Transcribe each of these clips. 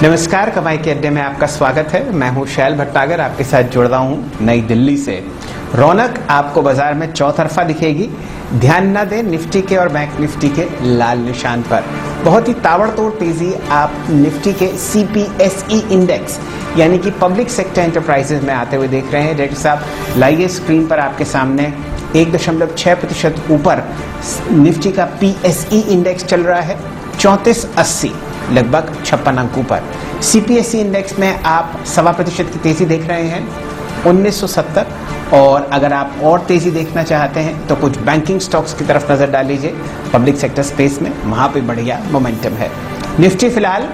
नमस्कार, कमाई के अड्डे में आपका स्वागत है। मैं हूं शैल भट्टागर, आपके साथ जुड़ रहा हूं नई दिल्ली से। रौनक आपको बाजार में चौतरफा दिखेगी। ध्यान न दें निफ्टी के और बैंक निफ्टी के लाल निशान पर। बहुत ही ताबड़तोड़ तेजी आप निफ्टी के CPSE इंडेक्स यानी कि पब्लिक सेक्टर एंटरप्राइजेज में आते हुए देख रहे हैं। डायरेक्टर साहब लाइए स्क्रीन पर आपके सामने 1.6% ऊपर निफ्टी का PSE इंडेक्स चल रहा है 3480, लगभग 56 अंकों पर। CPSE इंडेक्स में आप 1.25% की तेजी देख रहे हैं 1970। और अगर आप और तेजी देखना चाहते हैं तो कुछ बैंकिंग स्टॉक्स की तरफ नजर डाल लीजिए पब्लिक सेक्टर स्पेस में, वहां पे बढ़िया मोमेंटम है। निफ्टी फिलहाल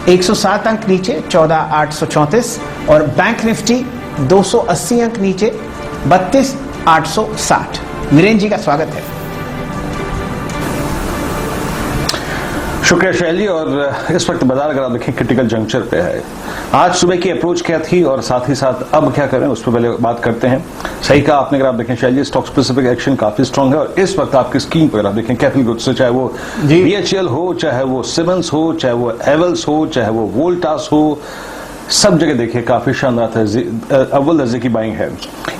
107 अंक नीचे 14834 और बैंक निफ्टी 280 अंक नीचे 32860। वीरेंद्र जी का स्वागत है। शुक्रिया शैल जी। और इस वक्त बाजार अगर आप देखें क्रिटिकल जंक्चर पे है। आज सुबह की अप्रोच क्या थी और साथ ही साथ अब क्या करें उस पर पहले बात करते हैं। सही कहा आपने, अगर आप देखें शैल जी स्टॉक स्पेसिफिक एक्शन काफी स्ट्रांग है और इस वक्त आपकी स्क्रीन पर अगर आप देखें कैपिटल गुड्स से, चाहे वो BHEL हो, चाहे वो सिमेंस हो, चाहे वो एवल्स हो, चाहे वो वोल्टास हो, सब जगह देखिए काफी शानदार अव्वल दर्जे की बाइंग है।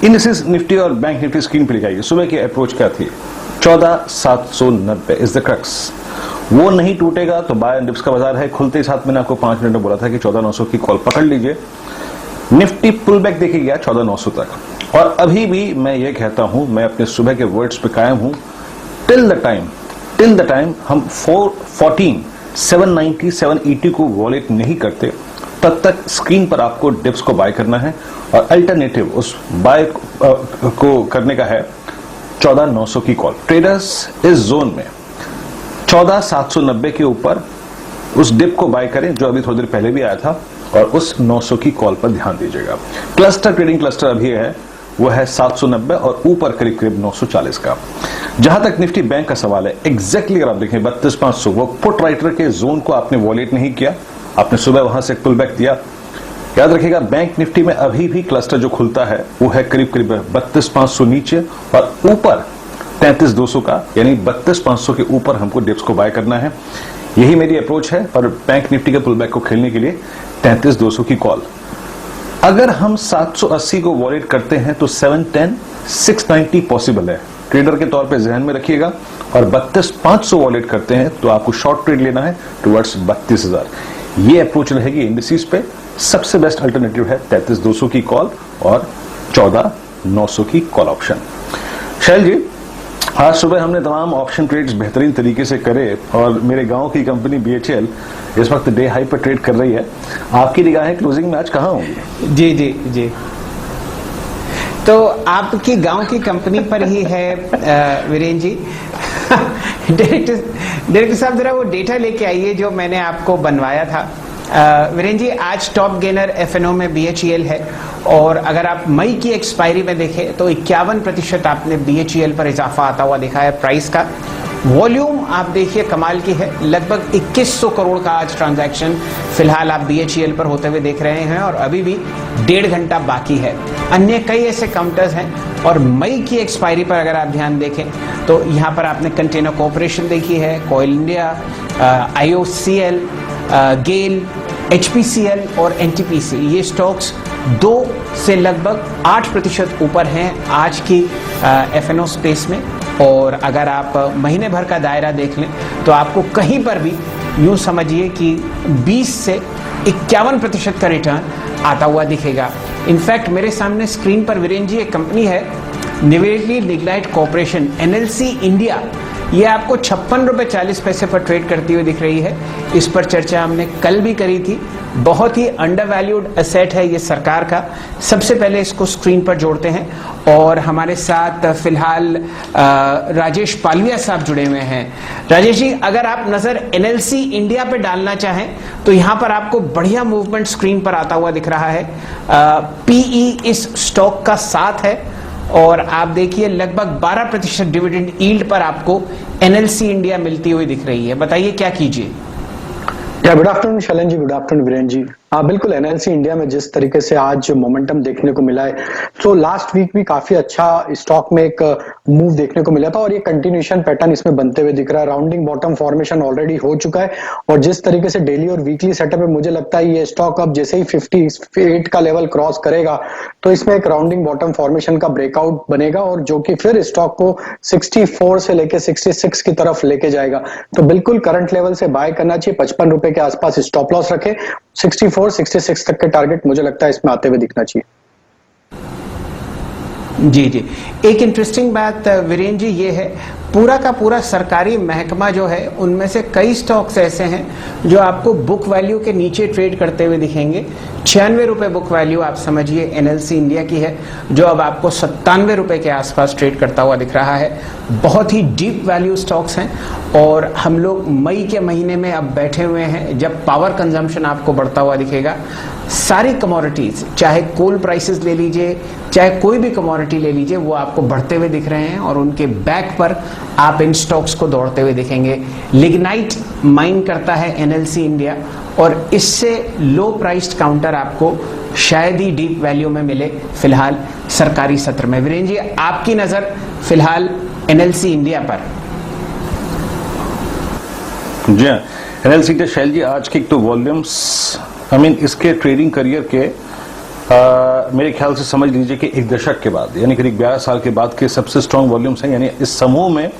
इंडिसेस निफ्टी और बैंक निफ्टी स्क्रीन पर दिखाइए। सुबह की अप्रोच क्या थी? 14790 इज द क्रक्स। वो नहीं टूटेगा तो बाय एंड डिप्स का बाजार है। खुलते ही साथ मैंने आपको 5 मिनट में बोला था कि 14900 की कॉल पकड़ लीजिए। निफ्टी पुल बैक देखिए गया 14900 तक और अभी भी मैं ये कहता हूं, मैं अपने सुबह के वर्ड्स पे कायम हूं। टिल द टाइम हम 414 790 780 को वॉलेट नहीं करते तब तक स्क्रीन पर आपको डिप्स को बाय करना है और अल्टरनेटिव उस बाय को करने का है 14900 की कॉल। ट्रेडर्स इस जोन में 14790 के ऊपर उस डिप को बाय करें जो अभी थोड़ी देर पहले भी आया था और उस 900 की कॉल पर ध्यान दीजिएगा। क्लस्टर ट्रेडिंग क्लस्टर अभी है वो है 790 और ऊपर करीब करीब 940 का। जहां तक निफ्टी बैंक का सवाल है, एग्जैक्टली अगर आप देखें 32500 वो पुट राइटर के जोन को आपने वॉलेट नहीं किया, आपने सुबह वहां से पुल बैक दिया। याद रखिएगा बैंक निफ्टी में अभी भी क्लस्टर जो खुलता है वो है करीब करीब 32500 नीचे और ऊपर 33200 का, यानी 32500 के ऊपर हमको डिप्स को बाय करना है। यही मेरी अप्रोच है पर बैंक निफ्टी के पुल बैक को खेलने के लिए 33200 की कॉल। अगर हम 780 को वॉलेट करते हैं तो 710 690 पॉसिबल है। ट्रेडर के तौर पे ध्यान में रखिएगा। और 32500 वॉलेट करते हैं तो आपको शॉर्ट ट्रेड लेना है टुवर्ड्स 32000। ये अप्रोच रहेगी इंडिसेस पे। सबसे बेस्ट अल्टरनेटिव है 33200 की कॉल और 14900 की कॉल ऑप्शन। शैल जी, आज सुबह हमने तमाम ऑप्शन ट्रेड्स बेहतरीन तरीके से करे और मेरे गांव की कंपनी BHEL इस वक्त डे हाई पर ट्रेड कर रही है। आपकी निगाहें क्लोजिंग में आज कहां होंगी? जी, तो आपकी गांव की कंपनी पर ही है वीरेंद्र जी। डायरेक्टर साहब जरा वो डेटा लेके आइए जो मैंने आपको बनवाया था। वीरेंद्र जी, आज टॉप गेनर FNO में BHEL है और अगर आप मई की एक्सपायरी में देखें तो 51% आपने BHEL पर इजाफा आता हुआ देखा है प्राइस का। वॉल्यूम आप देखिए कमाल की है, लगभग 2100 करोड़ का आज ट्रांजैक्शन फिलहाल आप BHEL पर होते हुए देख रहे हैं और अभी भी 1.5 घंटा बाकी है। अन्य कई ऐसे काउंटर्स हैं और मई की एक्सपायरी पर अगर आप ध्यान देखें तो यहाँ पर आपने कंटेनर कॉर्पोरेशन देखी है, कोयल इंडिया, IOCL, गेल, HPCL और NTPC। ये स्टॉक्स 2 से लगभग 8% ऊपर हैं आज की FNO स्पेस में। और अगर आप महीने भर का दायरा देख लें तो आपको कहीं पर भी यूं समझिए कि 20 से 51% का रिटर्न आता हुआ दिखेगा। इनफैक्ट मेरे सामने स्क्रीन पर वीरेंद्र जी एक कंपनी है Neyveli lignite corporation NLC India. ये आपको 56 रुपए 40 पैसे पर ट्रेड करती हुई दिख रही है। इस पर चर्चा हमने कल भी करी थी। बहुत ही अंडरवैल्यूड एसेट है ये सरकार का। सबसे पहले इसको स्क्रीन पर जोड़ते हैं और हमारे साथ फिलहाल राजेश पालिया साहब जुड़े हुए हैं। राजेश जी, अगर आप नजर NLC इंडिया पे डालना चाहें तो यहां पर आपको बढ़िया मूवमेंट स्क्रीन पर आता हुआ दिख रहा है। PE इस स्टॉक का 7 है और आप देखिए लगभग 12% डिविडेंड यील्ड पर आपको NLC इंडिया मिलती हुई दिख रही है। बताइए क्या कीजिए। गुड आफ्टरनून शैलन जी, गुड आफ्टरनून वीरेंद्र जी। बिल्कुल एनएलसी इंडिया में जिस तरीके से आज मोमेंटम देखने को मिला है, तो लास्ट वीक भी काफी अच्छा स्टॉक में एक मूव देखने को मिला था और ये कंटिन्यूएशन पैटर्न इसमें बनते हुए दिख रहा है। राउंडिंग बॉटम फॉर्मेशन ऑलरेडी हो चुका है और जिस तरीके से डेली और वीकली सेटअप है, मुझे लगता है ये स्टॉक अब जैसे ही 58 का लेवल क्रॉस करेगा तो इसमें एक राउंडिंग बॉटम फॉर्मेशन का ब्रेकआउट बनेगा और जो कि फिर स्टॉक को 64 से लेके 66 की तरफ लेके जाएगा। तो बिल्कुल करंट लेवल से बाय करना चाहिए, 55 रुपए के आसपास स्टॉप लॉस रखे, 64 66 तक के टारगेट मुझे लगता है इसमें आते हुए दिखना चाहिए। जी जी, एक इंटरेस्टिंग बात वीरेन जी ये है, पूरा का पूरा सरकारी महकमा जो है उनमें से कई स्टॉक्स ऐसे हैं जो आपको बुक वैल्यू के नीचे ट्रेड करते हुए दिखेंगे। 96 रुपए बुक वैल्यू आप समझिए एनएलसी इंडिया की है, जो अब आपको 97 रुपए के आसपास ट्रेड करता हुआ दिख रहा है। बहुत ही डीप वैल्यू स्टॉक्स हैं और हम लोग मई के महीने में अब बैठे हुए हैं जब पावर कंजम्पशन आपको बढ़ता हुआ दिखेगा। सारी कमोडिटीज, चाहे कोल प्राइसेस ले लीजिए, चाहे कोई भी कमोडिटी ले लीजिए, वो आपको बढ़ते हुए दिख रहे हैं और उनके बैक पर आप इन स्टॉक्स को दौड़ते हुए दिखेंगे। लिग्नाइट माइन करता है एनएलसी इंडिया और इससे लो प्राइस्ड काउंटर आपको शायद ही डीप वैल्यू में मिले फिलहाल सरकारी सत्र में। वीरेन जी, आपकी नजर फिलहाल एनएलसी इंडिया पर? जी हाँ, एनएलसी इंडिया शैल जी आज के तो वॉल्यूम्स इसके ट्रेडिंग करियर के मेरे ख्याल से समझ लीजिए कि एक दशक के बाद, यानी करीब 11 साल के बाद के सबसे स्ट्रांग वॉल्यूम्स हैं। यानी इस समूह में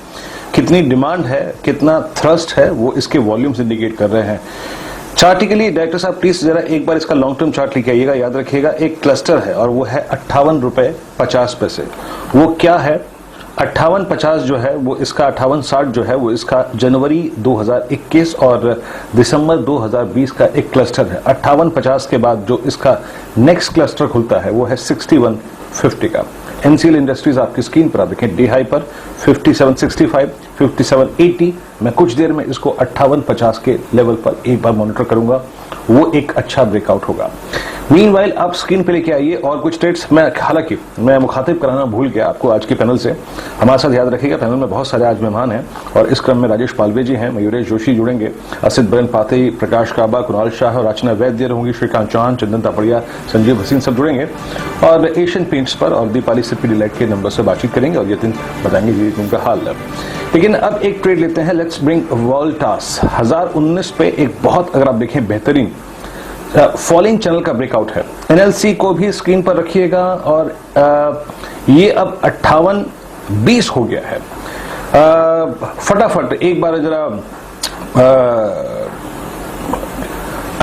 कितनी डिमांड है, कितना थ्रस्ट है, वो इसके वॉल्यूम्स इंडिकेट कर रहे हैं। चार्ट के लिए डायरेक्टर साहब प्लीज जरा एक बार इसका लॉन्ग टर्म चार्ट लेके आइएगा। याद रखिएगा एक क्लस्टर है और वो है 58 रुपए 50 पैसे। वो क्या है? 58.50 जो है वो इसका, 58.60 जो है वो इसका जनवरी 2021 और दिसंबर 2020 का एक क्लस्टर है। 58.50 के बाद जो इसका नेक्स्ट क्लस्टर खुलता है वो है 61.50 का। एनसीएल इंडस्ट्रीज आपकी स्क्रीन पर आप देखें, डी हाई पर 57.65, 57.80। मैं कुछ देर में इसको 58.50 के लेवल पर एक बार मॉनिटर करूंगा, वो एक अच्छा ब्रेकआउट होगा। मीनवाइल आप स्क्रीन पे लेके आइए और कुछ ट्रेड्स। हालांकि मैं मुखातिब कराना भूल गया आपको आज के पैनल से। हमारे साथ याद रखिएगा पैनल में बहुत सारे आज मेहमान हैं और इस क्रम में राजेश पालवे जी हैं, मयूरेश जोशी जुड़ेंगे, असित बरन पाते, प्रकाश काबा, कुणाल शाह और अर्चना वैद्य होंगी, श्रीकांत चौहान, चंदन तापड़िया, संजीव हसीन सब जुड़ेंगे और एशियन पेंट्स पर और दीपाली सिप्पी डिलाइट के नंबर से बातचीत करेंगे और यतिन बताएंगे जी उनका हाल है। लेकिन अब एक ट्रेड लेते हैं, लेट्स ब्रिंग वोल्टास। 1019 पे एक बहुत, अगर आप देखें, बेहतरीन फॉलिंग चैनल का ब्रेकआउट है। एनएलसी को भी स्क्रीन पर रखिएगा और ये अब 58.20 हो गया है। फटाफट एक बार जरा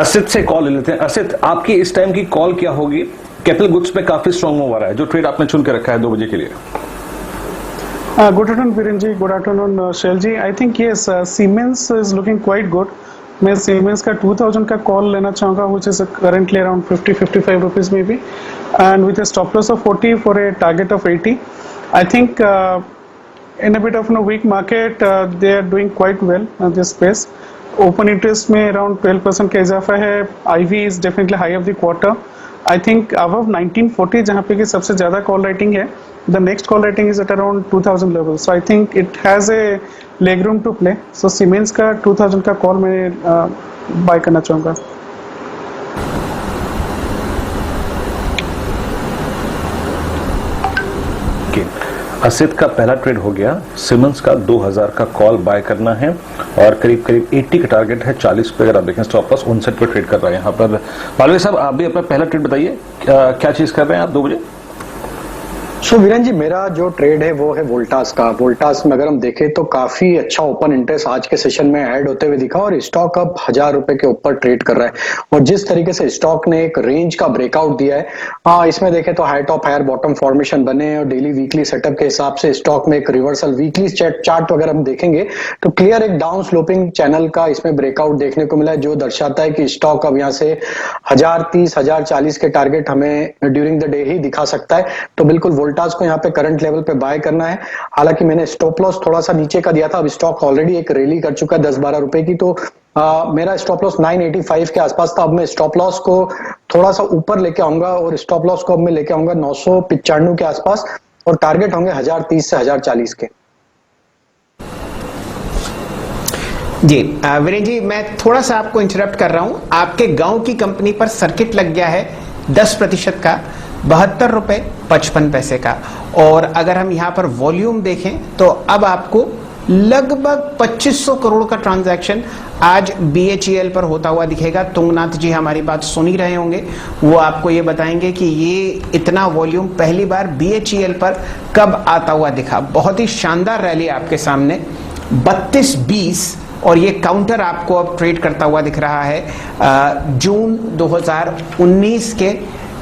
असित से कॉल ले लेते हैं। असित, आपकी इस टाइम की कॉल क्या होगी? कैपिटल गुड्स पे काफी स्ट्रॉन्ग मूव आ रहा है, जो ट्रेड आपने चुन के रखा है 2 बजे के लिए। Good afternoon, Viren ji. Good afternoon, Shell ji. I think yes, Siemens is looking quite good. मैं Siemens का 2000 का कॉल लेना चाहूँगा, which is currently around 50-55 rupees maybe, and with a stop loss of 40 for a target of 80. I think in a bit of a weak market, they are doing quite well in this space. Open interest में around 12% का इजाफा है. IV is definitely high of the quarter. I think above 1940 जहाँ पे कि सबसे ज़्यादा call writing है, the next call rating is at around 2000 level, so I think it has a leg room to play. So Siemens का 2000 का call मैं bye करना चाहूँगा। असित का पहला ट्रेड हो गया, सिमंस का 2000 का कॉल बाय करना है और करीब करीब 80 का टारगेट है, 40 पे अगर आप देखें स्टॉप लॉस 59 पे ट्रेड कर रहे हैं यहाँ पर। पालवे साहब, आप भी अपना पहला ट्रेड बताइए, क्या चीज कर रहे हैं आप 2 बजे? सो वीरेन जी, मेरा जो ट्रेड है वो है वोल्टास का। वोल्टास में अगर हम देखें तो काफी अच्छा ओपन इंटरेस्ट आज के सेशन में ऐड होते हुए दिखा और स्टॉक अब 1000 रुपए के ऊपर ट्रेड कर रहा है और जिस तरीके से स्टॉक ने एक रेंज का ब्रेकआउट दिया है, इसमें देखें तो high top higher bottom formation बने और डेली वीकली सेटअप के हिसाब से स्टॉक में एक रिवर्सल, वीकली चार्ट अगर हम देखेंगे तो क्लियर एक डाउन स्लोपिंग चैनल का इसमें ब्रेकआउट देखने को मिला है, जो दर्शाता है कि स्टॉक अब यहाँ से 1030 1040 के टारगेट हमें ड्यूरिंग द डे ही दिखा सकता है। तो बिल्कुल वोल्टास को यहाँ पे करंट लेवल पे बाय करना है। हालांकि मैंने स्टॉप लॉस थोड़ा सा नीचे का दिया था, अब स्टॉक ऑलरेडी एक रैली कर चुका है 10-12 रुपए की, तो मेरा स्टॉप लॉस 985 के आसपास था। अब मैं स्टॉप लॉस को थोड़ा सा ऊपर लेके आऊंगा और स्टॉप लॉस को अब मैं लेके आऊंगा 995 के आसपास और टारगेट होंगे 1030 से 1040 के। जी वीरेन जी, मैं थोड़ा सा आपको इंटरप्ट कर रहा हूं। आपके गांव की कंपनी पर सर्किट लग गया है 10% का, 72 रुपए 55 पैसे का। और अगर हम यहां पर वॉल्यूम देखें तो अब आपको लगभग 2500 करोड़ का ट्रांजैक्शन आज BHEL पर होता हुआ दिखेगा। तुंगनाथ जी हमारी बात सुन ही रहे होंगे, वो आपको ये बताएंगे कि ये इतना वॉल्यूम पहली बार BHEL पर कब आता हुआ दिखा। बहुत ही शानदार रैली आपके सामने 32-20, और ये काउंटर आपको अब ट्रेड करता हुआ दिख रहा है जून 2019 के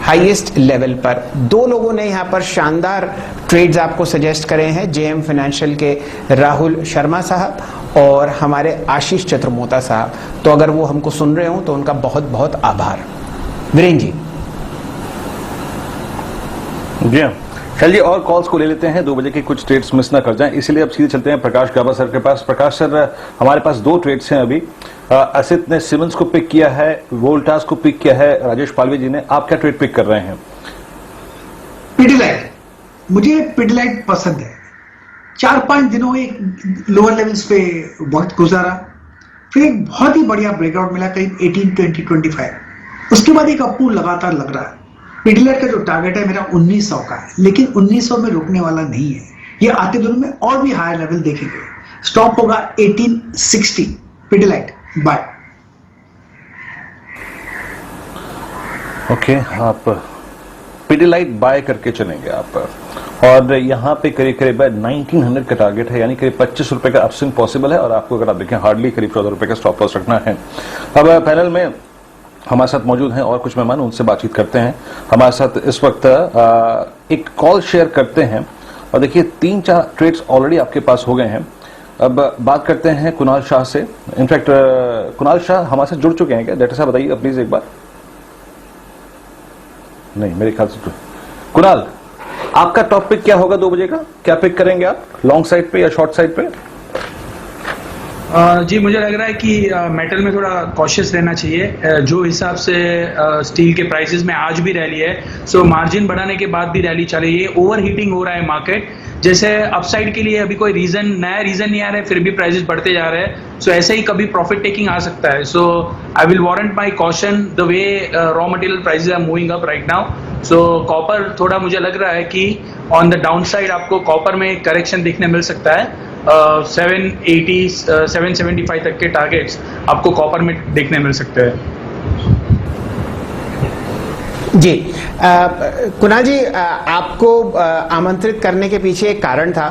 हाईएस्ट लेवल पर। दो लोगों ने यहां पर शानदार ट्रेड्स आपको सजेस्ट करे हैं, JM फाइनेंशियल के राहुल शर्मा साहब और हमारे आशीष चतुर्मोता साहब। तो अगर वो हमको सुन रहे हो तो उनका बहुत बहुत आभार। वीरेन जी। जी हाँ, चलिए और कॉल्स को ले लेते हैं, 2 बजे की कुछ ट्रेड्स मिस ना कर जाएं, इसीलिए अब सीधे चलते हैं प्रकाश गाबा सर के पास। प्रकाश सर, हमारे पास 2 ट्रेड्स हैं अभी। असित ने सिमंस को पिक किया है, वोल्टास को पिक किया है, राजेश पालवे जी ने। आप क्या ट्रेड पिक कर रहे हैं? पिडिलाइट, मुझे पिडिलाइट पसंद है। 4-5 दिनों एक लोअर लेवल्स पे वक्त गुजारा, फिर एक बहुत ही बढ़िया ब्रेकआउट मिला करीब 18, 20, 25। उसके बाद एक अपू लगातार लग रहा है। पिडिलाइट का जो टारगेट है मेरा 1900 का है, लेकिन 1900 में रुकने वाला नहीं है। ये आते दिनों में और भी हायर लेवल देखेंगे। स्टॉप होगा 1860 पिडिलाइट, बाय। ओके, आप पिडिलाइट बाय करके चलेंगे आप। और यहाँ पे करीब करीब 1900 का टारगेट है, यानी करीब 25 रुपए का अपस्विंग पॉसिबल है। और आपको अगर आप देखें हार्डली करीब 14 रुपए का स्टॉप लॉस रखना है। अब पैनल में हमारे साथ मौजूद हैं और कुछ मेहमान, उनसे बातचीत करते हैं। हमारे साथ इस वक्त एक कॉल शेयर करते हैं। और देखिए 3-4 ट्रेड्स ऑलरेडी आपके पास हो गए हैं। अब बात करते हैं कुणाल शाह से। इनफैक्ट कुणाल शाह हमारे साथ जुड़ चुके हैं क्या? डायरेक्टर साहब बताइए प्लीज एक बार। नहीं, मेरे ख्याल से कुणाल, आपका टॉप पिक क्या होगा 2 बजे का? क्या पिक करेंगे आप, लॉन्ग साइड पे या शॉर्ट साइड पे? जी, मुझे लग रहा है कि मेटल में थोड़ा कॉशियस रहना चाहिए। जो हिसाब से स्टील के प्राइसेस में आज भी रैली है, सो मार्जिन बढ़ाने के बाद भी रैली चल रही है। ओवर हीटिंग हो रहा है मार्केट। जैसे अपसाइड के लिए अभी कोई नया रीजन नहीं आ रहा है, फिर भी प्राइसेस बढ़ते जा रहे हैं। सो ऐसे ही कभी प्रॉफिट टेकिंग आ सकता है। So I will warrant my caution the way raw material prices are moving up right now. So copper थोड़ा मुझे लग रहा है कि ऑन द डाउन साइड आपको कॉपर में करेक्शन देखने मिल सकता है। 780, 775 तक के टारगेट्स आपको कॉपर में देखने मिल सकते हैं। जी कुणाल जी, आपको आमंत्रित करने के पीछे एक कारण था।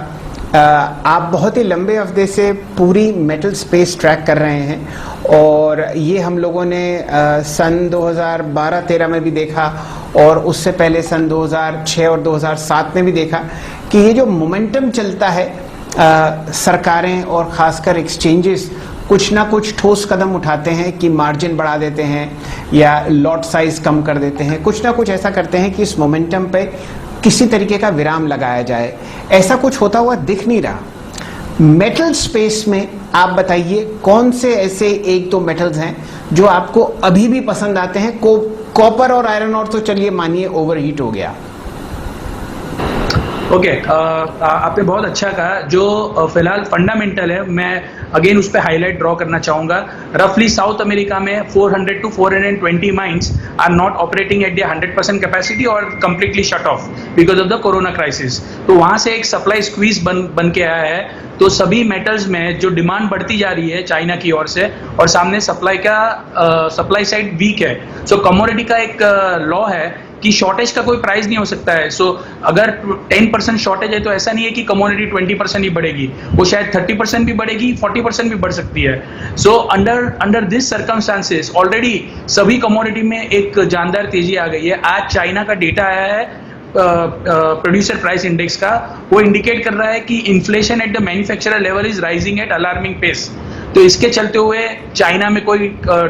आप बहुत ही लंबे अवधि से पूरी मेटल स्पेस ट्रैक कर रहे हैं और ये हम लोगों ने सन 2012-13 में भी देखा और उससे पहले सन 2006 और 2007 में भी देखा कि ये जो मोमेंटम चलता है, सरकारें और खासकर एक्सचेंजेस कुछ ना कुछ ठोस कदम उठाते हैं कि मार्जिन बढ़ा देते हैं या लॉट साइज कम कर देते हैं, कुछ ना कुछ ऐसा करते हैं कि इस मोमेंटम पे किसी तरीके का विराम लगाया जाए। ऐसा कुछ होता हुआ दिख नहीं रहा। मेटल स्पेस में आप बताइए कौन से ऐसे 1-2 मेटल्स हैं जो आपको अभी भी पसंद आते हैं? कॉपर और आयरन और तो चलिए मानिए ओवरहीट हो गया। ओके, आपने बहुत अच्छा कहा। जो फिलहाल फंडामेंटल है, मैं अगेन उस पर हाईलाइट ड्रॉ करना चाहूंगा। रफली साउथ अमेरिका में 400 to 420 mines are not operating at the 100% capacity और completely shut off because of the corona crisis. तो वहां से एक सप्लाई स्क्वीज बन के आया है। तो सभी मेटल्स में जो डिमांड बढ़ती जा रही है चाइना की ओर से, और सामने सप्लाई साइड वीक है। सो कमोडिटी का एक लॉ है कि शॉर्टेज का कोई प्राइस नहीं हो सकता है। सो अगर 10% शॉर्टेज है तो ऐसा नहीं है कि कमोडिटी 20% ही बढ़ेगी, वो शायद 30% भी बढ़ेगी, 40% भी बढ़ सकती है। So under this circumstances already सभी कमोडिटी में एक जानदार तेजी आ गई है। आज चाइना का डेटा आया है प्रोड्यूसर प्राइस इंडेक्स का, वो इंडिकेट कर रहा है कि inflation at the manufacturer level is rising at alarming pace. तो इसके चलते हुए चाइना में कोई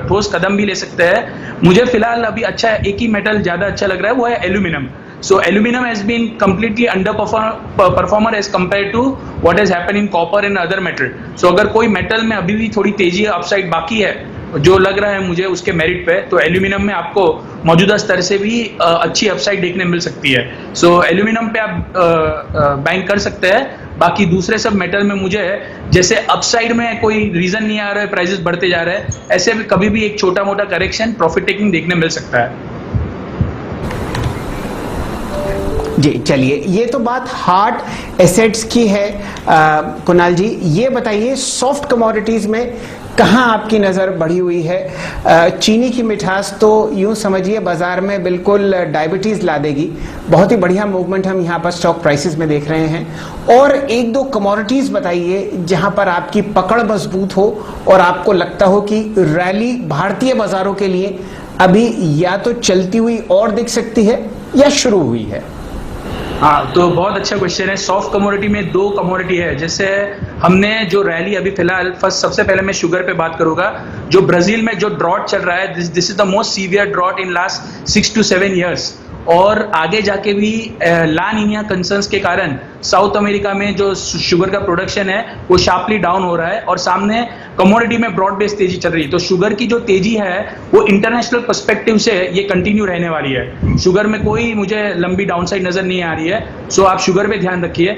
ठोस कदम भी ले सकते हैं। मुझे फिलहाल अभी अच्छा एक ही मेटल ज्यादा अच्छा लग रहा है, वो है aluminium. So aluminium has been completely under performer as compare to what has happened in copper and other metal. So अगर कोई मेटल में अभी भी थोड़ी तेजी अपसाइड बाकी है जो लग रहा है मुझे उसके मेरिट पे, तो एल्यूमिनियम में आपको मौजूदा स्तर से भी अच्छी अपसाइड देखने मिल सकती है। सो एल्यूमिनियम पे आप बैंक कर सकते हैं। बाकी दूसरे सब मेटल में मुझे जैसे अपसाइड में कोई रीजन नहीं आ रहा है, प्राइसेस बढ़ते जा रहे हैं, ऐसे भी कभी भी एक छोटा मोटा करेक्शन प्रॉफिट टेकिंग देखने मिल सकता है। जी चलिए, ये तो बात हार्ड एसेट्स की है। कुणाल जी ये बताइए, सॉफ्ट कमोडिटीज में कहाँ आपकी नज़र बढ़ी हुई है? चीनी की मिठास तो यूं समझिए बाजार में बिल्कुल डायबिटीज़ ला देगी। बहुत ही बढ़िया मूवमेंट हम यहाँ पर स्टॉक प्राइसेस में देख रहे हैं। और एक दो कमोडिटीज़ बताइए जहाँ पर आपकी पकड़ मजबूत हो और आपको लगता हो कि रैली भारतीय बाजारों के लिए अभी या तो चलती हुई और दिख सकती है या शुरू हुई है। हाँ, तो बहुत अच्छा क्वेश्चन है। सॉफ्ट कमोडिटी में दो कमोडिटी है, जैसे हमने जो रैली अभी फिलहाल सबसे पहले मैं शुगर पे बात करूंगा। जो ब्राजील में जो ड्रॉट चल रहा है, this is the most severe drought in last 6 to 7 years। और आगे जाके भी ला नीनिया कंसर्न्स के कारण साउथ अमेरिका में जो शुगर का प्रोडक्शन है वो शार्पली डाउन हो रहा है और सामने कमोडिटी में ब्रॉड बेस्ड तेजी चल रही है। तो शुगर की जो तेजी है वो इंटरनेशनल पर्सपेक्टिव से ये कंटिन्यू रहने वाली है। शुगर में कोई मुझे लंबी डाउनसाइड नजर नहीं आ रही है। सो आप शुगर पे ध्यान रखिए।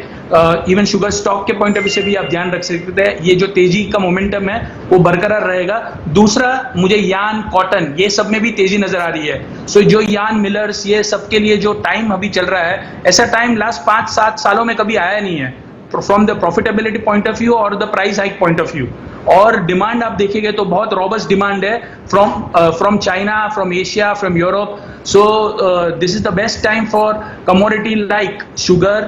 इवन शुगर स्टॉक के पॉइंट ऑफ व्यू से भी आप ध्यान रख सकते हैं। ये जो तेजी का मोमेंटम है वो बरकरार रहेगा। दूसरा, मुझे यान, कॉटन, ये सब में भी तेजी नजर आ रही है। सो जो यान, मिलर्स, ये सब के लिए जो टाइम अभी चल रहा है, ऐसा टाइम लास्ट 5-7 सालों में कभी आया नहीं है, from the profitability point of view और the price hike point of view. और डिमांड आप देखेंगे तो बहुत रॉबस्ट डिमांड है from China, from Asia, from Europe. So this is the best time for commodity like sugar,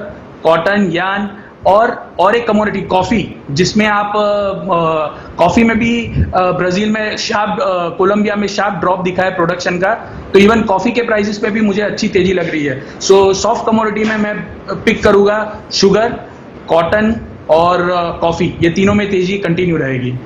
cotton, yarn और एक commodity coffee, जिसमें आप कॉफी में भी ब्राजील में कोलंबिया में शार्प ड्रॉप दिखा है प्रोडक्शन का। तो इवन कॉफी के प्राइसेस पे भी मुझे अच्छी तेजी लग रही है। सो सॉफ्ट कमोडिटी में मैं पिक करूंगा शुगर, कॉटन और कॉफी। ये तीनों में तेजी कंटिन्यू रहेगी।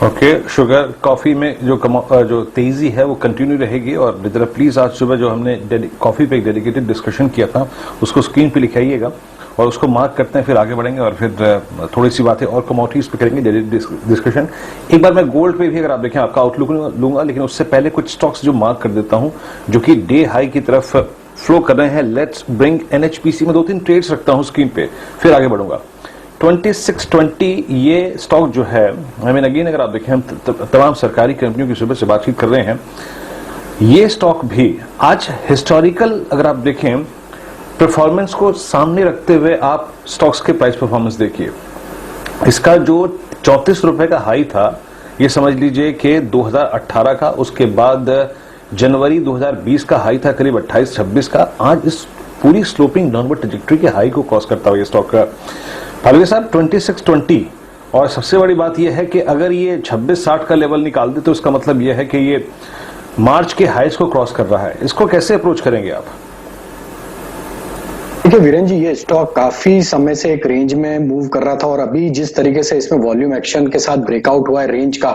ओके, शुगर, कॉफी में जो तेजी है वो कंटिन्यू रहेगी। और जरा प्लीज आज सुबह जो हमने कॉफी पे एक डेडिकेटेड डिस्कशन किया था उसको स्क्रीन पे लिखाइएगा और उसको मार्क करते हैं, फिर आगे बढ़ेंगे और फिर थोड़ी सी बातें और कमोडिटीज पे करेंगे डिस्कशन। एक बार मैं गोल्ड पे भी अगर आप देखें आपका आउटलुक लूंगा, लेकिन उससे पहले कुछ स्टॉक्स जो मार्क कर देता हूं जो कि डे हाई की तरफ फ्लो कर रहे हैं। लेट्स ब्रिंग एनएचपीसी में 2-3 ट्रेड्स रखता हूं स्क्रीन पे, फिर आगे बढ़ूंगा। 2620 ये स्टॉक जो है, आई मीन अगेन अगर आप देखें हम तमाम सरकारी कंपनियों की सुबह से बातचीत कर रहे हैं, ये स्टॉक भी आज हिस्टोरिकल अगर आप देखें परफॉर्मेंस को सामने रखते हुए आप स्टॉक्स के प्राइस परफॉर्मेंस देखिए। इसका जो 34 रुपए का हाई था, ये समझ लीजिए कि 2018 का, उसके बाद जनवरी 2020 का हाई था करीब 28-26 का। आज इस पूरी स्लोपिंग डाउनवर्ड ट्रैजेक्टरी के हाई को क्रॉस करता हुआ ये स्टॉक का फालवे साहब 2620। और सबसे बड़ी बात यह है कि अगर ये 2660 का लेवल निकाल दे तो इसका मतलब यह है कि ये मार्च के हाईस को क्रॉस कर रहा है। इसको कैसे अप्रोच करेंगे आप? देखिए वीरेन जी, ये स्टॉक काफी समय से एक रेंज में मूव कर रहा था और अभी जिस तरीके से इसमें वॉल्यूम एक्शन के साथ ब्रेकआउट हुआ है रेंज का,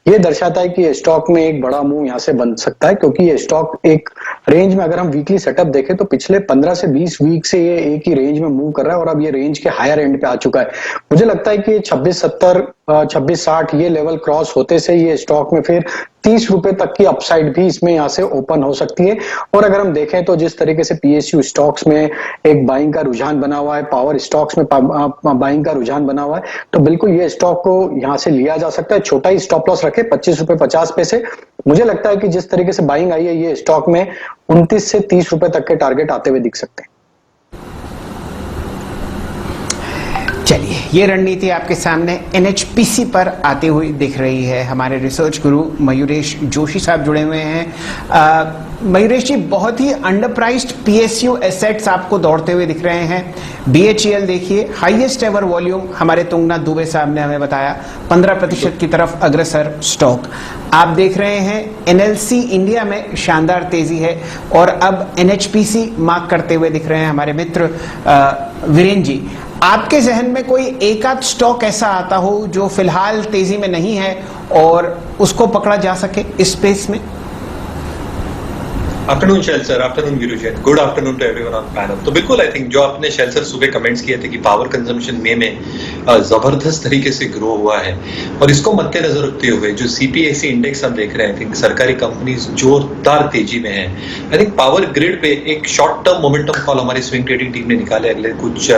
ये दर्शाता है कि ये स्टॉक में एक बड़ा मूव यहां से बन सकता है। क्योंकि ये स्टॉक एक रेंज में, अगर हम वीकली सेटअप देखें तो पिछले 15 से 20 वीक से ये एक ही रेंज में मूव कर रहा है और अब ये रेंज के हायर एंड पे आ चुका है। मुझे लगता है कि 2670, 2660 ये लेवल क्रॉस होते से ये स्टॉक में फिर 30 रुपए तक की अपसाइड भी इसमें यहां से ओपन हो सकती है। और अगर हम देखें तो जिस तरीके से पीएसयू स्टॉक्स में एक बाइंग का रुझान बना हुआ है, पावर स्टॉक्स में बाइंग का रुझान बना हुआ है, तो बिल्कुल ये स्टॉक को यहां से लिया जा सकता है। छोटा ही स्टॉप लॉस रखे 25 रुपए 50 पैसे। मुझे लगता है कि जिस तरीके से बाइंग आई है, ये स्टॉक में 29 से 30 रुपए तक के टारगेट आते हुए दिख सकते हैं। चलिए, ये रणनीति आपके सामने एनएचपीसी पर आते हुए दिख रही है। हमारे रिसर्च गुरु मयूरेश जोशी साहब जुड़े हुए हैं। मयूरेश जी, बहुत ही अंडर प्राइस्ड पीएसयू एसेट्स आपको दौड़ते हुए दिख रहे हैं। बीएचईएल देखिए, हाईएस्ट एवर वॉल्यूम हमारे तुंगनाथ दुबे साहब ने हमें बताया, 15% की तरफ अग्रसर स्टॉक आप देख रहे हैं। एनएलसी इंडिया में शानदार तेजी है और अब एनएचपीसी मार्क करते हुए दिख रहे हैं हमारे मित्र वीरेन जी। आपके जहन में कोई एक आध स्टॉक ऐसा आता हो जो फिलहाल तेजी में नहीं है और उसको पकड़ा जा सके इस स्पेस में? Afternoon Shail sir, afternoon Veeru ji, good afternoon to everyone on panel. तो बिल्कुल आई थिंक जो आपने शैल सर सुबह कमेंट्स किए थे कि पावर कंजम्पशन में जबरदस्त तरीके से ग्रो हुआ है और इसको मद्देनजर रखते हुए जो सीपीएसई इंडेक्स हम देख रहे हैं, आई थिंक सरकारी कंपनीज जोरदार तेजी में है। आई थिंक पावर ग्रिड पे एक शॉर्ट टर्म मोमेंटम कॉल हमारी स्विंग ट्रेडिंग टीम ने निकाले अगले कुछ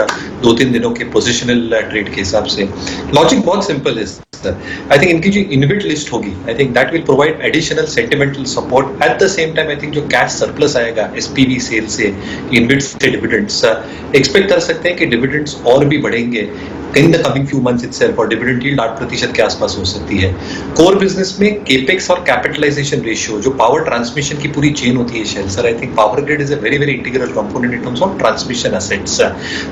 2-3 दिनों के पोजिशनल ट्रेड के हिसाब से। लॉजिक बहुत सिंपल है सर। आई थिंक इनकी जो इनविट लिस्ट होगी, आई think that will provide additional sentimental support. At the same time I think जो कैश सरप्लस आएगा एसपीवी सेल से, इनविट से डिविडेंड्स एक्सपेक्ट कर सकते हैं कि डिविडेंड्स और भी बढ़ेंगे in the coming few months itself और डिविडेंड यील्ड 8% के आसपास हो सकती है। कोर बिजनेस में केपेक्स और कैपिटलाइजेशन रेशियो, जो पावर ट्रांसमिशन की पूरी चेन होती है Shail sir, I think power grid is a very very integral component in terms of transmission assets.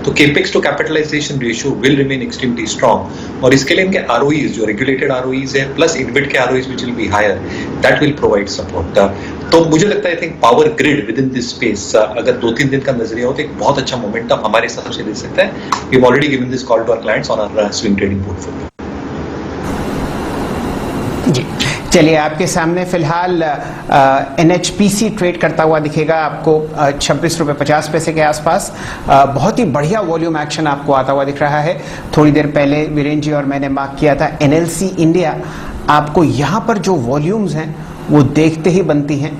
तो capex to capitalisation ratio will remain extremely strong और इसके लिए इनके आरओईज जो रेगुलेटेड आरओईज है प्लस इनविट के ROEs which will be higher, that will provide support. तो मुझे लगता है I think power grid within this space अगर 2-3 दिन का नजरिया हो तो एक बहुत अच्छा मोमेंटम हमारे हिसाब से दे सकता है। We have already given this call to our clients on our swing trading portfolio. जी चलिए, आपके सामने फिलहाल एनएचपीसी ट्रेड करता हुआ दिखेगा आपको 26 रुपये 50 पैसे के आसपास। बहुत ही बढ़िया वॉल्यूम एक्शन आपको आता हुआ दिख रहा है। थोड़ी देर पहले वीरेंद्र जी और मैंने मार्क किया था एनएलसी इंडिया, आपको यहाँ पर जो वॉल्यूम्स हैं वो देखते ही बनती हैं।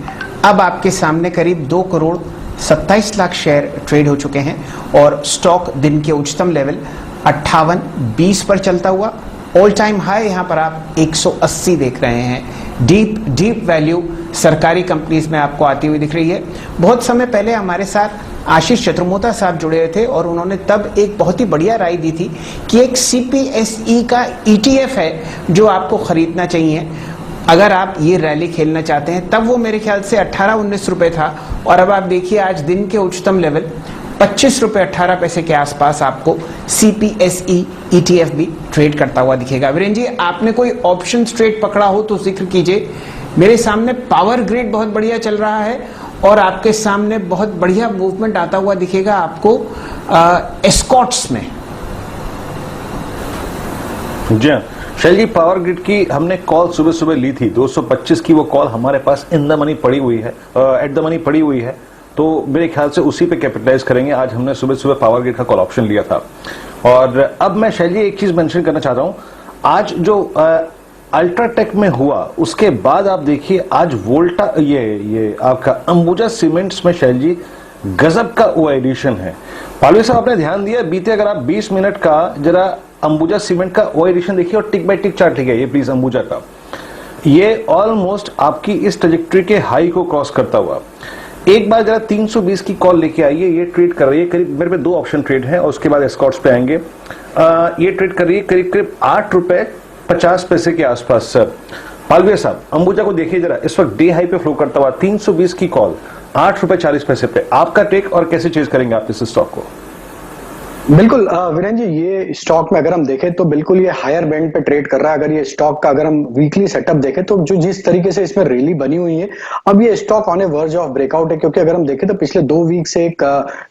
अब आपके सामने करीब 2 करोड़ 27 लाख शेयर ट्रेड हो चुके हैं और स्टॉक दिन के उच्चतम लेवल 58.20 पर चलता हुआ, ऑल टाइम हाई यहाँ पर आप 180 देख रहे हैं। डीप वैल्यू सरकारी कंपनीज में आपको आती हुई दिख रही है। बहुत समय पहले हमारे साथ आशीष चतुर्मोता साहब जुड़े थे और उन्होंने तब एक बहुत ही बढ़िया राय दी थी कि एक सीपीएसई का ईटीएफ है जो आपको खरीदना चाहिए अगर आप ये रैली खेलना चाहते हैं। तब वो मेरे ख्याल से 18-19 रुपए था और अब आप देखिए आज दिन के उच्चतम लेवल 25 रुपए 18 पैसे के आसपास आपको सीपीएसई ईटीएफ भी ट्रेड करता हुआ दिखेगा। वीरेंद्र जी, आपने कोई ऑप्शन ट्रेड पकड़ा हो तो जिक्र कीजिए। मेरे सामने पावर ग्रिड बहुत बढ़िया चल रहा है और आपके सामने बहुत बढ़िया मूवमेंट आता हुआ दिखेगा आपको एस्कॉट्स में। जी शैल जी, पावर ग्रिड की हमने कॉल सुबह सुबह ली थी 225 की, वो कॉल हमारे पास इन द मनी पड़ी हुई है, एट द मनी पड़ी हुई है, तो मेरे ख्याल से उसी पे कैपिटलाइज करेंगे। आज हमने सुबह सुबह पावर ग्रिड का कॉल ऑप्शन लिया था। और अब मैं शैल जी एक चीज मेंशन करना चाह रहा हूं, आज जो अल्ट्राटेक में हुआ उसके बाद आप देखिए आज वोल्टा ये आपका अंबुजा सीमेंट्स में शैल जी गजब का वो एडिशन है। पालवी साहब आपने ध्यान दिया बीते, अगर आप 20 मिनट का जरा अंबुजा सीमेंट का वो एडिशन देखिए और टिक बाय टिक चार्ट लिखिए ये प्लीज अंबुजा का, ये ऑलमोस्ट आपकी इस ट्रैजेक्टरी के हाई को क्रॉस करता हुआ एक बार जरा 320 की कॉल लेके आइए। ये ट्रेड कर रही है करीब, मेरे पे 2 ऑप्शन ट्रेड है और उसके बाद एस्कॉट्स पे आएंगे। ये ट्रेड कर रही है करीब 8 रुपए 50 पैसे के आसपास। सर पालविया साहब, अंबुजा को देखिए जरा, इस वक्त डे हाई पे फ्लो करता हुआ 320 की कॉल 8 रुपए 40 पैसे पे। आपका टेक और कैसे चेज करेंगे आप इस स्टॉक को? बिल्कुल वीरेंद्र जी, ये स्टॉक में अगर हम देखें तो बिल्कुल ये हायर बैंड पे ट्रेड कर रहा है। अगर ये स्टॉक का अगर हम वीकली सेटअप देखें तो जो जिस तरीके से इसमें रैली बनी हुई है, अब ये stock on A verge of breakout है, क्योंकि अगर हम देखें तो पिछले 2 वीक से एक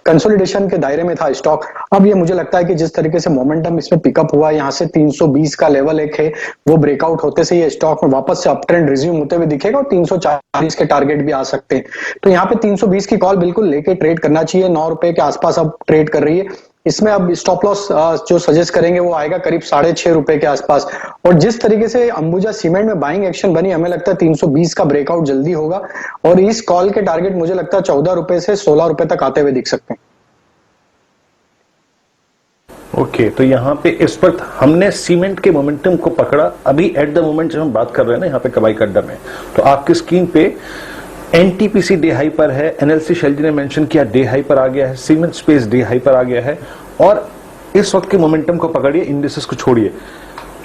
कंसोलिडेशन के दायरे में था स्टॉक। अब ये मुझे लगता है कि जिस तरीके से मोमेंटम इसमें पिकअप हुआ, यहाँ से 320 का लेवल एक है, वो ब्रेकआउट होते से ये स्टॉक में वापस से अप ट्रेंड रिज्यूम होते हुए दिखेगा और 340 के टारगेट भी आ सकते हैं। तो यहाँ पे 320 की कॉल बिल्कुल लेके ट्रेड करना चाहिए। 9 रुपए के आसपास अब ट्रेड कर रही है। इसमें अब स्टॉप लॉस जो सजेस्ट करेंगे वो आएगा करीब 6.5 रुपए के आसपास। और जिस तरीके से अंबुजा सीमेंट में बाइंग एक्शन बनी, हमें लगता है 320 का ब्रेकआउट जल्दी होगा और इस कॉल के टारगेट मुझे लगता है 14 रुपए से 16 रुपए तक आते हुए दिख सकते हैं। ओके, तो यहाँ पे इस वक्त हमने सीमेंट के मोमेंटम को पकड़ा। अभी एट द मोमेंट जब हम बात कर रहे हैं ना यहाँ पे कबाई का अड्डा में, तो आपकी स्क्रीन पे एनटीपीसी डे हाई पर है, एनएलसी शैल जी ने मेंशन किया डे हाई पर आ गया है, सीमेंट स्पेस डे हाई पर आ गया है। और इस वक्त के मोमेंटम को पकड़िए, इंडिसेस को छोड़िए।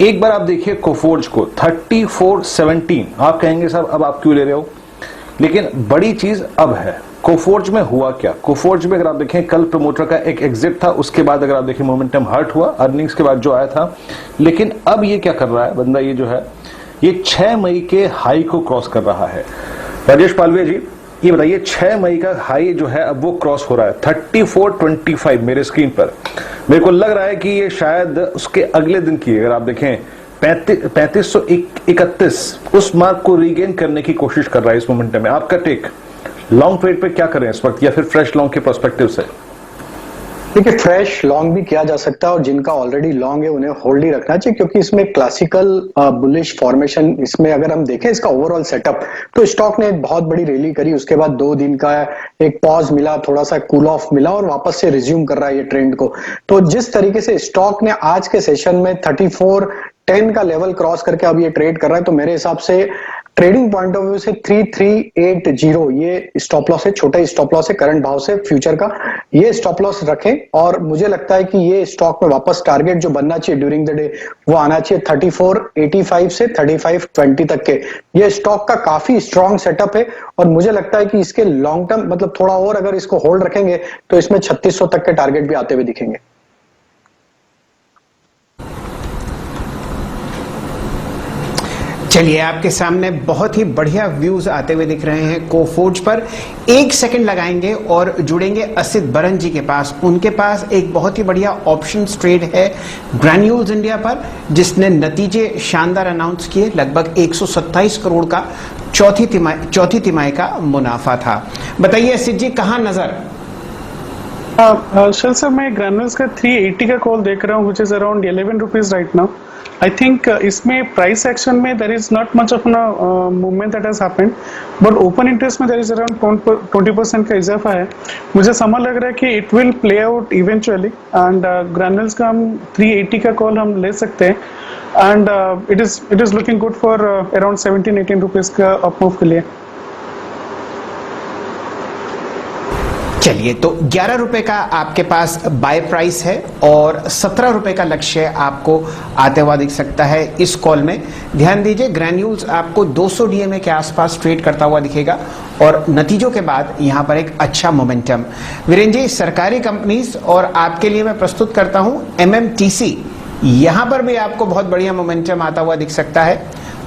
एक बार आप देखिए कोफोर्ज को 3417। आप कहेंगे साहब अब आप क्यों ले रहे हो, लेकिन बड़ी चीज अब है कोफोर्ज में हुआ क्या। कोफोर्ज में अगर आप देखें कल प्रमोटर का एक एग्जिट था, उसके बाद अगर आप देखें मोमेंटम हर्ट हुआ अर्निंग्स के बाद जो आया था। लेकिन अब ये क्या कर रहा है बंदा, ये जो है ये 6 मई के हाई को क्रॉस कर रहा है। राजेश पालवे जी ये बताइए 6 मई का हाई जो है अब वो क्रॉस हो रहा है 3425 मेरे स्क्रीन पर। मेरे को लग रहा है कि ये शायद उसके अगले दिन की, अगर आप देखें 3531 उस मार्क को रीगेन करने की कोशिश कर रहा है इस मोमेंटम में। आपका टेक लॉन्ग ट्रेड पे क्या करें इस वक्त, या फिर फ्रेश लॉन्ग के पर्सपेक्टिव से? देखिए फ्रेश लॉन्ग भी किया जा सकता है और जिनका ऑलरेडी लॉन्ग है उन्हें होल्ड ही रखना चाहिए, क्योंकि इसमें क्लासिकल बुलिश फॉर्मेशन, इसमें अगर हम देखें इसका ओवरऑल सेटअप, तो स्टॉक ने एक बहुत बड़ी रैली करी, उसके बाद 2 दिन का एक पॉज मिला, थोड़ा सा कूल ऑफ मिला और वापस से रिज्यूम कर रहा है ये ट्रेंड को। तो जिस तरीके से स्टॉक ने आज के सेशन में 3410 का लेवल क्रॉस करके अब ये ट्रेड कर रहा है, तो मेरे हिसाब से ट्रेडिंग पॉइंट ऑफ व्यू से 3380 ये स्टॉप लॉस है, छोटा स्टॉप लॉस है करंट भाव से फ्यूचर का, ये स्टॉप लॉस रखें। और मुझे लगता है कि ये स्टॉक में वापस टारगेट जो बनना चाहिए ड्यूरिंग द डे वो आना चाहिए 3485 से 3520 तक के। ये स्टॉक का काफी स्ट्रॉन्ग सेटअप है और मुझे लगता है कि इसके लॉन्ग टर्म मतलब थोड़ा और अगर इसको होल्ड रखेंगे तो इसमें 3600 तक के टारगेट भी आते हुए दिखेंगे। चलिए, आपके सामने बहुत ही बढ़िया व्यूज आते हुए दिख रहे हैं कोफोर्ज पर। 1 सेकंड लगाएंगे और जुड़ेंगे असित बरन जी के पास। उनके पास एक बहुत ही बढ़िया ऑप्शंस ट्रेड है ग्रैन्यूल्स इंडिया पर, जिसने नतीजे शानदार अनाउंस किए। लगभग 127 करोड़ का चौथी तिमाही का मुनाफा था। बताइए असित जी, कहां नजर? शल सर, मैं ग्रैन्यूल्स का 380 का कॉल देख रहा हूँ, which is around 11 rupees right now. I think इसमें प्राइस एक्शन में there is not much of a movement that has happened, but open interest में there is around 20% का इजाफा है। मुझे समझ लग रहा है कि it will play out eventually and granules का हम 380 का कॉल हम ले सकते हैं and it is looking good for around 17-18 rupees का अप मूव के लिए। चलिए, तो 11 रुपए का आपके पास बाय प्राइस है और 17 रुपए का लक्ष्य आपको आते हुआ दिख सकता है इस कॉल में। ध्यान दीजिए, ग्रैन्यूल्स आपको 200 डीएमए के आसपास ट्रेड करता हुआ दिखेगा और नतीजों के बाद यहां पर एक अच्छा मोमेंटम। वीरेंद्र जी, सरकारी कंपनीज और आपके लिए मैं प्रस्तुत करता हूं एमएमटीसी, यहां पर भी आपको बहुत बढ़िया मोमेंटम आता हुआ दिख सकता है।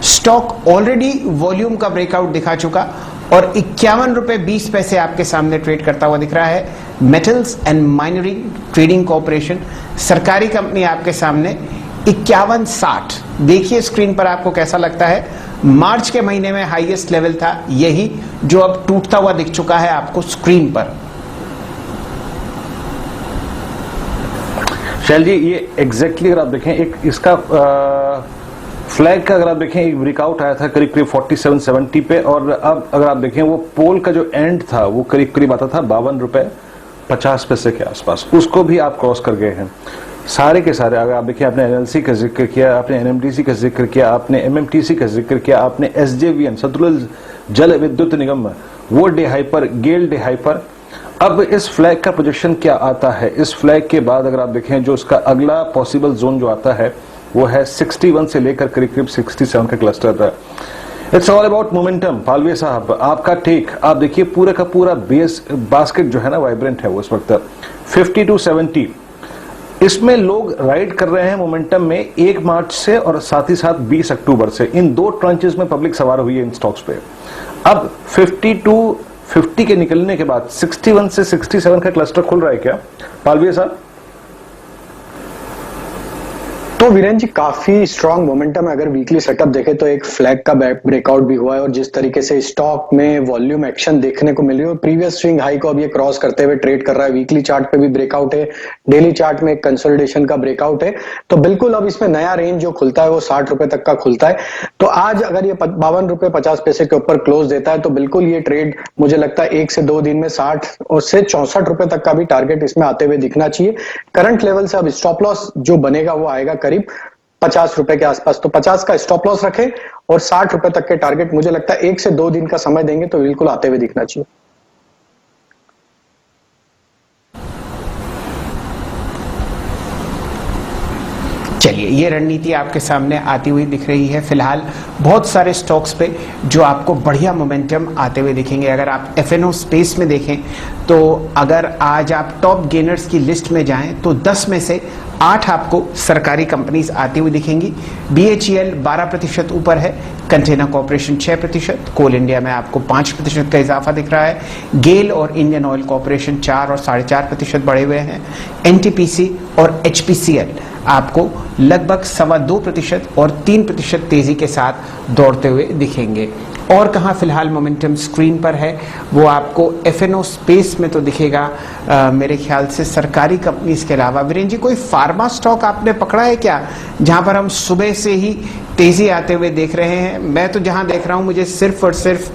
स्टॉक ऑलरेडी वॉल्यूम का ब्रेकआउट दिखा चुका और 51 रुपए 20 पैसे आपके सामने ट्रेड करता हुआ दिख रहा है। मेटल्स एंड माइनरिंग ट्रेडिंग कॉर्पोरेशन, सरकारी कंपनी आपके सामने 51.60। देखिए स्क्रीन पर आपको कैसा लगता है। मार्च के महीने में हाईएस्ट लेवल था यही, जो अब टूटता हुआ दिख चुका है आपको स्क्रीन पर। शैल जी, ये एग्जैक्टली अगर आप देखें, एक इसका फ्लैग का अगर आप देखें एक ब्रेकआउट आया था करीब करीब 4770 पे, और अब अगर आप देखें वो पोल का जो एंड था वो करीब करीब आता था 52 रुपए 50 पैसे के आसपास, उसको भी आप क्रॉस कर गए हैं। सारे के सारे अगर आप देखिए, आपने एनएलसी का जिक्र किया, आपने एनएमडीसी का जिक्र किया, आपने एमएमटीसी का जिक्र किया, आपने एसजेवीएन सतलुज जल विद्युत निगम वो डे हाई पर, गेल डे हाई पर। अब इस फ्लैग का प्रोजेक्शन क्या आता है? इस फ्लैग के बाद अगर आप देखें जो इसका अगला पॉसिबल जोन जो आता है वो है 61 से लेकर करीब करीब 67 का क्लस्टर है। It's all about momentum. Palve साहब, आपका टेक, आप देखिए पूरा का पूरा बेस बास्केट जो है ना वाइब्रेंट है वो इस वक्त 50 to 70। इसमें लोग राइड कर रहे हैं मोमेंटम में 1 मार्च से और साथ ही साथ 20 अक्टूबर से। इन 2 ट्रांचेस में पब्लिक सवार हुई है इन स्टॉक्स पे। अब 50 to 50 के निकलने के बाद 61 से 67 का क्लस्टर खुल रहा है क्या पालवे साहब? तो वीरेंद्र जी, काफी स्ट्रॉन्ग मोमेंटम है। अगर वीकली सेटअप देखें तो एक फ्लैग का ब्रेकआउट भी हुआ है और जिस तरीके से स्टॉक में वॉल्यूम एक्शन देखने को मिली है, प्रीवियस स्विंग हाई को अब ये क्रॉस करते हुए ट्रेड कर रहा है। वीकली चार्ट पे भी ब्रेकआउट है, डेली चार्ट में एक कंसोलिडेशन का ब्रेकआउट है। तो बिल्कुल अब इसमें नया रेंज जो खुलता है वो 60 रुपए तक का खुलता है। तो आज अगर ये 52 रुपए 50 पैसे के ऊपर क्लोज देता है तो बिल्कुल ये ट्रेड मुझे लगता है 1 से 2 दिन में 60 और से 64 रुपए तक का भी टारगेट इसमें आते हुए दिखना चाहिए। करंट लेवल से अब स्टॉप लॉस जो बनेगा वो आएगा करीब 50 रुपए के आसपास। तो 50 का स्टॉप लॉस रखें और 60 रुपए तक के टारगेट मुझे लगता है 1 से 2 दिन का समय देंगे तो बिल्कुल आते हुए दिखना चाहिए। चलिए, ये रणनीति आपके सामने आती हुई दिख रही है। फिलहाल बहुत सारे स्टॉक्स पे जो आपको बढ़िया मोमेंटम आते हुए दिखेंगे। अगर आप एफएनओ स्पेस में देखें तो अगर आज आप टॉप गेनर्स की लिस्ट में जाएं तो 10 में से 8 आपको सरकारी कंपनीज आती हुई दिखेंगी। बीएचईएल 12% ऊपर है, कंटेनर कॉर्पोरेशन 6%, कोल इंडिया में आपको 5% का इजाफा दिख रहा है, गेल और इंडियन ऑयल कॉर्पोरेशन 4 और 4.5% बढ़े हुए हैं, एनटीपीसी और एचपीसीएल आपको लगभग 2.25% और 3% तेजी के साथ दौड़ते हुए दिखेंगे। और कहाँ फिलहाल मोमेंटम स्क्रीन पर है वो आपको एफएनओ स्पेस में तो दिखेगा मेरे ख्याल से सरकारी कंपनीज के अलावा। वीरेंद्र जी, कोई फार्मा स्टॉक आपने पकड़ा है क्या जहां पर हम सुबह से ही तेजी आते हुए देख रहे हैं? मैं तो जहां देख रहा हूं मुझे सिर्फ और सिर्फ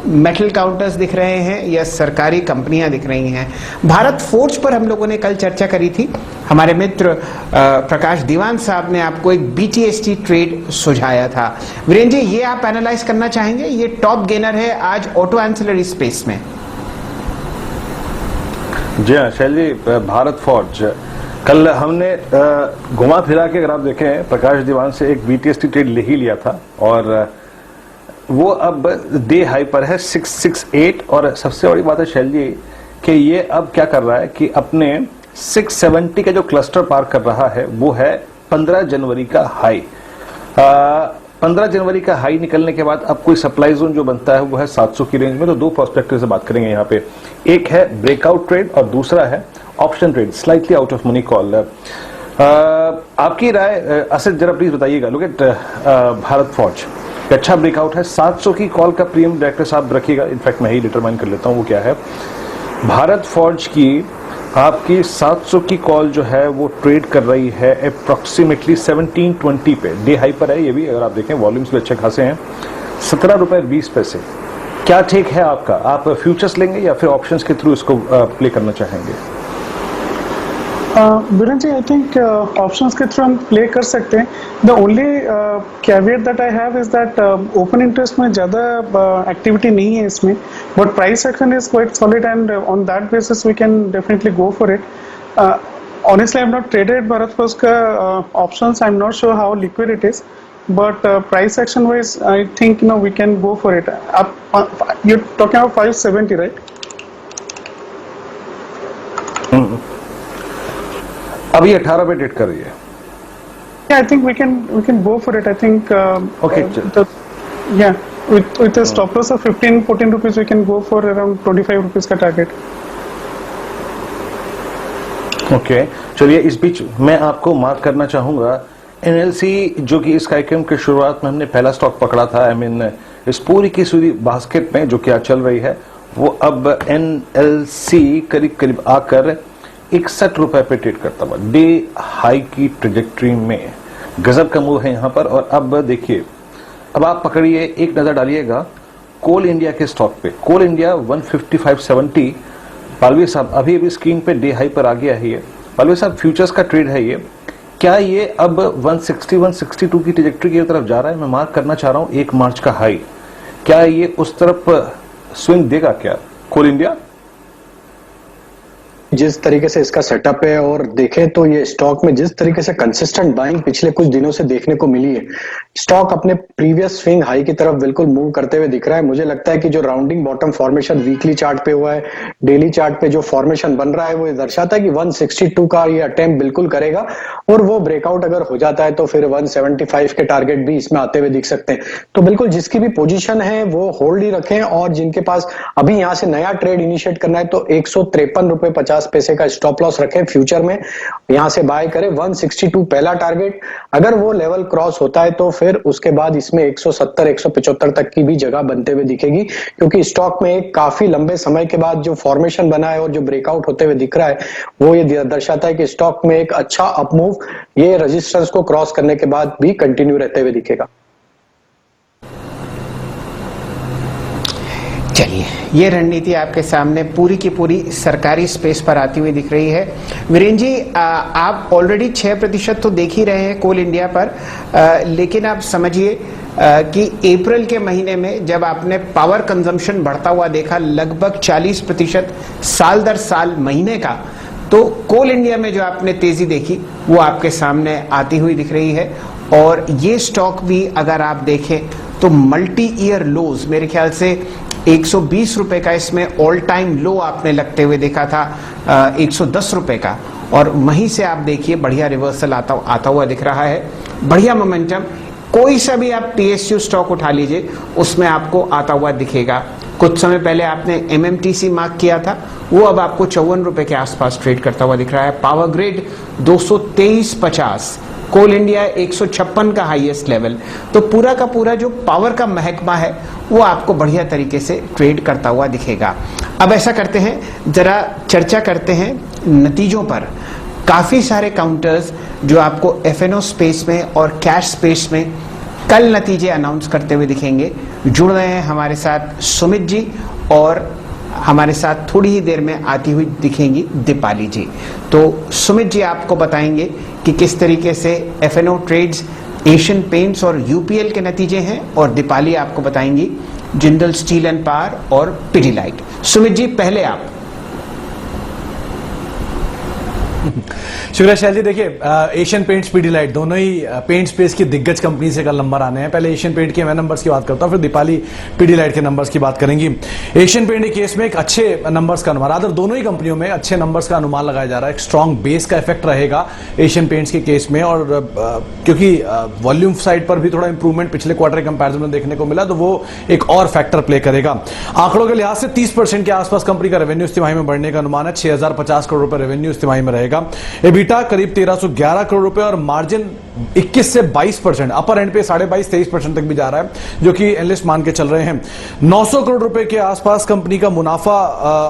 मेटल काउंटर्स दिख रहे हैं या सरकारी कंपनियां दिख रही हैं। भारत फोर्ज पर हम लोगों ने कल चर्चा करी थी, हमारे मित्र प्रकाश दीवान साहब ने आपको एक BTST ट्रेड सुझाया था। वीरेंद्र जी, ये आप एनालाइज करना चाहेंगे? ये टॉप गेनर है आज ऑटो एंसिलरी स्पेस में। जी हाँ शैल जी, भारत फोर्ज कल हमने घुमा फिरा के अगर आप देखें प्रकाश दीवान से एक BTST ट्रेड ले ही लिया था और वो अब डे हाई पर है 668। और सबसे बड़ी बात है शैल जी कि ये अब क्या कर रहा है कि अपने 670 का जो क्लस्टर पार कर रहा है वो है 15 जनवरी का हाई। 15 जनवरी का हाई निकलने के बाद अब कोई सप्लाई जोन जो बनता है वो है 700 की रेंज में। तो दो प्रोस्पेक्टिव से बात करेंगे यहाँ पे, एक है ब्रेकआउट ट्रेड और दूसरा है option trade, slightly out of money call. आपकी राय असद जरा प्लीज बताइएगा। लुक एट भारत फोर्ज, अच्छा ब्रेकआउट है, 700 की कॉल का प्रीमियम डायरेक्टर साहब रखिएगा, इनफैक्ट मैं ही डिटरमाइन कर लेता हूँ वो क्या है। भारत फोर्ज की आपकी 700 की कॉल जो है वो ट्रेड कर रही है अप्रोक्सीमेटली 1720 पे, डे हाई पर है ये भी। अगर आप देखें वॉल्यूम्स भी अच्छे खासे हैं, 17 रुपए 20 पैसे। क्या टेक है आपका? आप फ्यूचर्स लेंगे या फिर ऑप्शंस के थ्रू इसको प्ले करना चाहेंगे? Virendra ji, I think options के थ्रू हम प्ले कर सकते हैं। The only caveat that I have is that open interest में ज़्यादा एक्टिविटी नहीं है इसमें, but price action is quite solid and on that basis we can definitely go for it. Honestly I have not traded Bharat Forge का options, I am not sure how liquid it is, but price action wise I think we can go for it. You're talking about 570, right? अभी 18 पे trade कर रही है। Yeah, I think we can go for it. I think Okay. With a stop loss of 15-14 rupees we can go for around 25 rupees का target. Okay चलिए, इस बीच मैं आपको मार्क करना चाहूंगा NLC, जो कि इस कार्यक्रम के शुरुआत में हमने पहला स्टॉक पकड़ा था, आई मीन इस पूरी की सूरी बास्केट में जो क्या चल रही है वो अब NLC करीब करीब आकर 61 रुपए पे ट्रेड करता हुआ डे हाई की ट्रेजेक्ट्री में। गजब का मूव है यहाँ पर। और अब देखिए, अब आप पकड़िए, एक नजर डालिएगा कोल इंडिया के स्टॉक पे। कोल इंडिया 155.70, पालवी साहब अभी अभी स्क्रीन पे डे हाई पर आ गया है ये। पालवी साहब, फ्यूचर्स का ट्रेड है ये, क्या ये अब 160-162 की ट्रेजेक्ट्री की तरफ जा रहा है? मैं मार्क करना चाह रहा हूं 1 मार्च का हाई, क्या ये उस तरफ स्विंग देगा क्या कोल इंडिया? जिस तरीके से इसका सेटअप है और देखें तो ये स्टॉक में जिस तरीके से कंसिस्टेंट बाइंग पिछले कुछ दिनों से देखने को मिली है, स्टॉक अपने प्रीवियस स्विंग हाई की तरफ बिल्कुल मूव करते हुए दिख रहा है। मुझे लगता है कि जो rounding bottom formation weekly chart पे हुआ है, डेली चार्ट पे जो फॉर्मेशन बन रहा है वो ये दर्शाता है कि 162 का ये अटेम्प्ट बिल्कुल करेगा और वो ब्रेकआउट अगर हो जाता है तो फिर 175 के टारगेट भी इसमें आते हुए दिख सकते हैं। तो बिल्कुल जिसकी भी पोजीशन है वो होल्ड ही रखें और जिनके पास अभी यहाँ से नया ट्रेड इनिशिएट करना है तो 153 रुपए 50 पैसे का स्टॉप लॉस रखें फ्यूचर में, यहां से बाय करें। 162 पहला टारगेट, अगर वो लेवल क्रॉस होता है तो फिर उसके बाद इसमें 170-175 तक की भी जगह बनते हुए दिखेगी, क्योंकि स्टॉक में एक काफी लंबे समय के बाद जो फॉर्मेशन बना है और जो ब्रेकआउट होते हुए दिख रहा है वो ये दर्शाता है कि स्टॉक में एक अच्छा अपमूव ये रेजिस्टेंस को क्रॉस करने के बाद भी कंटिन्यू रहते हुए दिखेगा। चलिए, ये रणनीति आपके सामने पूरी की पूरी सरकारी स्पेस पर आती हुई दिख रही है। वीरेंद्र जी, आप ऑलरेडी 6% तो देख ही रहे हैं कोल इंडिया पर, लेकिन आप समझिए कि अप्रैल के महीने में जब आपने पावर कंजम्पशन बढ़ता हुआ देखा लगभग 40% साल दर साल महीने का, तो कोल इंडिया में जो आपने तेजी देखी वो आपके सामने आती हुई दिख रही है। और ये स्टॉक भी अगर आप देखें तो मल्टी ईयर लोज, मेरे ख्याल से 120 रुपए का इसमें ऑल टाइम लो आपने लगते हुए देखा था 110 रुपए का, और वहीं से आप देखिए बढ़िया रिवर्सल आता हुआ दिख रहा है, बढ़िया मोमेंटम। कोई सा भी आप TSU स्टॉक उठा लीजिए उसमें आपको आता हुआ दिखेगा। कुछ समय पहले आपने MMTC मार्क किया था, वो अब आपको 54 रुपए के आसपास ट्रेड करता हुआ दिख रहा है। पावर ग्रिड 223.50, कोल इंडिया 156 का हाईएस्ट लेवल। तो पूरा का पूरा जो पावर का महकमा है वो आपको बढ़िया तरीके से ट्रेड करता हुआ दिखेगा। अब ऐसा करते हैं, जरा चर्चा करते हैं नतीजों पर। काफी सारे काउंटर्स जो आपको एफएनओ स्पेस में और कैश स्पेस में कल नतीजे अनाउंस करते हुए दिखेंगे। जुड़ रहे हैं हमारे साथ सुमित जी और हमारे साथ थोड़ी ही देर में आती हुई दिखेंगी दीपाली जी। तो सुमित जी आपको बताएंगे कि किस तरीके से एफएनओ ट्रेड्स, एशियन पेंट्स और यूपीएल के नतीजे हैं, और दीपाली आपको बताएंगी जिंदल स्टील एंड पावर और पिडिलाइट। सुमित जी पहले आप। शुक्रिया शैल जी। देखिए, एशियन पेंट्स, पिडिलाइट दोनों ही पेंट स्पेस की दिग्गज कंपनी से कल नंबर आने हैं। पहले एशियन पेंट के मैं नंबर्स की बात करता हूं, फिर दीपाली पिडिलाइट के नंबर्स की बात करेंगी। एशियन पेंट के केस में एक अच्छे नंबर्स का अनुमान, अदर दोनों ही कंपनियों में अच्छे नंबर्स का अनुमान लगाया जा रहा है। एक स्ट्रॉन्ग बेस का इफेक्ट रहेगा एशियन पेंट्स के केस में, और क्योंकि वॉल्यूम साइड पर भी थोड़ा इंप्रूवमेंट पिछले क्वार्टर के कंपैरिजन में देखने को मिला, तो वो एक और फैक्टर प्ले करेगा। आंकड़ों के लिहाज से 30% के आसपास कंपनी का रेवेन्यू इस तिमाही में बढ़ने का अनुमान है। 6050 करोड़ रुपए रेवेन्यू इस तिमाही में रहेगा। एबिटा करीब 1311 करोड़ रुपए और मार्जिन 21 से 22%, अपर एंड पे 22.5-23% तक भी जा रहा है, जो कि एनालिस्ट मान के चल रहे हैं। 900 करोड़ रुपए के आसपास कंपनी का मुनाफा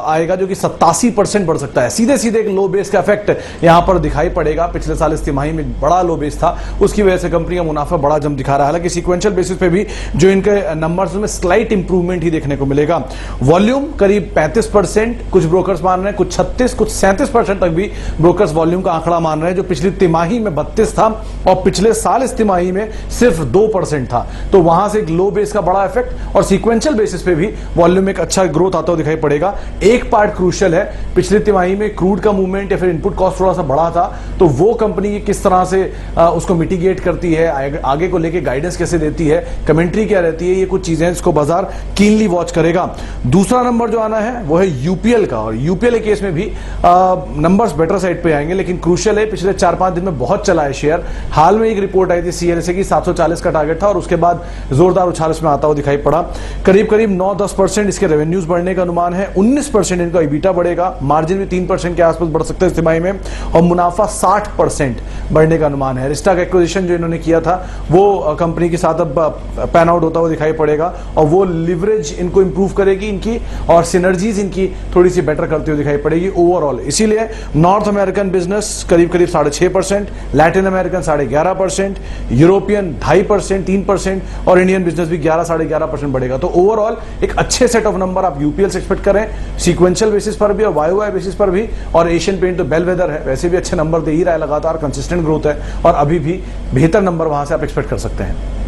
आएगा, जो कि 87% बढ़ सकता है। सीधे सीधे एक लो बेस का इफेक्ट यहां पर दिखाई पड़ेगा। पिछले साल इस तिमाही में बड़ा लो बेस था, उसकी वजह से कंपनी का मुनाफा बड़ा जम दिखा रहा है। हालांकि सीक्वेंशियल बेसिस पे भी जो इनके नंबर्स में स्लाइट इंप्रूवमेंट ही देखने को मिलेगा। वॉल्यूम करीब 35%, कुछ ब्रोकर्स मान रहे हैं, कुछ 36, कुछ 37% तक भी ब्रोकर्स वॉल्यूम का आंकड़ा मान रहे हैं, जो पिछली तिमाही में 32 था और पिछले साल इस तिमाही में सिर्फ 2% था। तो वहां से एक लो बेस का बड़ा इफेक्ट, और सीक्वेंशियल बेसिस पे भी वॉल्यूम में एक अच्छा ग्रोथ आता हुआ दिखाई पड़ेगा। एक पार्ट क्रूशियल है, पिछली तिमाही में क्रूड का मूवमेंट या फिर इनपुट कॉस्ट थोड़ा सा बढ़ा था, तो वो कंपनी किस तरह से उसको मिटिगेट करती है, आगे को लेके गाइडेंस कैसे देती है, कमेंट्री क्या रहती है, ये कुछ चीजें इसको बाजार कीनली वॉच करेगा। दूसरा नंबर जो आना है वो है यूपीएल का, और यूपीएल के केस में भी नंबर्स बेटर साइड पे आएंगे, लेकिन क्रूशियल है। पिछले 4-5 दिन में बहुत चला है शेयर। हाल में एक रिपोर्ट आई थी सीएलएसए की, 740 का टारगेट था और उसके बाद जोरदार उछाल इसमें आता हुआ दिखाई पड़ा। करीब करीब 9-10% इसके रेवेन्यूज बढ़ने का अनुमान है। 19% इनका ईबिटा बढ़ेगा, मार्जिन भी 3% के आसपास बढ़ सकता है इस तिमाही में, और मुनाफा 60% बढ़ने का अनुमान है। रिस्टा का एक्विजिशन जो इन्होंने किया था वो कंपनी के साथ अब पैन आउट होता हुआ दिखाई पड़ेगा, और वो लिवरेज इनको इंप्रूव करेगी इनकी, और सिनर्जीज इनकी थोड़ी सी बेटर करती हुई दिखाई पड़ेगी ओवरऑल। इसीलिए नॉर्थ अमेरिकन बिजनेस करीब करीब 6.5%, लैटिन अमेरिकन 11.5%, यूरोपियन 2.5%, 3%, और इंडियन बिजनेस भी 11-11.5% बढ़ेगा। तो ओवरऑल एक अच्छे सेट ऑफ नंबर आप यूपीएल से एक्सपेक्ट करें, सीक्वेंशियल बेसिस पर भी और वाईओवाई बेसिस पर भी। और एशियन पेंट तो बेलवेदर है, वैसे भी अच्छे नंबर दे ही रहा है, लगातार कंसिस्टेंट ग्रोथ है, और अभी भी बेहतर नंबर वहां से आप एक्सपेक्ट कर सकते हैं।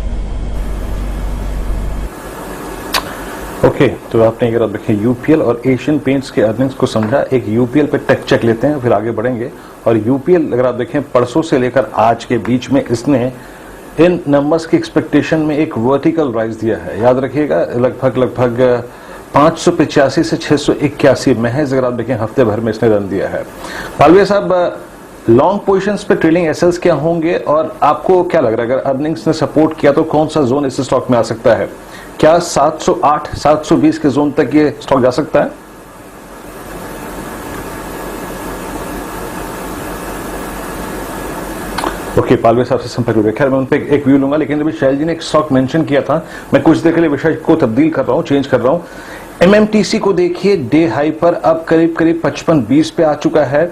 ओके, तो आपने अगर आप देखें यूपीएल और एशियन पेंट्स के अर्निंग्स को समझा। एक यूपीएल पे टेक चेक लेते हैं, फिर आगे बढ़ेंगे। और यूपीएल अगर आप देखें परसों से लेकर आज के बीच में इसने इन नंबर्स की एक्सपेक्टेशन में एक वर्टिकल राइज दिया है। याद रखिएगा, लगभग 585 से 681 महज अगर आप देखें हफ्ते भर में इसने रन दिया है। पालवे साहब, लॉन्ग पोजीशंस पे ट्रेलिंग एसएल्स क्या होंगे, और आपको क्या लग रहा है अगर अर्निंग्स ने सपोर्ट किया तो कौन सा जोन इस स्टॉक में आ सकता है? क्या 708, 720 के जोन तक ये स्टॉक जा सकता है? ओके, पालवे साहब से संपर्क हो गया। खैर मैं उन पे एक व्यू लूंगा, लेकिन अभी शैल जी ने एक स्टॉक मेंशन किया था, मैं कुछ देर के लिए विषय को तब्दील कर रहा हूं, चेंज कर रहा हूं। एमएमटीसी को देखिए, डे हाई पर अब करीब करीब 55-20 पे आ चुका है।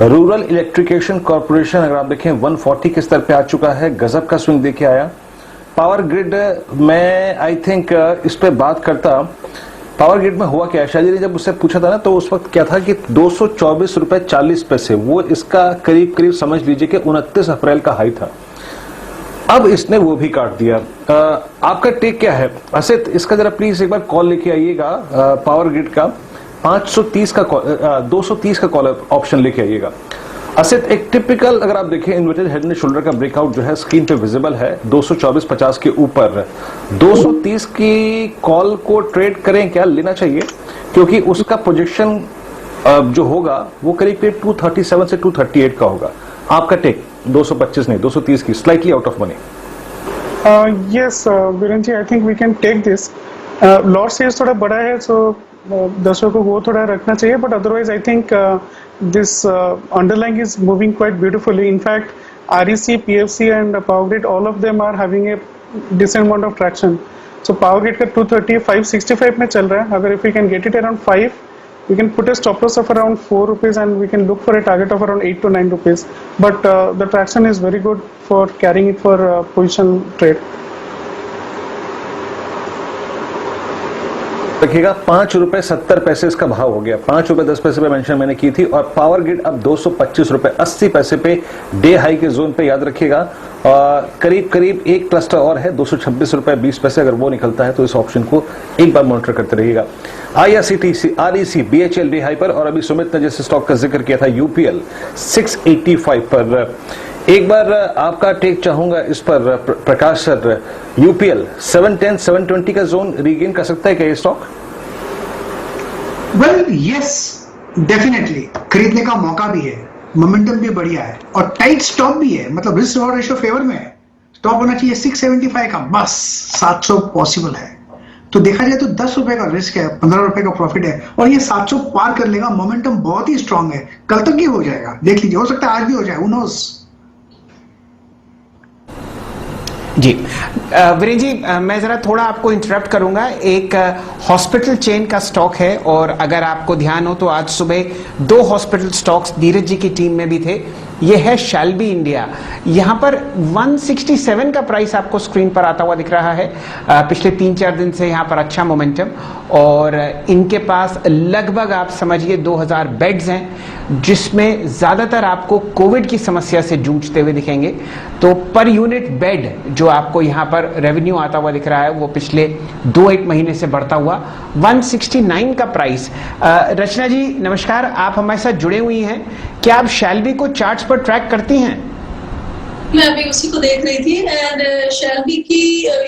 रूरल इलेक्ट्रिकेशन कॉर्पोरेशन अगर आप देखें 140 के स्तर पे आ चुका है, गजब का स्विंग देके आया। पावर ग्रिड, मैं आई थिंक इस पे बात करता। पावर ग्रिड में हुआ क्या है, शायद ने जब उससे पूछा था ना, तो उस वक्त क्या था कि 224 रुपए 40 पैसे, वो इसका करीब करीब समझ लीजिए कि 29 अप्रैल का हाई था। अब इसने वो भी काट दिया। आपका टेक क्या है? असित, इसका जरा प्लीज एक बार कॉल लेके आइएगा, पावर ग्रिड का 530 का 230 का कॉल ऑप्शन लेके आइएगा। असित, एक टिपिकल अगर आप देखें इन्वर्टेड हेड एंड शोल्डर का ब्रेकआउट जो है स्क्रीन पे विजिबल है 224.50 के ऊपर। 230 की कॉल को ट्रेड करें, क्या लेना चाहिए? क्योंकि उसका प्रोजेक्शन जो होगा वो करीब करीब 237 से 238 का होगा। आपका टेक 225 नहीं 230 की, slightly out of money. Yes Viren ji, I think we can take this. Lot size थोड़ा बड़ा है, सो दर्शकों को वो थोड़ा रखना चाहिए, but otherwise I think this underlying is moving quite beautifully. In fact, REC, PFC and Power Grid, all of them are having a decent amount of traction. So Power Grid का 230, 565 में चल रहा है. अगर if we can get it around 5, we can put a stop loss of around 4 rupees and we can look for a target of around 8 to 9 rupees. But the traction is very good for carrying it for position trade. देखिएगा 5 रुपए 70 पैसे इसका भाव हो गया. 5 रुपए 10 पैसे पे मेंशन मैंने की थी. और पावर ग्रिड अब 225 रुपए 80 पैसे पे डे हाई के जोन पे, याद रखिएगा. करीब करीब एक क्लस्टर और है 226 रुपए 20 पैसे. अगर वो निकलता है तो इस ऑप्शन को एक बार मॉनिटर करते रहिएगा. IRCTC, REC, BHEL day high पर. और अभी सुमित ने जिस स्टॉक का जिक्र किया था UPL 685 पर. एक बार आपका टेक चाहूंगा इस पर प्रकाश सर. UPL 710 720 का जोन रीगेन कर सकता है क्या ये स्टॉक? वेल यस, डेफिनेटली खरीदने का मौका भी है, मोमेंटम भी बढ़िया है और टाइट स्टॉप भी है. मतलब रिस्क रिवॉर्ड रेशियो फेवर में है. स्टॉप होना चाहिए 675 का, बस 700 पॉसिबल है. तो देखा जाए तो 10 रुपए का रिस्क है, 15 रुपए का प्रॉफिट है और ये 700 पार कर लेगा. मोमेंटम बहुत ही स्ट्रांग है, कल तक ही हो जाएगा. देख लीजिए, हो सकता है आज भी हो जाए, हू नोस. जी वीरेन जी, मैं जरा थोड़ा आपको इंटरप्ट करूंगा. एक हॉस्पिटल चेन का स्टॉक है और अगर आपको ध्यान हो तो आज सुबह 2 हॉस्पिटल स्टॉक्स धीरज जी की टीम में भी थे. ये है शैल्बी इंडिया. यहां पर 167 का प्राइस आपको स्क्रीन पर आता हुआ दिख रहा है. पिछले 3-4 दिन से यहां पर अच्छा मोमेंटम और इनके पास लगभग आप समझिए 2000 बेड्स हैं जिसमें ज्यादातर आपको कोविड की समस्या से जूझते हुए दिखेंगे. तो पर यूनिट बेड जो आपको यहां पर रेवेन्यू आता हुआ दिख रहा है वो पिछले 2-1 महीने से बढ़ता हुआ 169 का प्राइस. रचना जी नमस्कार, आप हमारे साथ जुड़े हुई हैं. क्या आप शैल्बी को चार्ट्स पर ट्रैक करती हैं? मैं अभी उसी को देख रही थी एंड शैल्बी की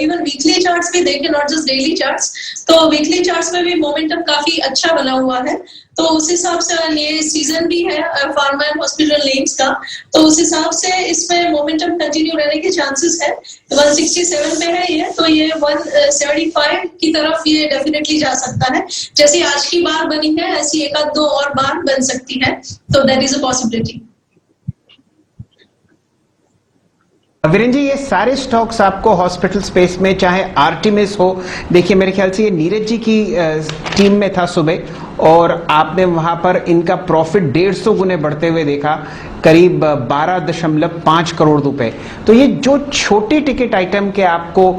इवन वीकली चार्ट्स भी देखे, नॉट जस्ट डेली चार्ट्स. तो वीकली चार्ट्स में भी मोमेंटम काफी अच्छा बना हुआ है. तो उस हिसाब से ये सीजन भी है फार्मा एंड हॉस्पिटल नेम्स का, तो उस हिसाब से इसमें मोमेंटम कंटिन्यू रहने के चांसेस है. 167 पे है ये, तो ये 175 की तरफ ये डेफिनेटली जा सकता है. जैसे आज की बार बनी है ऐसी एक आध 2 और बार बन सकती है. तो that is a possibility. Viren ji, ये सारे स्टॉक्स आपको हॉस्पिटल स्पेस में, चाहे आर्टिमिस हो, देखिए मेरे ख्याल से ये नीरज जी की टीम में था सुबह और आपने वहां पर इनका प्रॉफिट 150 गुने बढ़ते हुए देखा, करीब 12.5 करोड़ रुपए. तो ये जो छोटी टिकट आइटम के आपको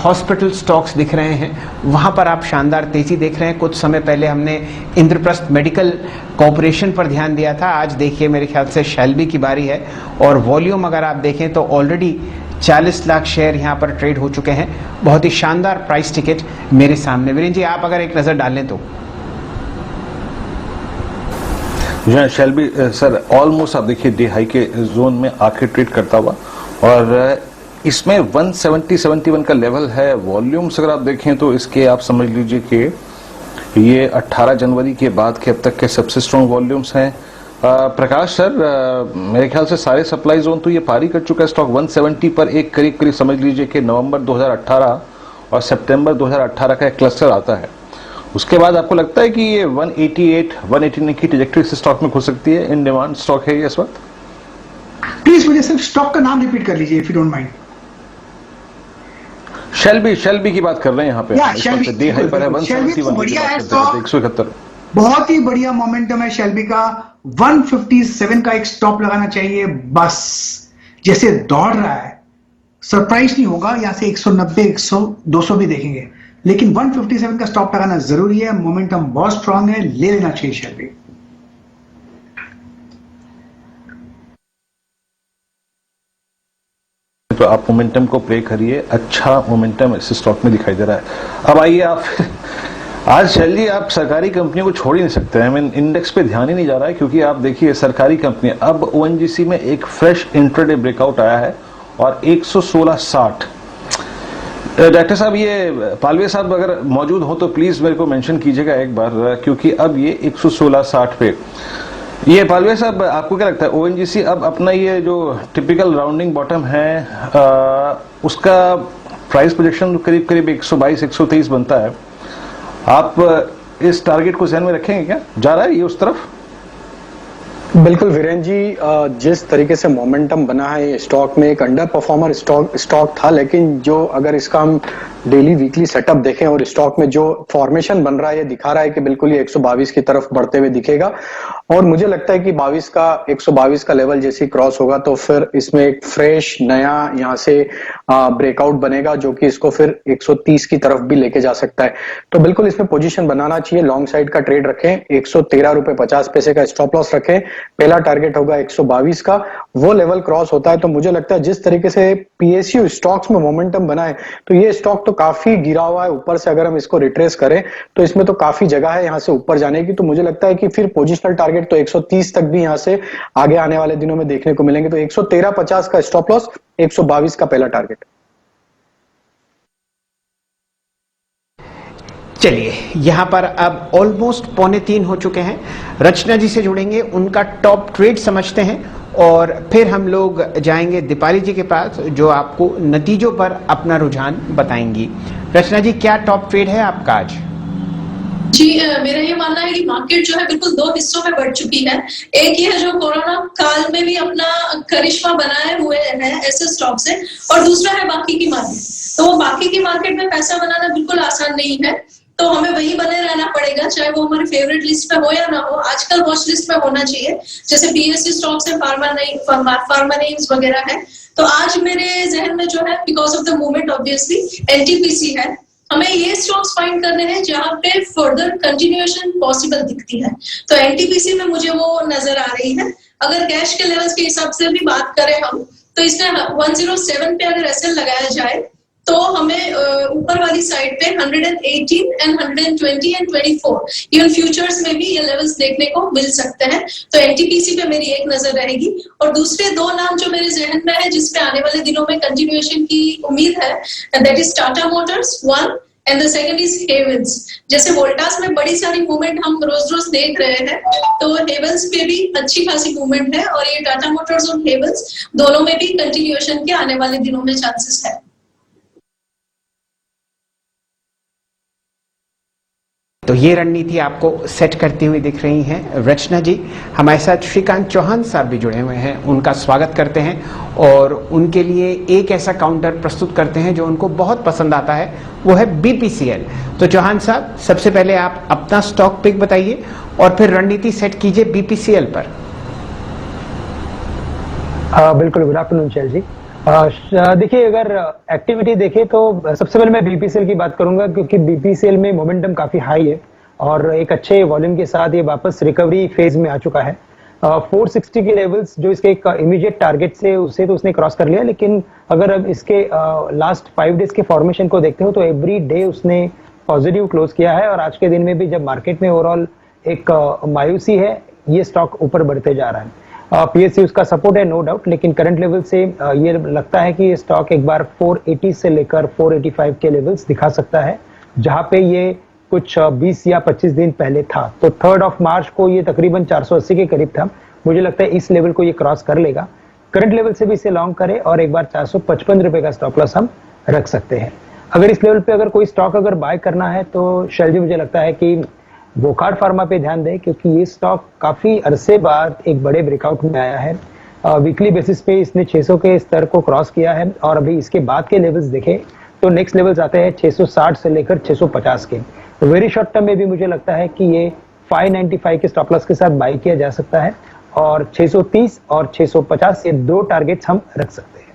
हॉस्पिटल स्टॉक्स दिख रहे हैं वहां पर आप शानदार तेजी देख रहे हैं. कुछ समय पहले हमने इंद्रप्रस्थ मेडिकल कॉर्पोरेशन पर ध्यान दिया था. आज देखिए मेरे ख्याल से शैल्बी की बारी है और वॉल्यूम अगर आप देखें तो ऑलरेडी 40 लाख शेयर यहां पर ट्रेड हो चुके हैं. बहुत ही शानदार प्राइस टिकट मेरे सामने. वीरेन जी आप अगर एक नजर डालें तो शैल्बी सर ऑलमोस्ट आप देखिए डे हाई के जोन में आके ट्रेड करता हुआ और इसमें 170-71 का लेवल है. वॉल्यूम्स अगर आप देखें तो इसके आप समझ लीजिए कि ये 18 जनवरी के बाद के अब तक के सबसे स्ट्रॉन्ग वॉल्यूम्स हैं. प्रकाश सर, मेरे ख्याल से सारे सप्लाई जोन तो ये पारी कर चुका है स्टॉक. 170 पर एक करीब समझ लीजिए कि नवंबर 2018 और सितंबर 2018 का एक क्लस्टर आता है. उसके बाद आपको लगता है कि ये 188-189 की ट्रैजेक्टरी से स्टॉक में खुल सकती है? इन डिमांड स्टॉक है ये इस वक्त? प्लीज मुझे सिर्फ स्टॉक का नाम रिपीट कर लीजिए if you don't mind. Shalby की बात कर रहे हैं यहाँ पे. डे हाई पर है 171, बहुत ही बढ़िया मोमेंटम है शैल्बी का. 157 का एक स्टॉप लगाना चाहिए बस. जैसे दौड़ रहा है, सरप्राइज नहीं होगा. यहां से 190, 100, 200 भी देखेंगे, लेकिन 157 का स्टॉप लगाना जरूरी है. मोमेंटम बहुत स्ट्रांग है, ले लेना चाहिए शैल्बी. तो आप मोमेंटम को प्ले करिए. अच्छा मोमेंटम इस स्टॉक में दिखाई दे रहा है. अब आइए आप आज शैली आप सरकारी कंपनियों को छोड़ ही नहीं सकते हैं. इंडेक्स पे ध्यान ही नहीं जा रहा है क्योंकि आप देखिए सरकारी कंपनी अब ONGC में एक फ्रेश इंट्राडे ब्रेकआउट आया है और 116.60. डॉक्टर साहब, ये पालवे साहब अगर मौजूद हो तो प्लीज मेरे को मेंशन कीजिएगा एक बार, क्योंकि अब ये 116.60 पे. ये पालवे साहब आपको क्या लगता है ONGC अब अपना ये जो टिपिकल राउंडिंग बॉटम है उसका प्राइस प्रोजेक्शन करीब 122-123 बनता है. आप इस टारगेट को ध्यान में रखेंगे क्या? जा रहा है ये उस तरफ? बिल्कुल वीरेन जी, जिस तरीके से मोमेंटम बना है स्टॉक में, एक अंडर परफॉर्मर स्टॉक था, लेकिन जो अगर इसका हम डेली वीकली सेटअप देखें और स्टॉक में जो फॉर्मेशन बन रहा है, ये दिखा रहा है कि बिल्कुल ये 122 की तरफ बढ़ते हुए दिखेगा। और मुझे लगता है कि 122 का लेवल जैसे क्रॉस होगा तो फिर इसमें एक फ्रेश नया यहाँ से ब्रेकआउट बनेगा, जो कि इसको फिर 130 की तरफ भी लेके जा सकता है। तो बिल्कुल इसमें पोजीशन बनाना चाहिए, लॉन्ग साइड का ट्रेड रखें, 113 रुपए 50 पैसे का स्टॉप लॉस रखें, पहला टारगेट होगा 122 का। वो लेवल क्रॉस होता है तो मुझे लगता है जिस तरीके से पीएसयू स्टॉक्स में मोमेंटम बना है, तो ये स्टॉक तो काफी गिरा हुआ है ऊपर से। अगर हम इसको रिट्रेस करें तो इसमें तो काफी जगह है यहाँ से ऊपर जाने की। तो मुझे लगता है कि फिर पोजिशनल टारगेट तो 130 तक भी यहाँ से आगे आने वाले दिनों में देखने को मिलेंगे। तो 113.50 का स्टॉप लॉस, 122 का पहला टारगेट। चलिए, यहां पर अब ऑलमोस्ट 2:45 हो चुके हैं। रचना जी से जुड़ेंगे, उनका टॉप ट्रेड समझते हैं और फिर हम लोग जाएंगे दीपाली जी के पास, जो आपको नतीजों पर अपना रुझान बताएंगी। रचना जी, क्या टॉप ट्रेड है आपका आज? जी, मेरा ये मानना है कि मार्केट जो है बिल्कुल दो हिस्सों में बढ़ चुकी है। एक ये है जो कोरोना काल में भी अपना करिश्मा बनाए हुए हैं ऐसे स्टॉक्स है, और दूसरा है बाकी की मार्केट। तो वो बाकी की मार्केट में पैसा बनाना बिल्कुल आसान नहीं है, तो हमें वही बने रहना पड़ेगा, चाहे वो हमारे फेवरेट लिस्ट में हो या ना हो। आजकल वॉच लिस्ट में होना चाहिए, जैसे पीएसयू स्टॉक्स है, फार्मा नेम्स वगैरह है। तो आज मेरे जहन में जो है, because of the movement obviously, NTPC है। हमें ये स्टॉक्स फाइंड करने हैं जहां पे फर्दर कंटिन्यूएशन पॉसिबल दिखती है। तो एनटीपीसी में मुझे वो नजर आ रही है। अगर कैश के लेवल्स के हिसाब से भी बात करें हम, तो इसमें 107 पे अगर एसएल लगाया जाए तो हमें ऊपर वाली साइड पे 118 एंड 120 एंड 24 इवन फ्यूचर्स में भी ये लेवल्स देखने को मिल सकते हैं। तो एनटीपीसी पे मेरी एक नजर रहेगी। और दूसरे दो नाम जो मेरे जहन में है, जिसपे आने वाले दिनों में कंटिन्यूएशन की उम्मीद है, that is Tata Motors one and the second is Havells. जैसे वोल्टास में बड़ी सारी मूवमेंट हम रोज रोज देख रहे हैं, तो हेवल्स पे भी अच्छी खासी मूवमेंट है, और ये टाटा मोटर्स और हेवल्स दोनों में भी कंटिन्यूएशन के आने वाले दिनों में चांसेस है। तो ये रणनीति आपको सेट करती हुई दिख रही हैं रचना जी। हमारे साथ श्रीकांत चौहान साहब भी जुड़े हुए हैं, उनका स्वागत करते हैं और उनके लिए एक ऐसा काउंटर प्रस्तुत करते हैं जो उनको बहुत पसंद आता है, वो है बीपीसीएल। तो चौहान साहब, सबसे पहले आप अपना स्टॉक पिक बताइए और फिर रणनीति सेट कीजिए बीपीसीएल पर। बिल्कुल, गुड आफ्टरनून शैल जी। देखिए, अगर एक्टिविटी देखें तो सबसे पहले मैं बीपीसीएल की बात करूंगा, क्योंकि बीपीसीएल में मोमेंटम काफी हाई है और एक अच्छे वॉल्यूम के साथ ये वापस रिकवरी फेज में आ चुका है। 460 के लेवल्स जो इसके एक इमीडिएट टारगेट से उसे तो उसने क्रॉस कर लिया, लेकिन अगर अब इसके लास्ट 5 डेज के फॉर्मेशन को देखते हो तो एवरी डे उसने पॉजिटिव क्लोज किया है। और आज के दिन में भी जब मार्केट में ओवरऑल एक मायूसी है, ये स्टॉक ऊपर बढ़ते जा रहा है। पीएसयू उसका सपोर्ट है, नो डाउट, लेकिन करंट लेवल से ये लगता है कि ये स्टॉक एक बार 480 से लेकर 485 के लेवल्स दिखा सकता है, जहां पे ये कुछ 20 या 25 दिन पहले था। तो 3 मार्च को ये तकरीबन 480 के करीब था। मुझे लगता है इस लेवल को ये क्रॉस कर लेगा। करंट लेवल से भी इसे लॉन्ग करे और एक बार 455 रुपए का स्टॉप लॉस हम रख सकते हैं। अगर इस लेवल पे अगर कोई स्टॉक अगर बाय करना है तो शैल जी मुझे लगता है कि वोकार्ड फार्मा पे ध्यान दें, क्योंकि ये स्टॉक काफी अरसे बाद एक बड़े ब्रेकआउट में आया है। वीकली बेसिस पे इसने 600 के स्तर को क्रॉस किया है और अभी इसके बाद के लेवल्स देखें तो नेक्स्ट लेवल्स आते हैं 660 से लेकर 650 के। वेरी शॉर्ट टर्म में भी मुझे लगता है कि ये 595 के स्टॉप लॉस के साथ बाय किया जा सकता है और 630 और 650 ये 2 टारगेट्स हम रख सकते हैं।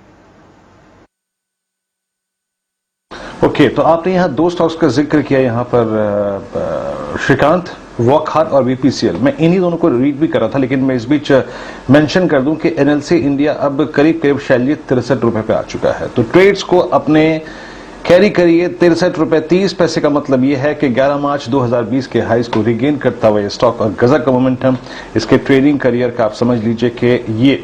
ओके, तो आपने यहाँ 2 स्टॉक्स का जिक्र किया यहाँ पर श्रीकांत, वॉकहार्ट और बीपीसीएल। मैं इन्हीं दोनों को रीड भी कर रहा था, लेकिन मैं इस बीच मेंशन कर दूं कि एनएलसी इंडिया अब करीब 63 रुपए पे आ चुका है। तो ट्रेड्स को अपने कैरी करिए। 63 रुपए 30 पैसे का मतलब यह है कि 11 मार्च 2020 के हाईज को रिगेन करता हुआ ये स्टॉक और गजब का मोमेंटम, इसके ट्रेडिंग करियर का आप समझ लीजिए कि ये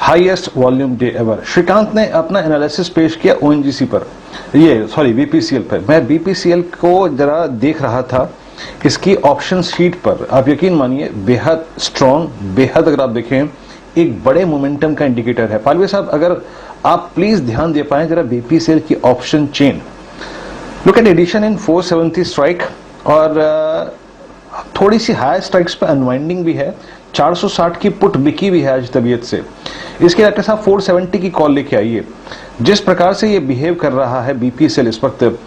highest volume day ever. Shrikant ने अपना एनालिसिस पेश किया ओएनजीसी पर, बीपीसीएल पर। मैं बीपीसीएल को जरा देख रहा था, इसकी ऑप्शन शीट पर आप यकीन मानिए बेहद स्ट्रॉन्ग, बेहद अगर आप देखें एक बड़े मोमेंटम का इंडिकेटर है। पालवे साहब, अगर आप प्लीज ध्यान दे पाए जरा बीपीसीएल की option chain, look at addition in 470 strike और थोड़ी सी हाई स्ट्राइक्स पर अनवाइंडिंग भी है। 460 की पुट बिकी भी है आज तबीयत से। इसके डॉक्टर साहब 470 की कॉल लेके आइए। जिस प्रकार से ये बिहेव कर रहा है बीपीसीएल इस वक्त,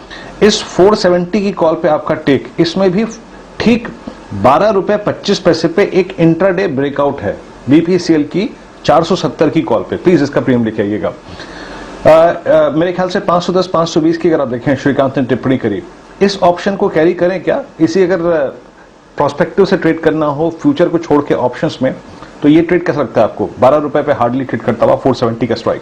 इस 470 की कॉल पे आपका टेक, इसमें भी ठीक 12 रुपए 25 पैसे पे एक इंट्राडे ब्रेकआउट है बीपीसीएल की 470 की कॉल पे। प्लीज इसका प्रीमियम लेके आइएगा। मेरे ख्याल से 510 520 की अगर आप देखें, श्रीकांत ने टिप्पणी करी, इस ऑप्शन को कैरी करें क्या? इसी अगर प्रोस्पेक्टिव से ट्रेड करना हो, फ्यूचर को छोड़ के ऑप्शंस में, तो ये ट्रेड कर सकता है आपको 12 रुपए पे हार्डली ट्रेड करता हुआ 470 का स्ट्राइक।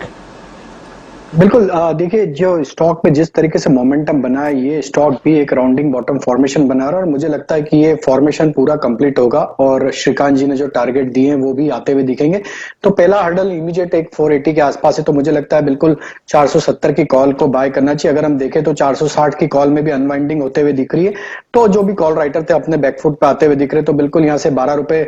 बिल्कुल, देखिए जो स्टॉक में जिस तरीके से मोमेंटम बना है, ये स्टॉक भी एक राउंडिंग बॉटम फॉर्मेशन बना रहा है और मुझे लगता है कि ये फॉर्मेशन पूरा कंप्लीट होगा और श्रीकांत जी ने जो टारगेट दिए हैं वो भी आते हुए दिखेंगे। तो पहला हर्डल इमीडिएट एक 480 के आसपास है, तो मुझे लगता है बिल्कुल 470 की कॉल को बाय करना चाहिए। अगर हम देखें तो 460 की कॉल में भी अनवाइंडिंग होते हुए दिख रही है, तो जो भी कॉल राइटर थे अपने बैकफुट पे आते हुए दिख रहे, तो बिल्कुल यहाँ से 12 रुपए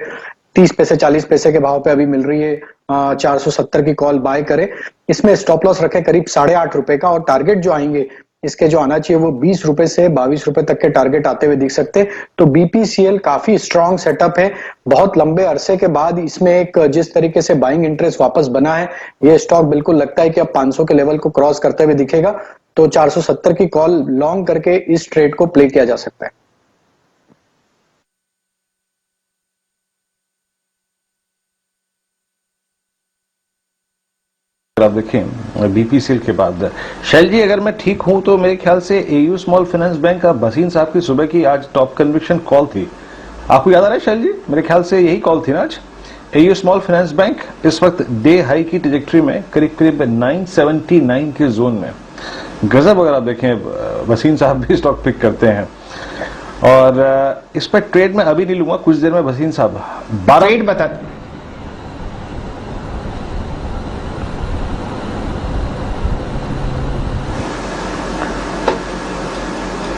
30 पैसे 40 पैसे के भाव पे अभी मिल रही है। 470 की कॉल बाय करे, इसमें स्टॉप लॉस रखे करीब 8.5 रुपए का, और टारगेट जो आएंगे इसके जो आना चाहिए वो 20 रुपए से 22 रुपए तक के टारगेट आते हुए दिख सकते हैं। तो बीपीसीएल काफी स्ट्रांग सेटअप है, बहुत लंबे अरसे के बाद इसमें एक जिस तरीके से बाइंग इंटरेस्ट वापस बना है, ये स्टॉक बिल्कुल लगता है कि अब 500 के लेवल को क्रॉस करते हुए दिखेगा। तो 470 की कॉल लॉन्ग करके इस ट्रेड को प्ले किया जा सकता है। आप देखें बीपीसीएल के बाद शैल जी, अगर मैं ठीक हूं तो मेरे ख्याल से एयू स्मॉल फाइनेंस बैंक का भसीन साहब की सुबह की आज टॉप कन्विक्शन कॉल थी, आपको याद आ रहा है शैल जी? मेरे ख्याल से यही कॉल थी ना आज। एयू स्मॉल फाइनेंस बैंक इस वक्त डे हाई की ट्रेजेक्टरी में करीब करीब 979 के जोन में। गजब, अगर आप देखें भसीन साहब भी स्टॉक पिक करते हैं और इस पर ट्रेड में अभी नहीं लूंगा, कुछ देर में भसीन साहब 12 बता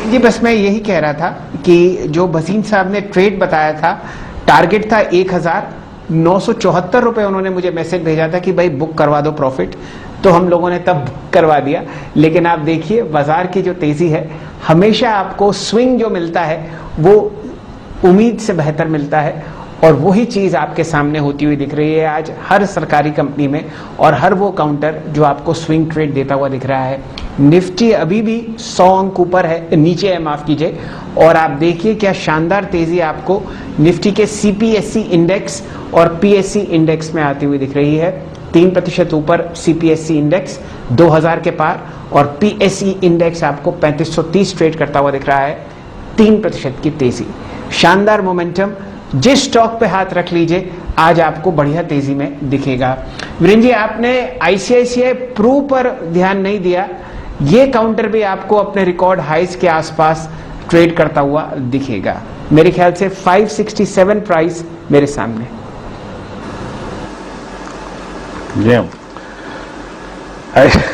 जी। बस मैं यही कह रहा था कि जो भसीन साहब ने ट्रेड बताया था, टारगेट था 1974 रुपए, उन्होंने मुझे मैसेज भेजा था कि भाई बुक करवा दो प्रॉफिट, तो हम लोगों ने तब बुक करवा दिया। लेकिन आप देखिए बाजार की जो तेजी है, हमेशा आपको स्विंग जो मिलता है वो उम्मीद से बेहतर मिलता है, और वही चीज आपके सामने होती हुई दिख रही है आज हर सरकारी कंपनी में, और हर वो काउंटर जो आपको स्विंग ट्रेड देता हुआ दिख रहा है। निफ्टी अभी भी 100 अंक ऊपर है, नीचे है माफ कीजिए, और आप देखिए क्या शानदार तेजी आपको निफ्टी के सीपीएससी इंडेक्स और पीएससी इंडेक्स में आती हुई दिख रही है। 3% ऊपर सीपीएससी इंडेक्स 2000 के पार, और पीएससी इंडेक्स आपको 3530 ट्रेड करता हुआ दिख रहा है। 3% की तेजी, शानदार मोमेंटम। जिस स्टॉक पे हाथ रख लीजिए आज आपको बढ़िया तेजी में दिखेगा। वीरेंद्र जी, आपने आईसीआईसीआई प्रू पर ध्यान नहीं दिया, ये काउंटर भी आपको अपने रिकॉर्ड हाइस के आसपास ट्रेड करता हुआ दिखेगा। मेरे ख्याल से 567 प्राइस मेरे सामने।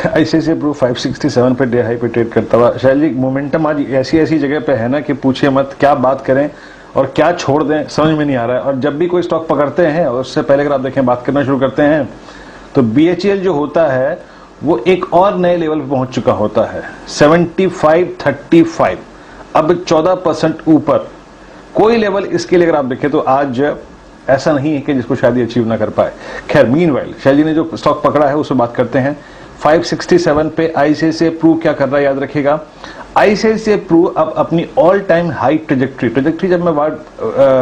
आईसीआईसीआई प्रू 567 पे डे हाई पे ट्रेड करता हुआ। शैल जी, मोमेंटम आज ऐसी जगह पे है ना कि पूछिए मत, क्या बात करें और क्या छोड़ दें समझ में नहीं आ रहा है। और जब भी कोई स्टॉक पकड़ते हैं और उससे पहले अगर आप देखें बात करना शुरू करते हैं तो बीएचईएल जो होता है वो एक और नए लेवल पे पहुंच चुका होता है, 7535। अब 14% ऊपर कोई लेवल इसके लिए अगर आप देखें तो आज ऐसा नहीं है कि जिसको शायद ही अचीव ना कर पाए। खैर, मीनवाइल शैल जी ने जो स्टॉक पकड़ा है उसमें बात करते हैं। 567 पे आईसीआईसीआई प्रू क्या कर रहा है याद रखिएगा। आईसीआईसीआई प्रू अब अपनी ऑल टाइम हाई ट्रेजेक्टरी जब मैं वर्ड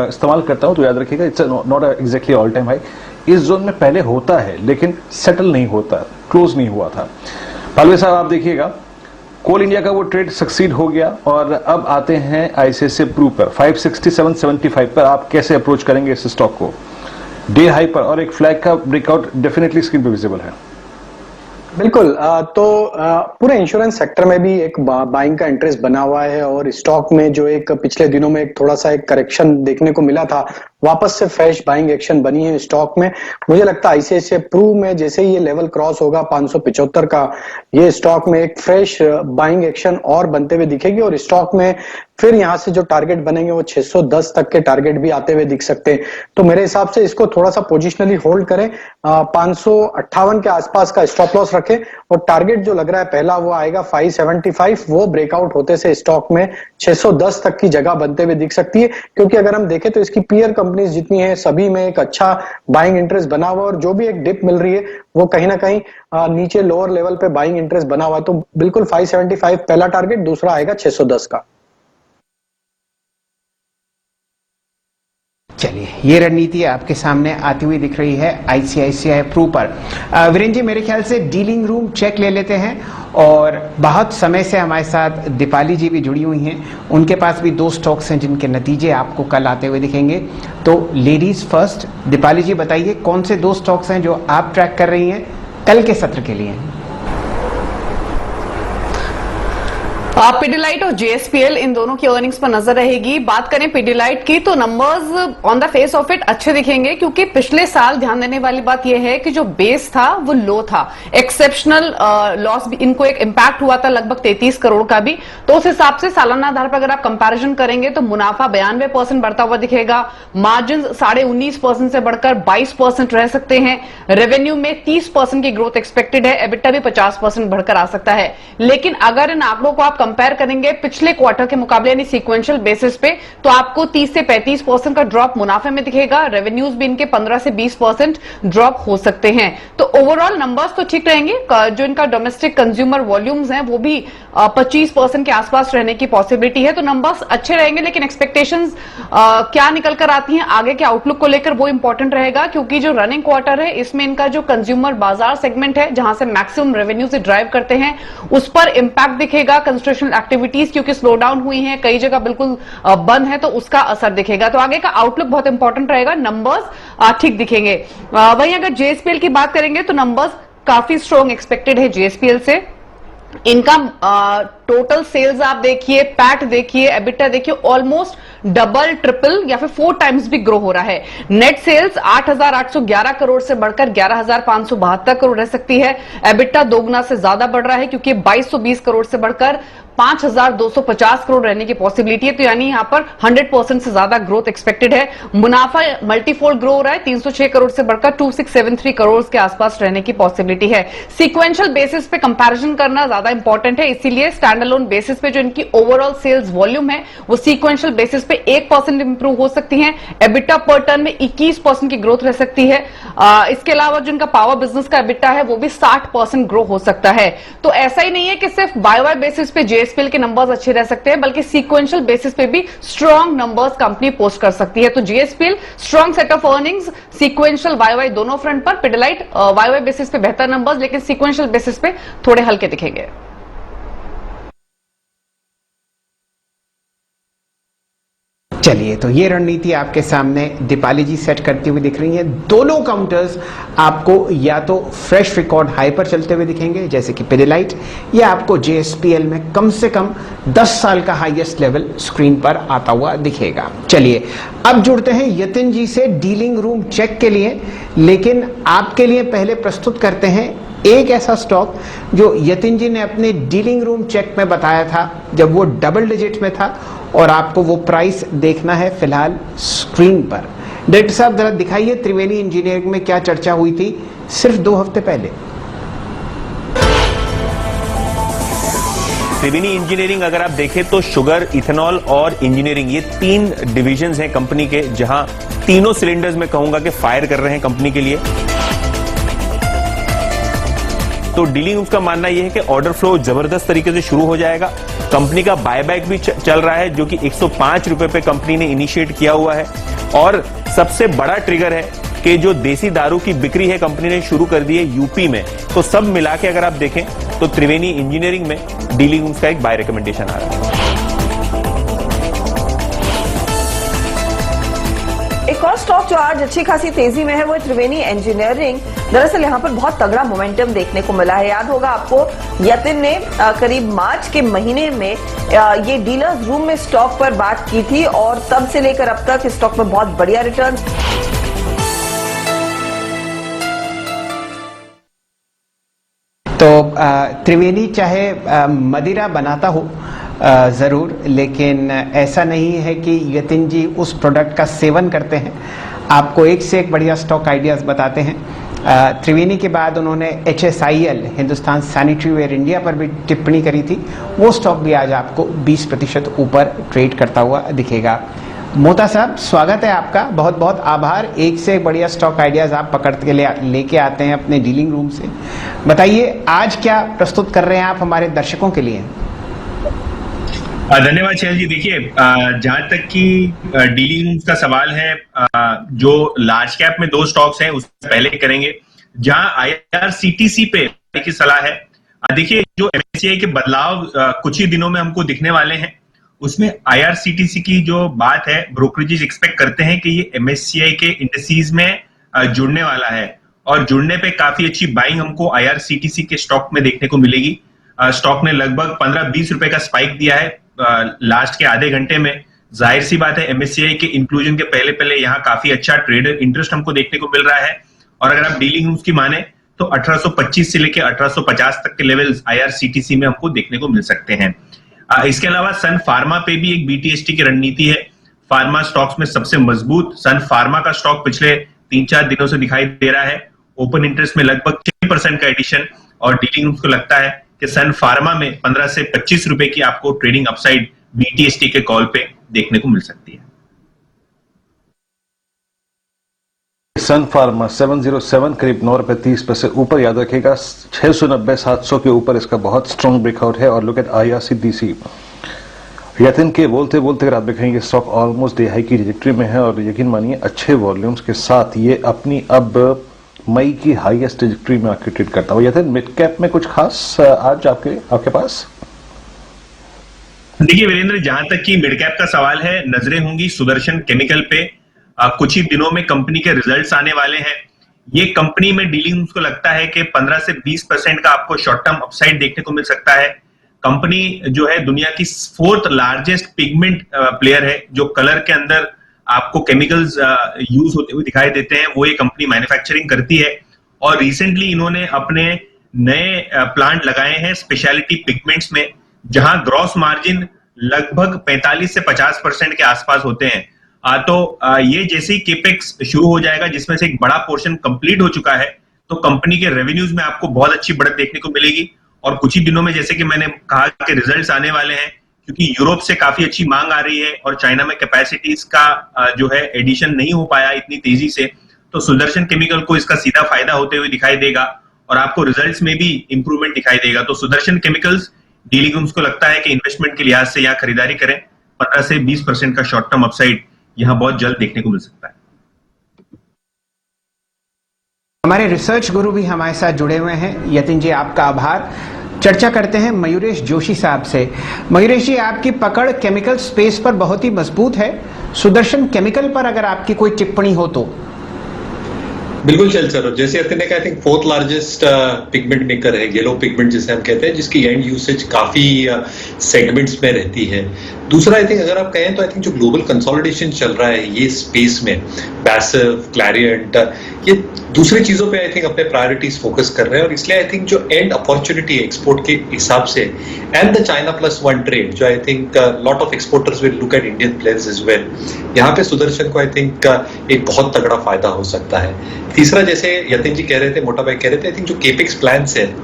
इस्तेमाल करता हूं तो याद रखिएगा it's not exactly all time high. इस जोन में पहले होता है लेकिन सेटल नहीं होता, क्लोज नहीं हुआ था। पालवे साहब, आप देखिएगा कोल इंडिया का वो ट्रेड सक्सीड हो गया और अब आते हैं आईसीआईसीआई प्रू पर 567.75 पर। आप कैसे अप्रोच करेंगे इस स्टॉक को डे हाई पर? और एक फ्लैग का ब्रेकआउट डेफिनेटली स्क्रीन पे विजिबल है। बिल्कुल, तो पूरे इंश्योरेंस सेक्टर में भी एक बाइंग का इंटरेस्ट बना हुआ है, और स्टॉक में जो एक पिछले दिनों में एक थोड़ा सा एक करेक्शन देखने को मिला था, वापस से फ्रेश बाइंग एक्शन बनी है स्टॉक में। मुझे लगता है आईसीआईसीआई प्रू में जैसे ही ये लेवल क्रॉस होगा 575 का, ये स्टॉक में एक फ्रेश बाइंग एक्शन और बनते हुए दिखेगी, और स्टॉक में फिर यहां से जो टारगेट बनेंगे वो 610 तक के टारगेट भी आते हुए दिख सकते हैं। तो मेरे हिसाब से इसको थोड़ा सा पोजिशनली होल्ड करें, 558 के आसपास का स्टॉप लॉस रखें, और टारगेट जो लग रहा है पहला वो आएगा 575, वो ब्रेकआउट होते से स्टॉक में 610 तक की जगह बनते हुए दिख सकती है। क्योंकि अगर हम देखें तो इसकी पीयर कंपनीज जितनी हैं सभी में एक अच्छा बाइंग इंटरेस्ट बना हुआ, और जो भी एक डिप मिल रही है वो कहीं ना कहीं नीचे लोअर लेवल पे बाइंग इंटरेस्ट बना हुआ, तो बिल्कुल 575 पहला टारगेट, दूसरा आएगा 610 का। चलिए, ये रणनीति आपके सामने आती हुई दिख रही है आईसीआईसीआई प्रू पर। वीरेंद्र जी, मेरे ख्याल से डीलिंग रूम चेक ले लेते हैं, और बहुत समय से हमारे साथ दीपाली जी भी जुड़ी हुई हैं, उनके पास भी 2 स्टॉक्स हैं जिनके नतीजे आपको कल आते हुए दिखेंगे। तो लेडीज फर्स्ट, दीपाली जी बताइए कौन से 2 स्टॉक्स हैं जो आप ट्रैक कर रही हैं कल के सत्र के लिए? पिडिलाइट और जेएसपीएल, इन दोनों की अर्निंग्स पर नजर रहेगी। बात करें पिडिलाइट की तो numbers on the face of it अच्छे दिखेंगे, क्योंकि पिछले साल ध्यान देने वाली बात यह है कि जो बेस था वो लो था, एक्सेप्शनल लॉस भी इनको एक इंपैक्ट हुआ था लगभग 33 करोड़ का भी। तो उस हिसाब से सालाना आधार पर अगर आप कंपैरिजन करेंगे तो मुनाफा 92% बढ़ता हुआ दिखेगा, मार्जिन 19.5% से बढ़कर 22% रह सकते हैं, रेवेन्यू में 30% की ग्रोथ एक्सपेक्टेड है, एबिटा भी 50% बढ़कर आ सकता है। लेकिन अगर इन आंकड़ों को आप कंपेयर करेंगे पिछले क्वार्टर के मुकाबले यानी सीक्वेंशियल बेसिस पे, तो आपको 30 से 35% का ड्रॉप मुनाफे में दिखेगा, रेवेन्यूज भी इनके 15 से 20% ड्रॉप हो सकते हैं। तो ओवरऑल नंबर्स तो ठीक रहेंगे, जो इनका डोमेस्टिक कंज्यूमर वॉल्यूम्स हैं वो भी 25% के आसपास रहने की पॉसिबिलिटी है। तो नंबर्स अच्छे रहेंगे, लेकिन एक्सपेक्टेशंस क्या निकल कर आती हैं आगे के आउटलुक को लेकर वो इंपॉर्टेंट रहेगा, क्योंकि जो रनिंग क्वार्टर है इसमें इनका जो कंज्यूमर बाजार सेगमेंट है जहां से मैक्सिमम रेवेन्यू से ड्राइव करते हैं उस पर इंपैक्ट दिखेगा। कंस्ट्रक्शन एक्टिविटीज क्योंकि स्लो डाउन हुई हैं, कई जगह बिल्कुल बंद है, तो उसका असर दिखेगा। तो आगे का आउटलुक बहुत इंपॉर्टेंट रहेगा, नंबर्स ठीक दिखेंगे। वहीं अगर जेएसपीएल की बात करेंगे तो नंबर्स काफी स्ट्रॉन्ग एक्सपेक्टेड है जेएसपीएल से। इनका टोटल सेल्स आप देखिए, पैट देखिए, एबिटा देखिए, ऑलमोस्ट डबल, ट्रिपल या फिर 4 टाइम्स भी ग्रो हो रहा है। नेट सेल्स 8,811 करोड़ से बढ़कर 11,572 करोड़ रह सकती है। एबिटा दोगुना से ज्यादा बढ़ रहा है, क्योंकि 2,220 करोड़ से बढ़कर 5,250 करोड़ रहने की पॉसिबिलिटी है। तो यानी यहां पर 100% से ज्यादा ग्रोथ एक्सपेक्टेड है। मुनाफा मल्टीफोल्ड ग्रो हो रहा है, 306 करोड़ से बढ़कर 2,673 करोड़ के आसपास रहने की पॉसिबिलिटी है। सीक्वेंशियल बेसिस पे कंपैरिजन करना ज्यादा इंपॉर्टेंट है, इसीलिए स्टैंडअलोन बेसिस पे जो इनकी ओवरऑल सेल्स वॉल्यूम है वो सीक्वेंशियल बेसिस पे 1% इंप्रूव हो सकती है। एबिटा पर टन में 21% की ग्रोथ रह सकती है। इसके अलावा जो इनका पावर बिजनेस का एबिटा है वो भी 60% ग्रो हो सकता है। तो ऐसा ही नहीं है कि सिर्फ वाई बेसिस पे जेएसपीएल के नंबर्स अच्छे रह सकते हैं, बल्कि सीक्वेंशियल बेसिस पे भी स्ट्रॉन्ग नंबर्स कंपनी पोस्ट कर सकती है। तो JSPL strong set of earnings, sequential वाई दोनों फ्रंट पर। पिडिलाइट वाई बेसिस पे बेहतर नंबर्स, लेकिन सीक्वेंशियल बेसिस पे थोड़े हल्के दिखेंगे। चलिए, तो ये रणनीति आपके सामने दीपाली जी सेट करती हुई दिख रही है। दोनों काउंटर्स आपको या तो फ्रेश रिकॉर्ड हाई पर चलते हुए दिखेंगे जैसे कि पिडिलाइट, या आपको जेएसपीएल में कम से कम 10 साल का हाईएस्ट लेवल स्क्रीन पर आता हुआ दिखेगा। चलिए, अब जुड़ते हैं यतिन जी से डीलिंग रूम चेक के लिए, लेकिन आपके लिए पहले प्रस्तुत करते हैं एक ऐसा स्टॉक जो यतिन जी ने अपने डीलिंग रूम चेक में बताया था जब वो डबल डिजिट में था, और आपको वो प्राइस देखना है फिलहाल स्क्रीन पर। डायरेक्टर साहब जरा दिखाइए त्रिवेणी इंजीनियरिंग में क्या चर्चा हुई थी सिर्फ 2 हफ्ते पहले। त्रिवेणी इंजीनियरिंग अगर आप देखें तो शुगर, इथेनॉल और इंजीनियरिंग, ये 3 डिविजन्स हैं कंपनी के, जहां तीनों सिलेंडर्स में कहूंगा कि फायर कर रहे हैं कंपनी के लिए। तो डीलिंग का मानना यह है कि ऑर्डर फ्लो जबरदस्त तरीके से शुरू हो जाएगा। कंपनी का बायबैक भी चल रहा है, जो कि 105 रुपए पे कंपनी ने इनिशिएट किया हुआ है। और सबसे बड़ा ट्रिगर है कि जो देसी दारू की बिक्री है कंपनी ने शुरू कर दी है यूपी में। तो सब मिला के अगर आप देखें तो त्रिवेणी इंजीनियरिंग में डीलिंग का एक बाय रिकमेंडेशन आ रहा है। एक और स्टॉक जो आज अच्छी खासी तेजी में है वो त्रिवेणी इंजीनियरिंग। दरअसल यहाँ पर बहुत तगड़ा मोमेंटम देखने को मिला है। याद होगा आपको, यतिन ने करीब मार्च के महीने में ये डीलर्स रूम में स्टॉक पर बात की थी, और तब से लेकर अब तक इस स्टॉक में बहुत बढ़िया रिटर्न। तो त्रिवेणी चाहे मदिरा बनाता हो जरूर, लेकिन ऐसा नहीं है कि यतिन जी उस प्रोडक्ट का सेवन करते हैं। आपको एक से एक बढ़िया स्टॉक आइडियाज बताते हैं। त्रिवेणी के बाद उन्होंने HSIL, Hindustan sanitary ware India पर भी टिप्पणी करी थी। वो स्टॉक भी आज आपको 20% ऊपर ट्रेड करता हुआ दिखेगा। मोता साहब, स्वागत है आपका, बहुत बहुत आभार। एक से एक बढ़िया स्टॉक आइडियाज आप पकड़ के लेके आते हैं अपने डीलिंग रूम से। बताइए आज क्या प्रस्तुत कर रहे हैं आप हमारे दर्शकों के लिए? धन्यवाद शैल जी। देखिए, जहां तक कि डीलिंग रूम्स का सवाल है, जो लार्ज कैप में 2 स्टॉक्स हैं उससे पहले करेंगे। जहां IRCTC पे की सलाह है, देखिए जो MSCI के बदलाव कुछ ही दिनों में हमको दिखने वाले हैं, उसमें IRCTC की जो बात है, ब्रोकरेजेस एक्सपेक्ट करते हैं कि ये MSCI के इंडिसेस में जुड़ने वाला है और जुड़ने पे काफी अच्छी बाइंग हमको IRCTC के स्टॉक में देखने को मिलेगी। स्टॉक ने लगभग 15-20 रुपए का स्पाइक दिया है लास्ट के आधे घंटे में। जाहिर सी बात है, MSCI के इंक्लूजन के पहले पहले यहाँ काफी अच्छा ट्रेडर इंटरेस्ट हमको देखने को मिल रहा है। और अगर आप डीलिंग रूम्स की माने तो 1825 से लेकर 1850 तक के लेवल्स IRCTC में हमको देखने को मिल सकते हैं। इसके अलावा सन फार्मा पे भी एक BTST की रणनीति है। फार्मा स्टॉक्स में सबसे मजबूत सन फार्मा का स्टॉक पिछले 3-4 दिनों से दिखाई दे रहा है। ओपन इंटरेस्ट में लगभग 6% का एडिशन, और डीलिंग रूम्स को लगता है कि सन फार्मा में 15 से 25 रुपए की आपको ट्रेडिंग अपसाइड BTST के कॉल पे देखने को मिल सकती है। सन फार्मा 707 करीब 9 रुपए 30 पैसे ऊपर, याद रखिएगा 690-700 के ऊपर इसका बहुत स्ट्रॉन्ग ब्रेकआउट है। और लुक एट IRCTC, यतिन के बोलते बोलते अगर आप देखेंगे स्टॉक ऑलमोस्ट डे हाई की ट्रैजेक्टरी में है और यकीन मानिए अच्छे वॉल्यूम्स के साथ ये अपनी अब मई की हाईएस्ट ट्रैजेक्टरी में आके ट्रेड करता हुआ। यतिन, मिड कैप में कुछ खास आज आपके पास? देखिए वीरेंद्र, जहां तक कि मिड कैप का सवाल है, नजरें होंगी सुदर्शन केमिकल पे। कुछ ही दिनों में कंपनी के रिजल्ट्स आने वाले हैं। ये कंपनी में डीलिंग को लगता है कि 15 से 20% का आपको शॉर्ट टर्म अपसाइड देखने को मिल सकता है। कंपनी जो है दुनिया की 4th लार्जेस्ट पिगमेंट प्लेयर है। जो कलर के अंदर आपको केमिकल्स यूज होते हुए दिखाई देते हैं, वो ये कंपनी मैन्युफैक्चरिंग करती है। और रिसेंटली इन्होंने अपने नए प्लांट लगाए हैं स्पेशलिटी पिगमेंट्स में, जहां ग्रॉस मार्जिन लगभग 45 से 50% के आसपास होते हैं। तो ये जैसे ही केपेक्स शुरू हो जाएगा, जिसमें से एक बड़ा पोर्शन कंप्लीट हो चुका है, तो कंपनी के रेवेन्यूज में आपको बहुत अच्छी बढ़त देखने को मिलेगी। और कुछ ही दिनों में, जैसे कि मैंने कहा, कि रिजल्ट्स आने वाले हैं, क्योंकि यूरोप से काफी अच्छी मांग आ रही है और चाइना में कैपेसिटीज का जो है एडिशन नहीं हो पाया इतनी तेजी से, तो सुदर्शन केमिकल को इसका सीधा फायदा होते हुए दिखाई देगा और आपको रिजल्ट्स में भी इंप्रूवमेंट दिखाई देगा। तो सुदर्शन केमिकल्स डीलिंग रूम्स को लगता है कि इन्वेस्टमेंट के लिहाज से यहाँ खरीदारी करें। 15 से 20% का शॉर्ट टर्म अपसाइड यहाँ बहुत जल्द देखने को मिल सकता है। हमारे रिसर्च गुरु भी हमारे साथ जुड़े हुए हैं। यतिन जी, आपका आभार। चर्चा करते हैं मयूरेश जोशी साहब से। मयूरेश जी, आपकी पकड़ केमिकल स्पेस पर बहुत ही मजबूत है। सुदर्शन केमिकल पर अगर आपकी कोई टिप्पणी हो तो? बिल्कुल चल सर, जैसे यतिन ने कहा, I think 4th largest pigment maker है, येलो पिगमेंट जिसे हम कहते हैं, जिसकी एंड यूसेज काफी सेगमेंट्स में रहती है। दूसरा, आई थिंक अगर आप कहें तो आई थिंक जो ग्लोबल कंसोलिडेशन चल रहा है ये स्पेस में, पैसिव, क्लैरियंट, ये दूसरी चीजों पे आई थिंक अपने प्रायोरिटीज फोकस कर रहे हैं। और इसलिए आई थिंक जो एंड अपॉर्चुनिटी एक्सपोर्ट के हिसाब से एंड द चाइना +1 ट्रेड, जो I think lot of exporters will look at Indian players as well, यहाँ पे सुदर्शन को आई थिंक एक बहुत तगड़ा फायदा हो सकता है। तीसरा, जैसे यतिन जी कह रहे थे, मोटा भाई कह रहे थे, आई थिंक जो केपेक्स प्लान्स है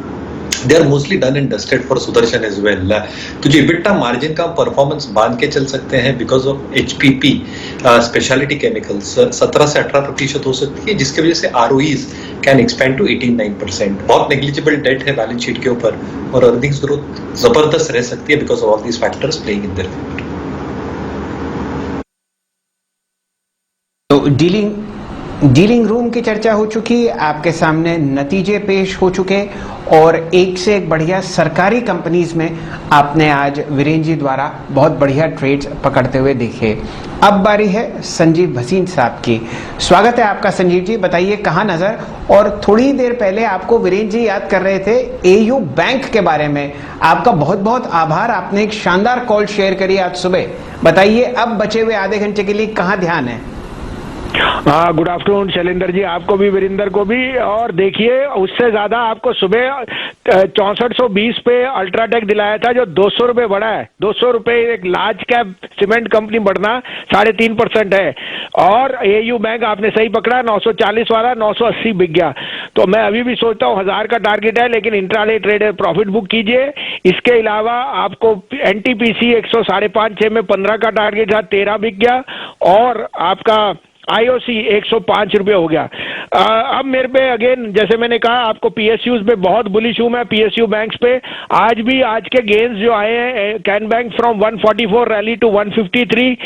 they are mostly done and dusted for Sudarshan as well. तो जो EBITDA मार्जिन का परफॉर्मेंस बांध के चल सकते हैं because of HPP speciality chemicals 17 से 18% हो सकती है, जिसकी वजह से ROEs कैन एक्सपेंड टू 18-9%। बहुत नेग्लिजिबल डेट है बैलेंस शीट के ऊपर और अर्निंग्स ग्रोथ जबरदस्त रह सकती है because of all these factors playing in their favour. तो डीलिंग रूम की चर्चा हो चुकी, आपके सामने नतीजे पेश हो चुके और एक से एक बढ़िया सरकारी कंपनीज में आपने आज वीरेंद्र जी द्वारा बहुत बढ़िया ट्रेड्स पकड़ते हुए देखे। अब बारी है संजीव भसीन साहब की। स्वागत है आपका संजीव जी, बताइए कहाँ नजर। और थोड़ी देर पहले आपको वीरेंद्र जी याद कर रहे थे AU बैंक के बारे में। आपका बहुत बहुत आभार, आपने एक शानदार कॉल शेयर करी आज सुबह। बताइए अब बचे हुए आधे घंटे के लिए कहाँ ध्यान है? हाँ, गुड आफ्टरनून शैलेंद्र जी, आपको भी, वीरेंद्र को भी। और देखिए, उससे ज्यादा आपको सुबह 6420 पे अल्ट्राटेक दिलाया था, जो 200 रुपए बढ़ा है। 200 रुपए एक लार्ज कैप सीमेंट कंपनी बढ़ना 3.5% है। और एयू बैंक आपने सही पकड़ा, 940 वाला 980 बिक गया। तो मैं अभी भी सोचता हूँ 1000 का टारगेट है, लेकिन इंट्राडे ट्रेड है, प्रॉफिट बुक कीजिए। इसके अलावा आपको एनटीपीसी 105.6 में 15 का टारगेट था, 13 बिक गया। और आपका आईओसी 105 रुपये हो गया। अब मेरे पे अगेन, जैसे मैंने कहा आपको, पीएसयूज पे बहुत बुलिश हूं मैं, पीएसयू बैंक्स पे। आज भी आज के गेन्स जो आए हैं, can bank from 144 rally to 153,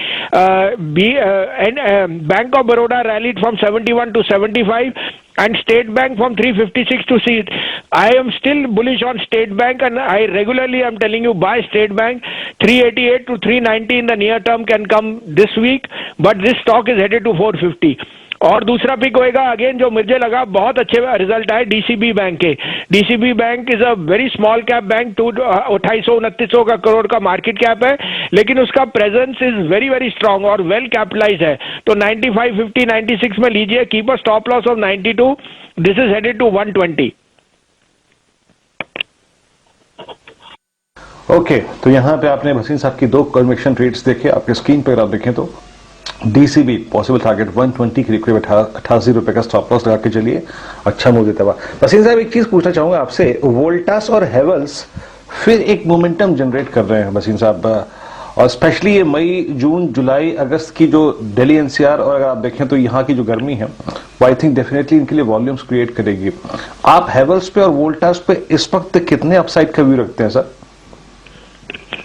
bank of Baroda rallied from 71 to 75, and State Bank from 356 to see. I am still bullish on State Bank, and I regularly am telling you buy State Bank. 388 to 390 in the near term can come this week, but this stock is headed to 450. और दूसरा pick होएगा again, जो मुझे लगा बहुत अच्छे result आए DCB bank के। DCB bank is a very small cap bank, 2800-2900 का करोड़ का मार्केट कैप है, लेकिन उसका presence is very very strong और वेल कैपिटलाइज है। तो 95, 50, 96 में लीजिए, keep a stop loss of 92, this is headed to 120। Okay, तो यहां पे आपने भसीन साहब की 2 कन्विक्शन ट्रेड्स देखे। आपके स्क्रीन पर आप देखें तो डीसीबी पॉसिबल टारगेट 120 करीब करीब 88 रुपए का स्टॉप लॉस लगा के चलिए, अच्छा मूव देता हुआ। वसीम साहब, एक चीज पूछना चाहूंगा आपसे, वोल्टास और हेवल्स फिर एक मोमेंटम जनरेट कर रहे हैं वसीम साहब, और स्पेशली ये मई, जून, जुलाई, अगस्त की जो दिल्ली एनसीआर, और अगर आप देखें तो यहाँ की जो गर्मी है, वो आई थिंक डेफिनेटली इनके लिए वॉल्यूम्स क्रिएट करेगी। आप हेवल्स पे और वोल्टास पे इस वक्त कितने अपसाइड का व्यू रखते हैं सर?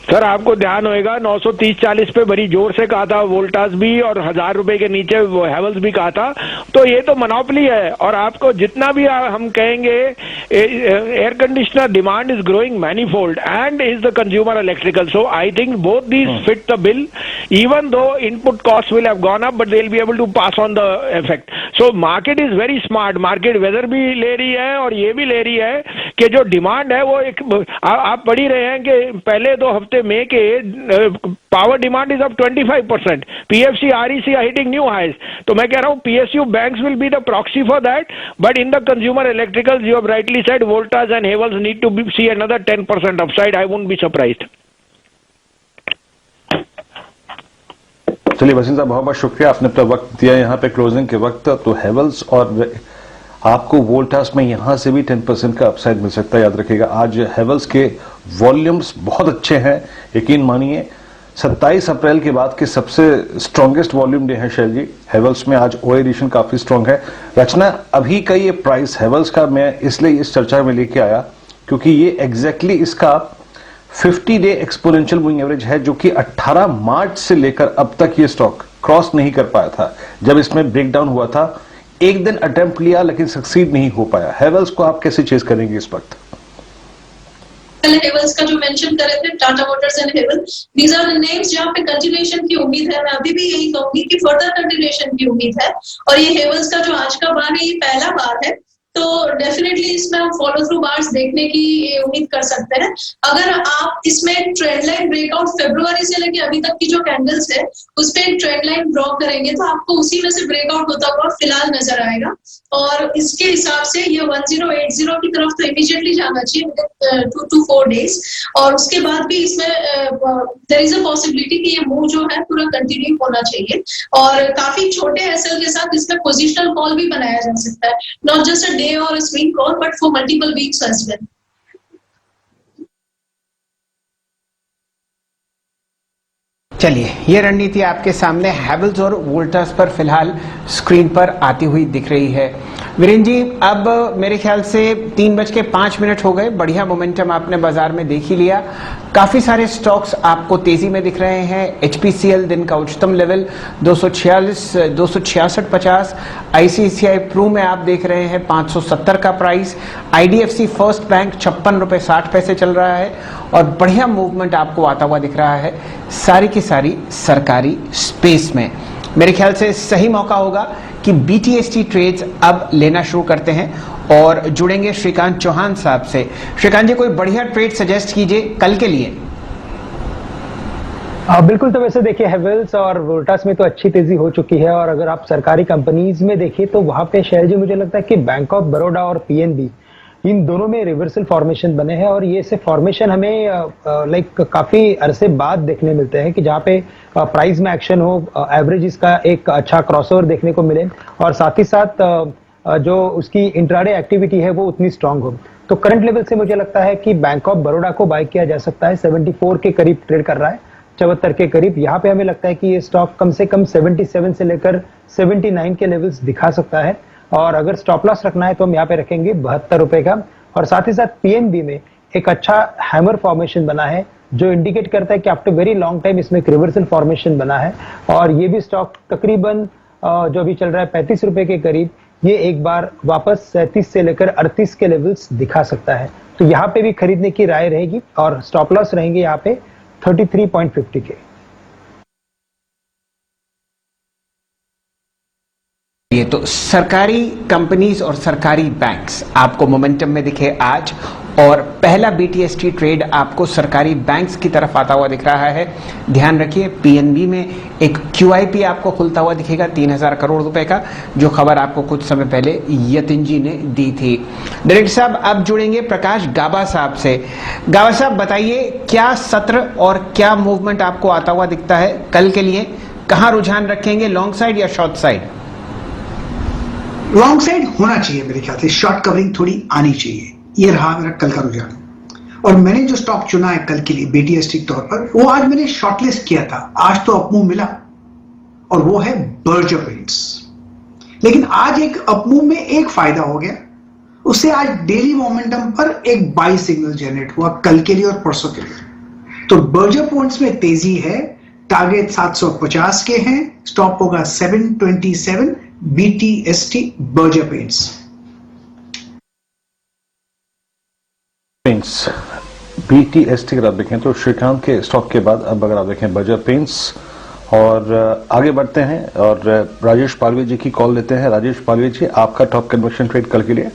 सर, आपको ध्यान होएगा 930-40 पे बड़ी जोर से कहा था वोल्टास भी, और 1000 रुपए के नीचे वो हेवल्स भी कहा था। तो ये तो मोनोपोली है, और आपको जितना भी हम कहेंगे, air conditioner demand is growing manifold and is the consumer electrical, so I think both these fit the bill, even though input cost will have gone up, but they will be able to pass on the effect. So market is very smart, market weather भी ले रही है और ये भी ले रही है कि जो डिमांड है वो एक, आप पढ़ ही रहे हैं कि पहले 2 हफ्ते में के power demand is up 25%, PFC REC are hitting new highs. तो मैं कह रहा हूं PSU banks will be the proxy for that, but in the consumer electricals you have rightly said Voltas and Havells need to see another 10% upside, I won't be surprised. चलिए वसीम साहब, बहुत बहुत शुक्रिया, आपने अपना वक्त दिया यहाँ पे क्लोजिंग के वक्त। तो हेवल्स और आपको वोल्टास में यहां से भी 10% का अपसाइड मिल सकता है, याद रखिएगा। आज हेवल्स के वॉल्यूम्स बहुत अच्छे हैं, यकीन मानिए 27 अप्रैल के बाद के सबसे स्ट्रॉन्गेस्ट वॉल्यूम डे है शैल जी। हेवल्स में आज ओए एडिशन काफी स्ट्रॉन्ग है। रचना, अभी का ये प्राइस हेवल्स का मैं इसलिए इस चर्चा में लेके आया क्योंकि ये एग्जैक्टली इसका 50 डे एक्सपोनेंशियल मूविंग एवरेज है, जो कि 18 मार्च से लेकर अब तक ये स्टॉक क्रॉस नहीं कर पाया था। जब इसमें ब्रेकडाउन हुआ था, एक दिन अटेम्प्ट लिया लेकिन सक्सीड नहीं हो पाया। हेवल्स को आप कैसे चेज करेंगे इस वक्त? हेवल्स का जो मेंशन कर रहे थे, Tata Motors and Havells, these are the names जहां पे कंटिन्यूएशन की उम्मीद है। मैं अभी भी यही कहूंगी कि फर्दर कंटिन्यूएशन की उम्मीद है, और ये हेवल्स का जो आज का बार है, ये पहला बार है, तो डेफिनेटली इसमें हम फॉलो थ्रू बार्स देखने की उम्मीद कर सकते हैं। अगर आप इसमें ट्रेंड लाइन ब्रेकआउट फरवरी से लेके अभी तक की जो कैंडल्स है उस पर ट्रेंड लाइन ड्रॉ करेंगे, तो आपको उसी में से ब्रेकआउट होता हुआ फिलहाल नजर आएगा, और इसके हिसाब से ये 1080 की तरफ तो इमीडिएटली जाना चाहिए 2 to 4 डेज, और उसके बाद भी इसमें देयर इज अ पॉसिबिलिटी कि ये मूव जो है पूरा कंटिन्यू होना चाहिए, और काफी छोटे एसएल के साथ इसमें पोजिशनल कॉल भी बनाया जा सकता है, not just a day or a swing call, but for multiple weeks as well. चलिए, ये रणनीति आपके सामने हेवल्स और वोल्टास पर फिलहाल स्क्रीन पर आती हुई दिख रही है। वीरेंद्र जी, अब मेरे ख्याल से 3:05 हो गए, बढ़िया मोमेंटम आपने बाजार में देख ही लिया। काफी सारे स्टॉक्स आपको तेजी में दिख रहे हैं। एचपीसीएल दिन का उच्चतम लेवल 266.50, आईसीआईसीआई प्रू में आप देख रहे हैं 570 का प्राइस, आईडीएफसी फर्स्ट बैंक 56.60 चल रहा है, और बढ़िया मूवमेंट आपको आता हुआ दिख रहा है सारी की सारी सरकारी स्पेस में। मेरे ख्याल से सही मौका होगा कि बीटीएसटी ट्रेड्स अब लेना शुरू करते हैं, और जुड़ेंगे श्रीकांत चौहान साहब से। श्रीकांत जी, कोई बढ़िया ट्रेड सजेस्ट कीजिए कल के लिए। बिल्कुल। तो वैसे देखिए हेवेल्स और वोल्टास में तो अच्छी तेजी हो चुकी है, और अगर आप सरकारी कंपनीज में देखें तो वहां पे शैल जी मुझे लगता है कि बैंक ऑफ बड़ौदा और पीएनबी इन दोनों में रिवर्सल फॉर्मेशन बने हैं, और ये से फॉर्मेशन हमें लाइक काफी अरसे बाद देखने मिलते हैं कि जहाँ पे प्राइस में एक्शन हो, एवरेज इसका एक अच्छा क्रॉसओवर देखने को मिले, और साथ ही साथ जो उसकी इंट्राडे एक्टिविटी है वो उतनी स्ट्रांग हो। तो करंट लेवल से मुझे लगता है कि बैंक ऑफ बड़ौदा को बाय किया जा सकता है। 74 के करीब ट्रेड कर रहा है, 74 के करीब। यहाँ पे हमें लगता है कि ये स्टॉक कम से कम 77 से लेकर 79 के लेवल्स दिखा सकता है, और अगर स्टॉप लॉस रखना है तो हम यहाँ पे रखेंगे 72 रुपए का। और साथ ही साथ पीएनबी में एक अच्छा हैमर फॉर्मेशन बना है, जो इंडिकेट करता है कि आफ्टर वेरी लॉन्ग टाइम इसमें एक रिवर्सल फॉर्मेशन बना है, और ये भी स्टॉक तकरीबन जो अभी चल रहा है 35 रुपए के करीब, ये एक बार वापस 37 से लेकर 38 के लेवल्स दिखा सकता है। तो यहाँ पे भी खरीदने की राय रहेगी, और स्टॉप लॉस रहेंगे यहाँ पे 33.50 के। ये तो सरकारी कंपनीज और सरकारी बैंक्स आपको मोमेंटम में दिखे आज, और पहला बीटीएसटी ट्रेड आपको सरकारी बैंक्स की तरफ आता हुआ दिख रहा है। ध्यान रखिए पीएनबी में एक क्यूआईपी आपको खुलता हुआ दिखेगा 3000 करोड़ रुपए का, जो खबर आपको कुछ समय पहले यतिन जी ने दी थी। डायरेक्टर साहब अब जुड़ेंगे प्रकाश गाबा साहब से। गाबा साहब बताइए, क्या सत्र और क्या मूवमेंट आपको आता हुआ दिखता है कल के लिए? कहां रुझान रखेंगे, लॉन्ग साइड या शॉर्ट साइड? लॉन्ग साइड होना चाहिए मेरे ख्याल से, शॉर्ट कवरिंग थोड़ी आनी चाहिए। ये रहा मेरा कल का रुझान, और मैंने जो स्टॉक चुना है कल के लिए बीटीएसटी के तौर पर, वो आज मैंने शॉर्टलिस्ट किया था, आज तो अपमूव मिला, और वो है बर्जर पेंट्स। लेकिन आज एक अपमूव में एक फायदा हो गया, उससे आज डेली मोमेंटम पर एक बाई सिग्नल जनरेट हुआ कल के लिए और परसों के लिए। तो बर्जर पेंट्स में तेजी है, टारगेट 750 के हैं, स्टॉप होगा 727 BTST Berger paints. Paints BTST अगर आप देखें तो श्रीकांत के स्टॉक के बाद अब अगर आप देखें बर्जर पेंट्स, और आगे बढ़ते हैं और राजेश पालवे जी की कॉल लेते हैं। राजेश पालवे जी, आपका टॉप कन्वर्शन ट्रेड कल के लिए?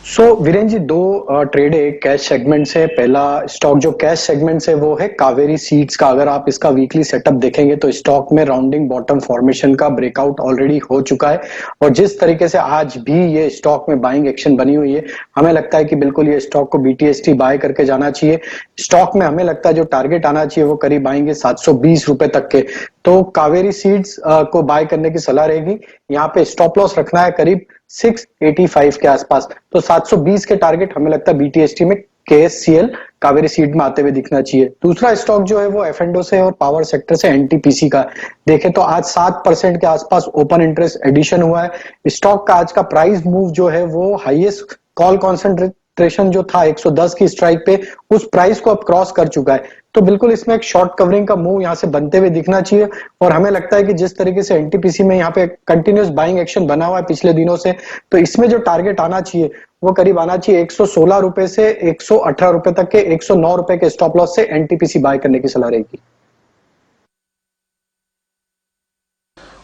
सो वीरेन जी, दो ट्रेड है कैश सेगमेंट से। पहला स्टॉक जो कैश सेगमेंट से वो है कावेरी सीड्स का। अगर आप इसका वीकली सेटअप देखेंगे तो स्टॉक में राउंडिंग बॉटम फॉर्मेशन का ब्रेकआउट ऑलरेडी हो चुका है, और जिस तरीके से आज भी ये स्टॉक में बाइंग एक्शन बनी हुई है, हमें लगता है कि बिल्कुल ये स्टॉक को बीटीएसटी बाय करके जाना चाहिए। स्टॉक में हमें लगता है जो टारगेट आना चाहिए वो करीब आएंगे 720 रुपए तक के, तो कावेरी सीड्स को बाय करने की सलाह रहेगी। यहाँ पे स्टॉप लॉस रखना है करीब 685 के आसपास, तो 720 के टारगेट हमें लगता है बीटीएसटी में केएससीएल कावेरी सीड में आते हुए दिखना चाहिए। दूसरा स्टॉक जो है वो एफएंडो से और पावर सेक्टर से एनटीपीसी का। देखें तो आज 7% के आसपास ओपन इंटरेस्ट एडिशन हुआ है। स्टॉक का आज का प्राइस मूव जो है वो हाईएस्ट कॉल कॉन्सेंट्रेशन जो था 110 की स्ट्राइक पे, उस प्राइस को अब क्रॉस कर चुका है। तो बिल्कुल इसमें एक शॉर्ट कवरिंग का मूव यहाँ से बनते हुए दिखना चाहिए, और हमें लगता है कि जिस तरीके से एनटीपीसी में यहाँ पे कंटिन्यूस बाइंग एक्शन बना हुआ है पिछले दिनों से, तो इसमें जो टारगेट आना चाहिए वो करीब आना चाहिए 116 रुपए से 118 रुपए तक के। 109 रुपए के स्टॉप लॉस से एनटीपीसी बाय करने की सलाह रहेगी।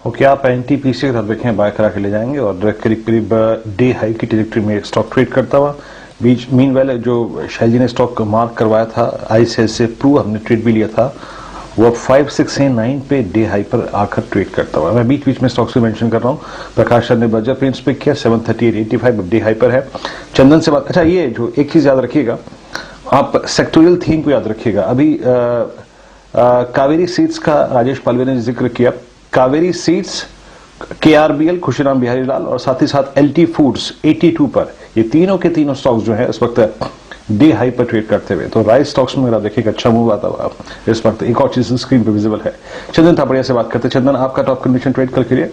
ओके, आप एनटीपीसी अगर देखें बाय करा के ले जाएंगे, और करीब करीब डे हाई की ट्रेजेक्टरी में स्टॉक ट्रेड करता हुआ। बीच मीनवेल जो शैल जी ने स्टॉक मार्क करवाया था आईसीआईसीआई प्रू, हमने ट्रेड भी लिया था, वो अब 569 पे डे हाई पर आकर ट्रेड करता हुआ। मैं बीच बीच में स्टॉक्स को मेंशन कर रहा हूँ। प्रकाश सर ने बर्जर पेंट्स पे किया 738.85 डे हाई पर है। चंदन से बात, अच्छा ये जो एक चीज याद रखिएगा, आप सेक्टोरियल थीम को याद रखिएगा। अभी कावेरी सीड्स का राजेश पालवे ने जिक्र किया। कावेरी सीड्स, केआरबीएल खुशीराम बिहारी लाल, और साथ ही साथ एलटी फूड्स 82 पर, ये तीनों के तीनों स्टॉक्स जो है इस वक्त डे हाई पर ट्रेड करते हुए। तो राइस स्टॉक्स में आप देखिएगा अच्छा मूव आता हुआ इस वक्त। एक और चीज स्क्रीन पर विजिबल है। चंदन थापड़िया से बात करते हैं। चंदन, आपका टॉप कन्विक्शन ट्रेड कल के लिए?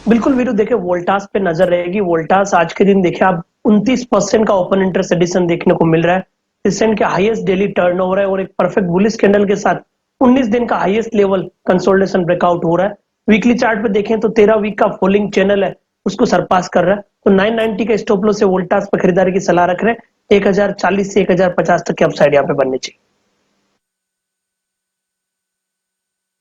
बिल्कुल वीरू, देखिए वोल्टास पे नजर रहेगी। वोल्टास आज के दिन देखिए आप 29% का ओपन इंटरेस्ट एडिशन देखने को मिल रहा है। रिसेंट के हाईएस्ट डेली टर्नओवर है, और एक परफेक्ट बुलिश कैंडल के साथ 19 दिन का हाईएस्ट लेवल कंसोलिडेशन ब्रेकआउट हो रहा है। वीकली चार्ट पे देखें तो 13 वीक का फॉलिंग चैनल है, उसको सरपास कर रहा है। तो 990 का स्टॉप लॉस से वोल्टास पे खरीदारी की सलाह रख रहे हैं। 1040 से 1050 तक की अपसाइड यहाँ पे बननी चाहिए।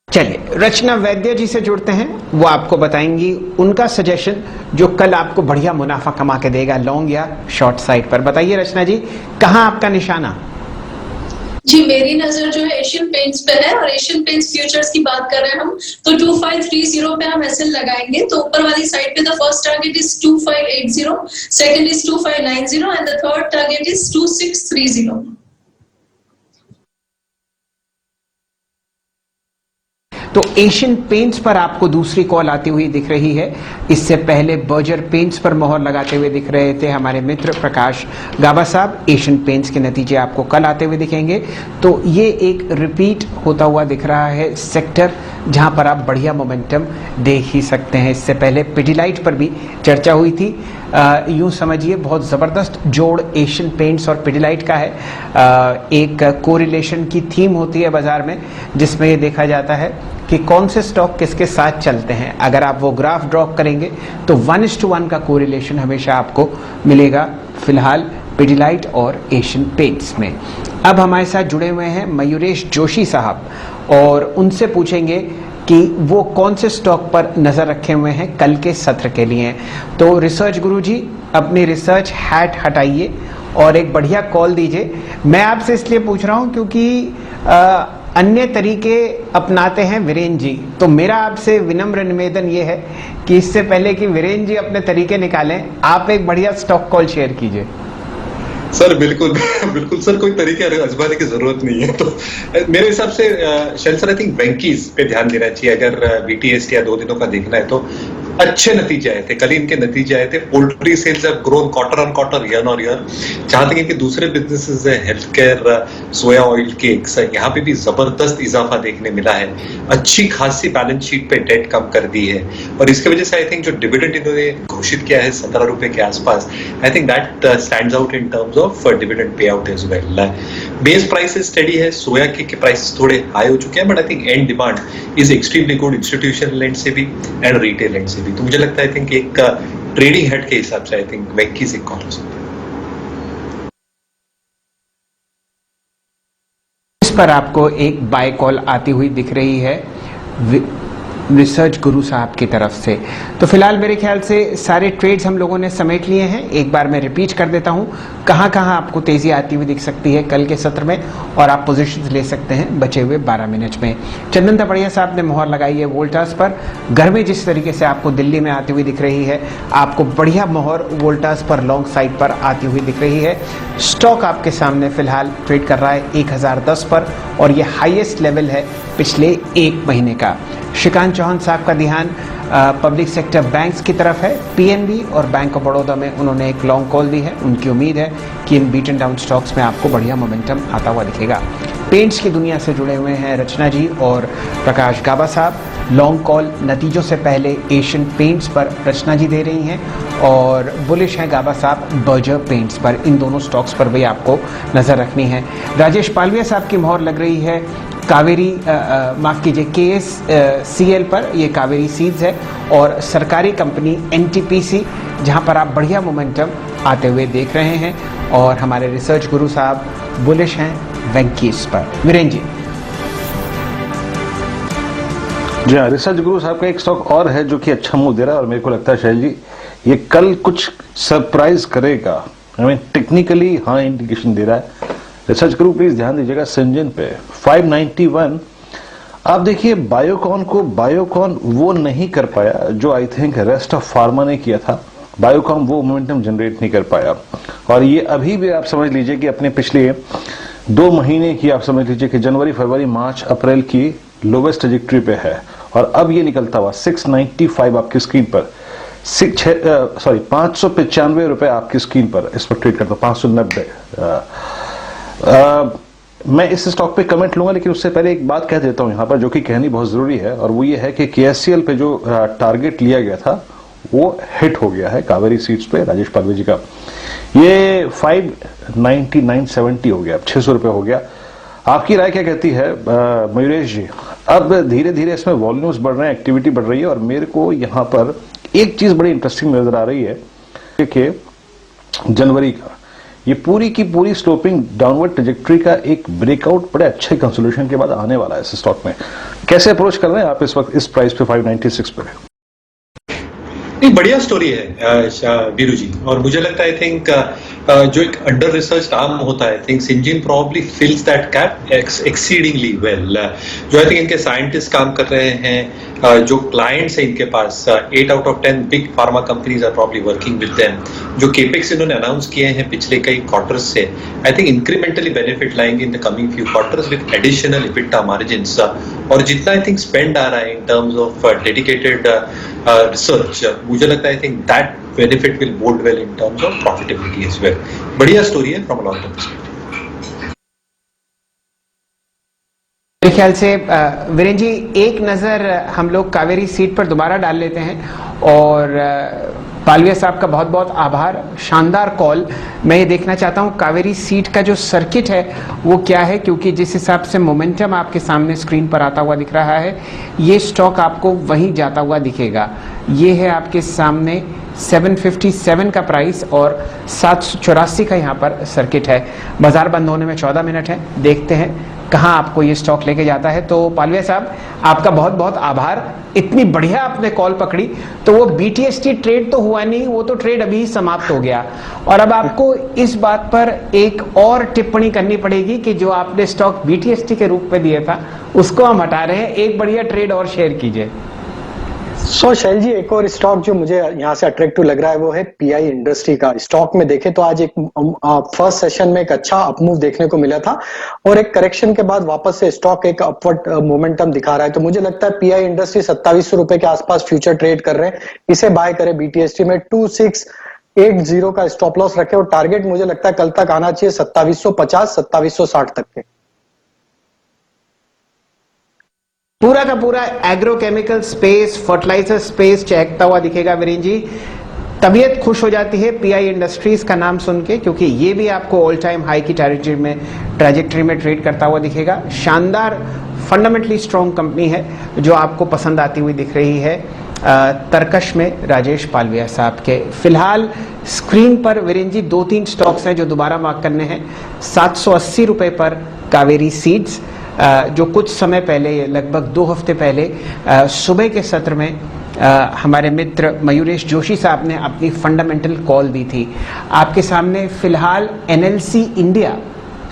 चलिए रचना वैद्य जी से जुड़ते हैं, वो आपको बताएंगी उनका सजेशन जो कल आपको बढ़िया मुनाफा कमा के देगा, लॉन्ग या शॉर्ट साइड पर। बताइए रचना जी, कहां आपका निशाना? जी, मेरी नजर जो है एशियन पेंट्स पे है और एशियन पेंट्स फ्यूचर्स की बात कर रहे हैं हम तो 2530 पे हम एसएल लगाएंगे। तो ऊपर वाली साइड पे the first target is 2580, second is 2590 and the third target is 2630। तो एशियन पेंट्स पर आपको दूसरी कॉल आती हुई दिख रही है। इससे पहले बर्जर पेंट्स पर मोहर लगाते हुए दिख रहे थे हमारे मित्र प्रकाश गाबा साहब। एशियन पेंट्स के नतीजे आपको कल आते हुए दिखेंगे। तो ये एक रिपीट होता हुआ दिख रहा है सेक्टर जहां पर आप बढ़िया मोमेंटम देख ही सकते हैं। इससे पहले पिडिलाइट पर भी चर्चा हुई थी। यूं समझिए बहुत ज़बरदस्त जोड़ एशियन पेंट्स और पिडिलाइट का है। एक कोरिलेशन की थीम होती है बाजार में जिसमें ये देखा जाता है कि कौन से स्टॉक किसके साथ चलते हैं। अगर आप वो ग्राफ ड्रॉप करेंगे तो 1:1 का कोरिलेशन हमेशा आपको मिलेगा फिलहाल पिडिलाइट और एशियन पेंट्स में। अब हमारे साथ जुड़े हुए हैं मयूरेश जोशी साहब और उनसे पूछेंगे कि वो कौन से स्टॉक पर नजर रखे हुए हैं कल के सत्र के लिए। तो रिसर्च गुरुजी अपनी रिसर्च हैट हटाइए और एक बढ़िया कॉल दीजिए। मैं आपसे इसलिए पूछ रहा हूं क्योंकि अन्य तरीके अपनाते हैं वीरेन जी। तो मेरा आपसे विनम्र निवेदन ये है कि इससे पहले कि वीरेन जी अपने तरीके निकालें, आप एक बढ़िया स्टॉक कॉल शेयर कीजिए। सर बिल्कुल बिल्कुल सर, कोई तरीके आजमाने की जरूरत नहीं है। तो मेरे हिसाब से शैल सर आई थिंक वेंकीज पे ध्यान देना चाहिए। अगर बीटीएस या 2 दिनों का देखना है तो अच्छे नतीजे आए थे, कल इनके नतीजे आए थे। Poultry cells have grown quarter on quarter, year on year. जहां तक इनके दूसरे बिजनेसेस है हेल्थ केयर, सोया ऑयल केक्स, यहाँ पे भी जबरदस्त इजाफा देखने मिला है। अच्छी खासी बैलेंस शीट पे डेट कम कर दी है और इसकी वजह से आई थिंक जो डिविडेंड इन्होंने घोषित किया है 17 रुपए के आसपास, I think that stands out in terms of dividend pay out as well. Base prices steady है, सोया केक के प्राइसेस थोड़े हाई हो चुके हैं but I think and demand is extremely good institutional end से भी एंड रिटेल एंड से भी। तो मुझे लगता है आई थिंक एक ट्रेडिंग हेड के हिसाब से आई थिंक वेंकीज एक कॉल हो सकता है। इस पर आपको एक बाय कॉल आती हुई दिख रही है रिसर्च गुरु साहब की तरफ से। तो फिलहाल मेरे ख्याल से सारे ट्रेड्स हम लोगों ने समेट लिए हैं। एक बार मैं रिपीट कर देता हूं कहां कहां आपको तेजी आती हुई दिख सकती है कल के सत्र में और आप पोजीशंस ले सकते हैं बचे हुए 12 मिनट में। चंदन तपड़िया साहब ने मोहर लगाई है वोल्टास पर। घर में जिस तरीके से आपको दिल्ली में आती हुई दिख रही है, आपको बढ़िया मोहर वोल्टास पर लॉन्ग साइड पर आती हुई दिख रही है। स्टॉक आपके सामने फिलहाल ट्रेड कर रहा है 1010 पर और ये हाईएस्ट लेवल है पिछले 1 महीने का। श्रीकांत चौहान साहब का ध्यान पब्लिक सेक्टर बैंक्स की तरफ है। पीएनबी और बैंक ऑफ बड़ौदा में उन्होंने एक लॉन्ग कॉल दी है। उनकी उम्मीद है कि इन बीटन डाउन स्टॉक्स में आपको बढ़िया मोमेंटम आता हुआ दिखेगा। पेंट्स की दुनिया से जुड़े हुए हैं रचना जी और प्रकाश गाबा साहब। लॉन्ग कॉल नतीजों से पहले एशियन पेंट्स पर रचना जी दे रही हैं और बुलिश हैं गाबा साहब बर्जर पेंट्स पर। इन दोनों स्टॉक्स पर भी आपको नजर रखनी है। राजेश पालविया साहब की मोहर लग रही है कावेरी माफ कीजिए KSCL पर। ये कावेरी सीड्स है और सरकारी कंपनी NTPC जहां पर आप बढ़िया मोमेंटम आते हुए देख रहे हैं और हमारे रिसर्च गुरु साहब बुलिश हैं वेंकीज पर। वीरेन जी। जी हाँ, रिसर्च गुरु साहब का एक स्टॉक और है जो कि अच्छा मूव दे रहा है और मेरे को लगता है शैल जी ये कल कुछ सरप्राइज करेगा। हमें टेक्निकली हाँ इंडिकेशन दे रहा है। रिसर्च गुरु प्लीज ध्यान दीजिएगा सिंजन पे 591। आप देखिए बायोकॉन वो नहीं कर पाया जो I think rest of pharma ने किया था। बायोकॉन वो मोमेंटम जनरेट नहीं कर पाया और ये अभी भी आप समझ लीजिए कि अपने पिछले 2 महीने की आप समझ लीजिए कि जनवरी, फरवरी, मार्च, अप्रैल की लोवेस्ट ट्रजेक्टरी पे है और अब ये निकलता हुआ 695 आपकी स्क्रीन पर 595 रुपए आपकी स्क्रीन पर इस पर ट्रेड करता हूं। 590। मैं इस स्टॉक पे कमेंट लूंगा लेकिन उससे पहले एक बात कह देता हूं यहां पर जो कि कहनी बहुत जरूरी है और वो ये है कि KSCL पे जो टारगेट लिया गया था वो हिट हो गया है कावेरी सीड्स पे राजेश पालवे जी का। ये 599.70 हो गया, 600 रुपए हो गया। आपकी राय क्या कहती है मयूरेश जी? अब धीरे धीरे इसमें वॉल्यूम्स बढ़ रहे हैं, एक्टिविटी बढ़ रही है और मेरे को यहां पर एक चीज बड़ी इंटरेस्टिंग नजर आ रही है कि जनवरी का ये पूरी की पूरी स्लोपिंग डाउनवर्ड ट्रजेक्टरी का एक ब्रेकआउट बड़े अच्छे कंसोलिडेशन के बाद आने वाला है इस स्टॉक में। कैसे अप्रोच कर रहे हैं आप इस वक्त इस प्राइस पे 596 पे? एक बढ़िया स्टोरी है वीरू जी, और मुझे लगता है आई थिंक जो एक अंडर रिसर्च नाम होता है, I think Syngene probably fills that gap exceedingly well. जो आई थिंक इनके साइंटिस्ट काम कर रहे हैं, जो क्लाइंट्स हैं इनके पास, 8 out of 10 big pharma companies are probably working with them. जो केपेक्स इन्होंने अनाउंस किए हैं पिछले कई क्वार्टर्स से, आई थिंक इंक्रीमेंटली बेनिफिट लाएंगे in the coming few quarters with additional EBITDA margins. और जितना आई थिंक स्पेंड आ रहा है in terms of dedicated research, मुझे लगता है I think that benefit will bode well in terms of profitability as well. बढ़िया स्टोरी है from a long term perspective. मेरे ख्याल से वीरेन जी एक नजर हम लोग कावेरी सीट पर दोबारा डाल लेते हैं। और पालविया साहब का बहुत बहुत आभार, शानदार कॉल। मैं ये देखना चाहता हूँ कावेरी सीट का जो सर्किट है वो क्या है, क्योंकि जिस हिसाब से मोमेंटम आपके सामने स्क्रीन पर आता हुआ दिख रहा है, ये स्टॉक आपको वहीं जाता हुआ दिखेगा। ये है आपके सामने 757 का प्राइस और 784 का यहाँ पर सर्किट है। बाजार बंद होने में 14 मिनट है, देखते हैं कहाँ आपको ये स्टॉक लेके जाता है। तो पालविया साहब आपका बहुत बहुत आभार, इतनी बढ़िया आपने कॉल पकड़ी। तो वो BTST ट्रेड तो हुआ नहीं, वो तो ट्रेड अभी ही समाप्त हो गया, और अब आपको इस बात पर एक और टिप्पणी करनी पड़ेगी कि जो आपने स्टॉक BTST के रूप में दिया था उसको हम हटा रहे हैं। एक बढ़िया ट्रेड और शेयर कीजिए। शैल जी, एक और स्टॉक जो मुझे यहाँ से अट्रैक्टिव लग रहा है वो है PI इंडस्ट्री का। स्टॉक में देखें तो आज एक फर्स्ट सेशन में एक अच्छा अपमूव देखने को मिला था, और एक करेक्शन के बाद वापस से स्टॉक एक अपवर्ड मोमेंटम दिखा रहा है। तो मुझे लगता है PI इंडस्ट्री 2700 रुपए के आसपास फ्यूचर ट्रेड कर रहे हैं, इसे बाय करें। BTST में 2680 का स्टॉप लॉस रखे, और टारगेट मुझे लगता है कल तक आना चाहिए 2750 2760 तक के। पूरा का पूरा एग्रोकेमिकल स्पेस, फर्टिलाइजर स्पेस चहकता हुआ दिखेगा वीरेन जी। तबीयत खुश हो जाती है PI इंडस्ट्रीज का नाम सुन के, क्योंकि ये भी आपको ऑल टाइम हाई की ट्रैजेक्टरी में ट्रेड करता हुआ दिखेगा। शानदार फंडामेंटली स्ट्रॉन्ग कंपनी है जो आपको पसंद आती हुई दिख रही है। तरकश में राजेश पालविया साहब के। फिलहाल स्क्रीन पर वीरेन जी 2-3 स्टॉक्स हैं जो दोबारा मार्क करने हैं। 780 रुपए पर कावेरी सीड्स, जो कुछ समय पहले, लगभग 2 हफ्ते पहले सुबह के सत्र में हमारे मित्र मयूरेश जोशी साहब ने अपनी फंडामेंटल कॉल दी थी। आपके सामने फिलहाल NLC इंडिया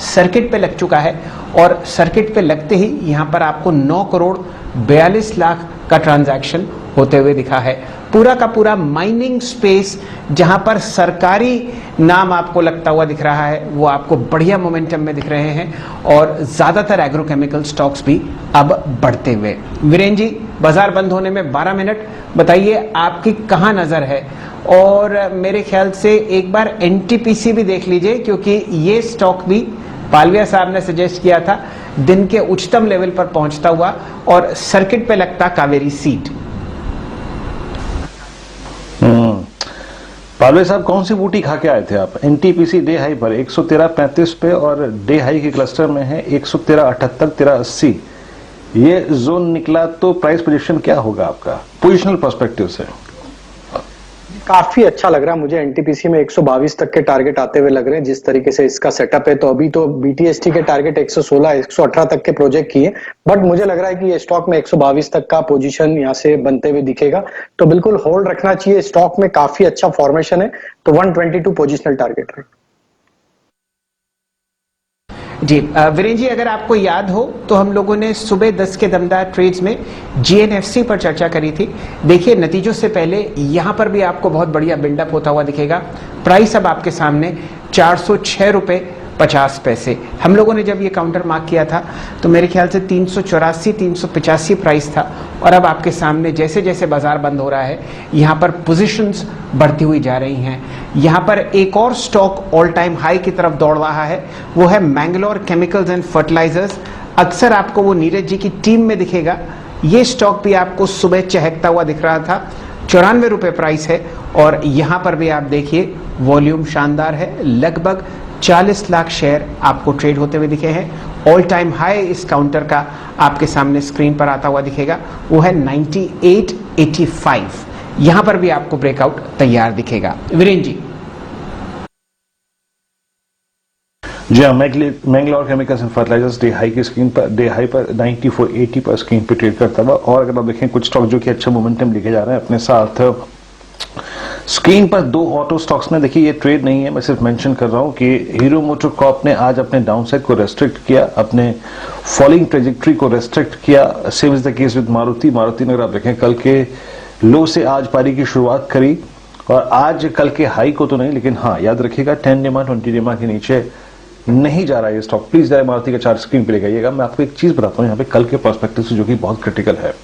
सर्किट पे लग चुका है, और सर्किट पे लगते ही यहाँ पर आपको 9 करोड़ 42 लाख का ट्रांजैक्शन होते हुए दिखा है। पूरा का पूरा माइनिंग स्पेस जहां पर सरकारी नाम आपको लगता हुआ दिख रहा है, वो आपको बढ़िया मोमेंटम में दिख रहे हैं, और ज्यादातर एग्रोकेमिकल स्टॉक्स भी अब बढ़ते हुए। वीरेन जी, बाजार बंद होने में 12 मिनट, बताइए आपकी कहां नजर है? और मेरे ख्याल से एक बार NTPC भी देख लीजिए, क्योंकि ये स्टॉक भी पालविया साहब ने सजेस्ट किया था दिन के उच्चतम लेवल पर पहुंचता हुआ, और सर्किट पे लगता कावेरी सीट। पालवे साहब, कौन सी बूटी खा के आए थे आप? NTPC डे हाई पर 113.35 पे, और डे हाई के क्लस्टर में है 113.78 113.80। ये जोन निकला तो प्राइस पोजीशन क्या होगा आपका पोजिशनल पर्सपेक्टिव से? काफी अच्छा लग रहा है मुझे। NTPC में 122 तक के टारगेट आते हुए लग रहे हैं जिस तरीके से इसका सेटअप है। तो अभी तो BTST के टारगेट 116 118 तक के प्रोजेक्ट किए, बट मुझे लग रहा है कि ये स्टॉक में 122 तक का पोजीशन यहाँ से बनते हुए दिखेगा, तो बिल्कुल होल्ड रखना चाहिए। स्टॉक में काफी अच्छा फॉर्मेशन है, तो 122 पोजिशनल टारगेट है जी। वीरेन जी, अगर आपको याद हो तो हम लोगों ने सुबह 10 के दमदार ट्रेड्स में GNFC पर चर्चा करी थी। देखिए, नतीजों से पहले यहां पर भी आपको बहुत बढ़िया बिल्डअप होता हुआ दिखेगा। प्राइस अब आपके सामने 406 रुपए 50 पैसे। हम लोगों ने जब ये काउंटर मार्क किया था तो मेरे ख्याल से 384 385 प्राइस था, और अब आपके सामने जैसे जैसे बाजार बंद हो रहा है यहाँ पर पोजीशंस बढ़ती हुई जा रही हैं। यहाँ पर एक और स्टॉक ऑल टाइम हाई की तरफ दौड़ रहा है, वो है मैंगलोर केमिकल्स एंड फर्टिलाइजर्स। अक्सर आपको वो नीरज जी की टीम में दिखेगा। ये स्टॉक भी आपको सुबह चहकता हुआ दिख रहा था, 94 रुपए प्राइस है, और यहाँ पर भी आप देखिए वॉल्यूम शानदार है। लगभग 40 लाख शेयर आपको ट्रेड होते हुए दिखे हैं। ऑल टाइम हाई इस काउंटर का आपके सामने स्क्रीन पर आता हुआ दिखेगा, वो है 9885। यहां पर भी आपको ब्रेकआउट तैयार दिखेगा। वीरेन जी। जी हाँ, Mangalore chemicals and fertilizers day high की स्क्रीन पर, डे हाई पर 9480 पर स्क्रीन पे ट्रेड करता हुआ। और अगर आप देखें कुछ स्टॉक जो कि अच्छा मोमेंटम लेके जा रहे हैं अपने साथ, स्क्रीन पर दो ऑटो स्टॉक्स में देखिए, ये ट्रेड नहीं है, मैं सिर्फ मेंशन कर रहा हूं कि हीरो मोटर कॉर्प ने आज अपने डाउनसाइड को रेस्ट्रिक्ट किया, अपने फॉलिंग ट्रेजेक्ट्री को रेस्ट्रिक्ट किया। Same is the case with Maruti ने अगर आप देखें कल के लो से आज पारी की शुरुआत करी और आज कल के हाई को तो नहीं, लेकिन हाँ याद रखिएगा 10 डेमा 20 डेमा के नीचे नहीं जा रहा है ये स्टॉक। प्लीज जरा मारुति का चार्ट स्क्रीन पे ले आइएगा। मैं आपको एक चीज बताता हूँ यहाँ पे कल के पर्सपेक्टिव से जो कि बहुत क्रिटिकल है।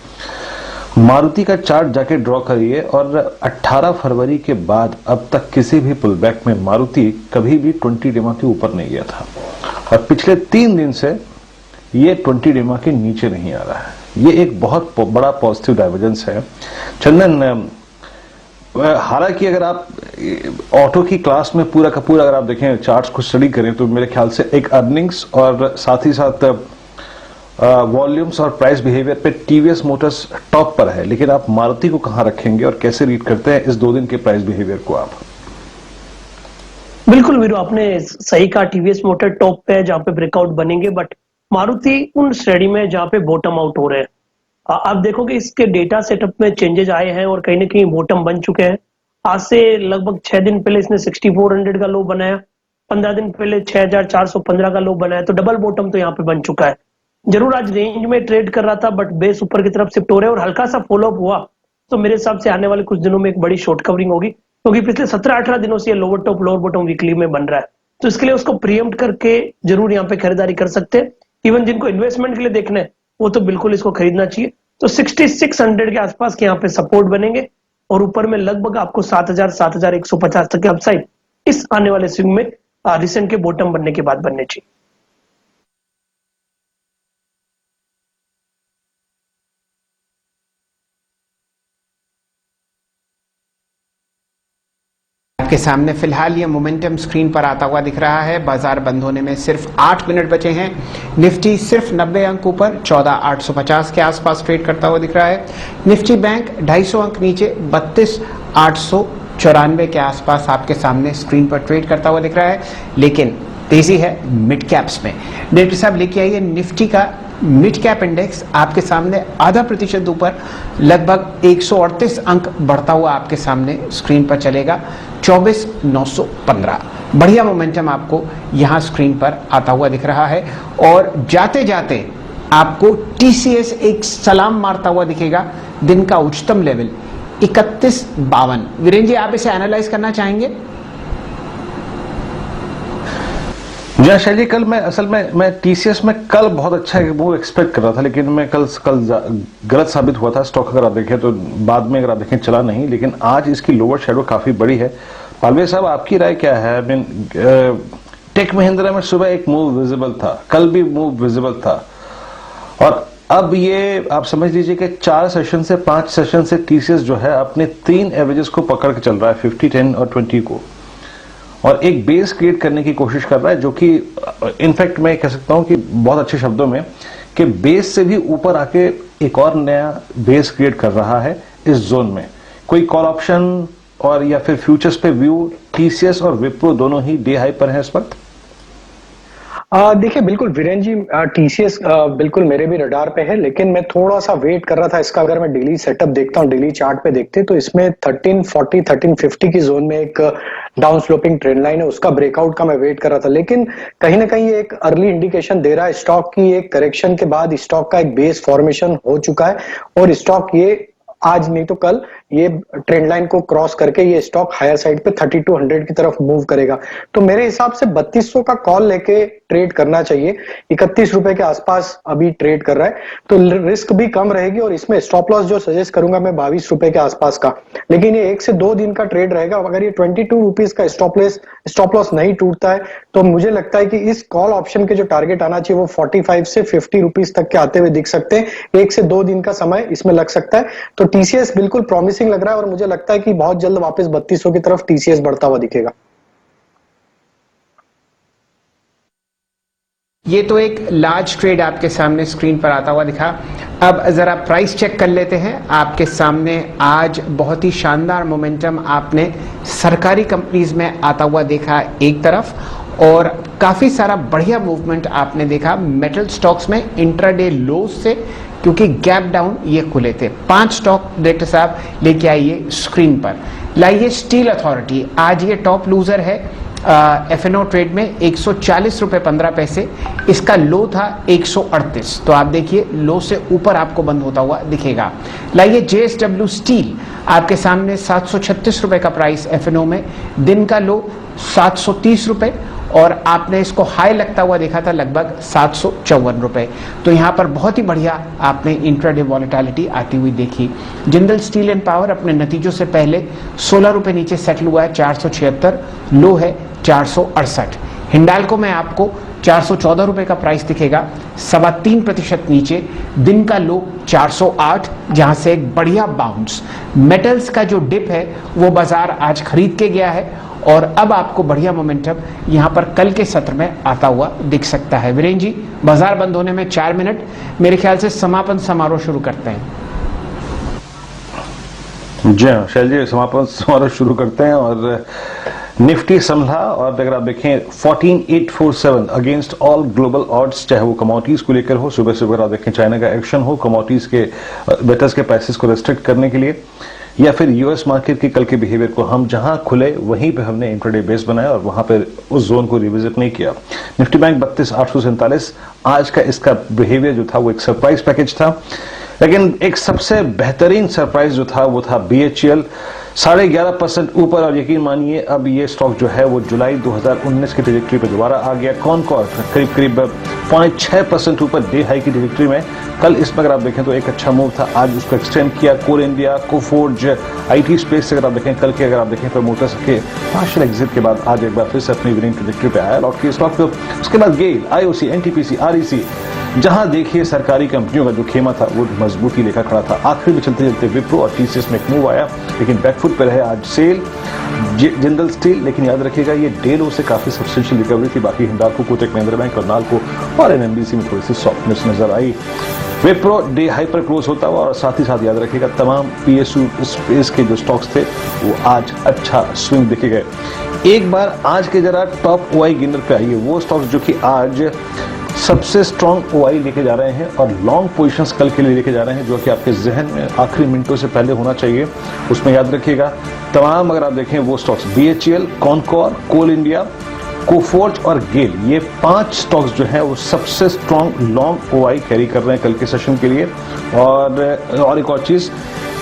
मारुति का चार्ट जाके ड्रॉ करिए और 18 फरवरी के बाद अब तक किसी भी पुलबैक में मारुति कभी भी 20 डेमा के ऊपर नहीं गया था और पिछले 3 दिन से ये 20 डेमा के नीचे नहीं आ रहा है। ये एक बहुत बड़ा पॉजिटिव डाइवर्जेंस है। चंदन, हालांकि अगर आप ऑटो की क्लास में पूरा का पूरा अगर आप देखें चार्ट्स को स्टडी करें तो मेरे ख्याल से एक अर्निंग्स और साथ ही साथ वॉल्यूम्स और प्राइस बिहेवियर पे टीवीएस मोटर्स टॉप पर है, लेकिन आप मारुति को कहां रखेंगे और कैसे रीड करते हैं इस 2 दिन के प्राइस बिहेवियर को आप? बिल्कुल वीरू, आपने सही कहा, टीवीएस मोटर टॉप पे है जहां पे ब्रेकआउट बनेंगे, बट मारुति उन श्रेणी में जहां पे बॉटम आउट हो रहे हैं। आप देखोगे इसके डेटा सेटअप में चेंजेस आए हैं और कहीं ना कहीं बॉटम बन चुके हैं। आज से लगभग 6 दिन पहले इसने 6400 का लो बनाया, 15 दिन पहले 6415 का लो बनाया, तो डबल बॉटम तो यहाँ पे बन चुका है। जरूर आज रेंज में ट्रेड कर रहा था बट बेस ऊपर की तरफ शिफ्ट हो रहा है और हल्का सा फॉलोअप हुआ तो मेरे हिसाब से आने वाले कुछ दिनों में एक बड़ी शॉर्ट कवरिंग होगी, क्योंकि पिछले 17-18 दिनों से ये lower top lower bottom weekly में बन रहा है। तो इसके लिए उसको प्रीएम्प्ट करके जरूर यहाँ पे खरीदारी कर सकते हैं। इवन जिनको इन्वेस्टमेंट के लिए देखना है वो तो बिल्कुल इसको खरीदना चाहिए। तो 6600 के आसपास के यहाँ पे सपोर्ट बनेंगे और ऊपर में लगभग आपको 7150 तक के अपसाइड इस आने वाले स्विंग में रिसेंट के बॉटम बनने के बाद बनने चाहिए। आपके सामने फिलहाल ये मोमेंटम स्क्रीन पर आता हुआ दिख रहा है। बाजार बंद होने में सिर्फ 8 मिनट बचे हैं। निफ्टी सिर्फ 90 अंक ऊपर 14850 के आसपास ट्रेड करता हुआ दिख रहा है। निफ्टी बैंक 250 अंक नीचे 32894 के आसपास आपके सामने स्क्रीन पर ट्रेड करता हुआ दिख रहा है, लेकिन तेजी है मिड कैप्स में। डायरेक्टर साहब लेके आइए निफ्टी का मिड कैप इंडेक्स आपके सामने 0.5% ऊपर लगभग 138 अंक बढ़ता हुआ आपके सामने स्क्रीन पर चलेगा 24,915। बढ़िया मोमेंटम आपको यहां स्क्रीन पर आता हुआ दिख रहा है और जाते जाते आपको टीसीएस एक सलाम मारता हुआ दिखेगा। दिन का उच्चतम लेवल 3152। वीरेंद्र जी, आप इसे एनालाइज करना चाहेंगे? जी शैली, कल मैं टीसीएस में कल बहुत अच्छा मूव एक्सपेक्ट कर रहा था, लेकिन मैं कल गलत साबित हुआ था। स्टॉक अगर आप देखें तो बाद में अगर आप देखें चला नहीं, लेकिन आज इसकी लोअर शैडो काफी बड़ी है। पालवे साहब, आपकी राय क्या है? आई मीन टेक महिंद्रा में सुबह एक मूव विजिबल था, कल भी मूव विजिबल था और अब ये आप समझ लीजिए कि 4 सेशन से 5 सेशन से टीसीएस जो है अपने 3 एवरेजेस को पकड़ के चल रहा है, 50, 10 और 20 को, और एक बेस क्रिएट करने की कोशिश कर रहा है, जो कि इनफैक्ट मैं कह सकता हूं कि बहुत अच्छे शब्दों में कि बेस से भी ऊपर आके एक और नया बेस क्रिएट कर रहा है इस जोन में। कोई कॉल ऑप्शन और या फिर फ्यूचर्स पे व्यू, टीसीएस और विप्रो दोनों ही डे हाई पर हैं इस वक्त? देखिए बिल्कुल वीरेंद्र जी, टीसीएस बिल्कुल मेरे भी रडार पे है, लेकिन मैं थोड़ा सा वेट कर रहा था इसका। अगर मैं डेली सेटअप देखता हूँ, डेली चार्ट पे देखते तो इसमें 1340 1350 की जोन में एक डाउन स्लोपिंग ट्रेंड लाइन है, उसका ब्रेकआउट का मैं वेट कर रहा था। लेकिन कहीं ना कहीं एक अर्ली इंडिकेशन दे रहा है स्टॉक की एक करेक्शन के बाद स्टॉक का एक बेस फॉर्मेशन हो चुका है और स्टॉक ये आज नहीं तो कल ये ट्रेंड लाइन को क्रॉस करके ये स्टॉक हायर साइड पे 3200 की तरफ मूव करेगा। तो मेरे हिसाब से 3200 का कॉल लेके ट्रेड करना चाहिए। 31 रुपए के आसपास अभी ट्रेड कर रहा है तो रिस्क भी कम रहेगी और इसमें स्टॉप लॉस जो सजेस्ट करूंगा मैं 22 रुपए के आसपास का, लेकिन ये 1 से 2 दिन का ट्रेड रहेगा। अगर ये 22 रुपीज का स्टॉप लॉस नहीं टूटता है तो मुझे लगता है कि इस कॉल ऑप्शन के जो टारगेट आना चाहिए वो 45 से 50 रुपीज तक के आते हुए दिख सकते हैं। 1 से 2 दिन का समय इसमें लग सकता है। तो टीसीएस बिल्कुल प्रॉमिसिंग लग रहा है और मुझे लगता है कि बहुत जल्द वापस 3200 की तरफ टीसीएस बढ़ता हुआ दिखेगा। ये तो एक लार्ज ट्रेड आपके सामने स्क्रीन पर आता हुआ दिखा। अब जरा प्राइस चेक कर लेते हैं। आपके सामने आज बहुत ही शानदार मोमेंटम आपने सरकारी कंपनीज में आता हुआ देखा एक तरफ, और काफी सारा बढ़िया मूवमेंट आपने देखा मेटल स्टॉक्स में इंट्राडे लो से क्योंकि गैप डाउन ये खुले थे। 5 स्टॉक डायरेक्टर साहब लेके आइए स्क्रीन पर। लाइए स्टील अथॉरिटी, आज ये टॉप लूजर है एफएनओ ट्रेड में 140 रुपए 15 पैसे, इसका लो था 138, तो आप देखिए लो से ऊपर आपको बंद होता हुआ दिखेगा। लाइए जेएसडब्ल्यू स्टील, आपके सामने 736 रुपए का प्राइस एफएनओ में, दिन का लो 730 रुपए और आपने इसको हाई लगता हुआ देखा था लगभग 754 रुपए, तो यहाँ पर बहुत ही बढ़िया आपने इंट्राडे वॉलेटिलिटी आती हुई देखी। जिंदल स्टील एंड पावर अपने नतीजों से पहले 16 रुपए नीचे सेटल हुआ है 476, लो है 468। हिंडाल्को में आपको 414 रुपए का प्राइस दिखेगा, 3.25% नीचे, दिन का लो 408, जहां से एक बढ़िया बाउंस। मेटल्स का जो डिप है वो बाजार आज खरीद के गया है और अब आपको बढ़िया मोमेंटम यहां पर कल के सत्र में आता हुआ दिख सकता है। वीरेन जी, बाजार बंद होने में 4 मिनट, मेरे ख्याल से समापन समारोह शुरू करते हैं। जी हाँ शैल जी, समापन समारोह शुरू करते हैं और निफ्टी संभला और अगर आप देखें 14847 अगेंस्ट ऑल ग्लोबल ऑड्स, चाहे वो कमोडिटीज को लेकर हो, सुबह सुबह आप देखें चाइना का एक्शन हो कमोडिटीज के बेटर्स के प्राइसेस को रेस्ट्रिक्ट करने के लिए, या फिर यूएस मार्केट के कल के बिहेवियर को हम जहां खुले वहीं पे हमने इंट्राडे बेस बनाया और वहां पे उस जोन को रिविजिट नहीं किया। निफ्टी बैंक 32,847, आज का इसका बिहेवियर जो था वो एक सरप्राइज पैकेज था, लेकिन एक सबसे बेहतरीन सरप्राइज जो था वो था BHEL 11.5% ऊपर, और यकीन मानिए अब ये स्टॉक जो है वो जुलाई 2019 की ट्रेजेक्टरी पे दोबारा आ गया। कॉनकॉर करीब 0.6% ऊपर डे हाई की ट्रेजेक्टरी में। कल इसमें अगर आप देखें तो एक अच्छा मूव था, आज उसको एक्सटेंड किया। Core India, Coforge, IT space से अगर आप देखें कल के अगर आप देखें प्रमोटर्स के पार्शियल एग्जिट के बाद आज एक बार फिर से अपनी विनिंग ट्रेजेक्टरी पे आया लौट के स्टॉक पे। उसके बाद गेल, IOC, NTPC, REC, जहां देखिए सरकारी कंपनियों का जो खेमा था वो मजबूती लेकर खड़ा था। आखिर में चलते चलते विप्रो और TCS में एक मूव आया, लेकिन बैकफुट पे रहे आज सेल, जिंदल स्टील, लेकिन याद रखिएगा ये डे लो से काफी सब्सटेंशियल रिकवरी थी। बाकी हिंडाल्को, कोटक महिंद्रा बैंक और नाल्को और NMDC में थोड़ी सी सॉफ्टनेस नजर आई। विप्रो डे हाई पर क्लोज होता हुआ, और साथ ही साथ याद रखिएगा तमाम PSU स्पेस के जो स्टॉक्स थे वो आज अच्छा स्विंग देखे गए। एक बार आज के जरा टॉप OI गिनर पे आइए, वो स्टॉक्स जो कि आज सबसे स्ट्रॉन्ग OI लेके जा रहे हैं और लॉन्ग पोजीशंस कल के लिए लेके जा रहे हैं, जो कि आपके जहन में आखिरी मिनटों से पहले होना चाहिए। उसमें याद रखिएगा तमाम अगर आप देखें वो स्टॉक्स BHEL, कॉनकॉर, कोल इंडिया, कोफोर्ज और गेल, ये 5 स्टॉक्स जो हैं वो सबसे स्ट्रॉन्ग लॉन्ग OI कैरी कर रहे हैं कल के सेशन के लिए। और एक और चीज,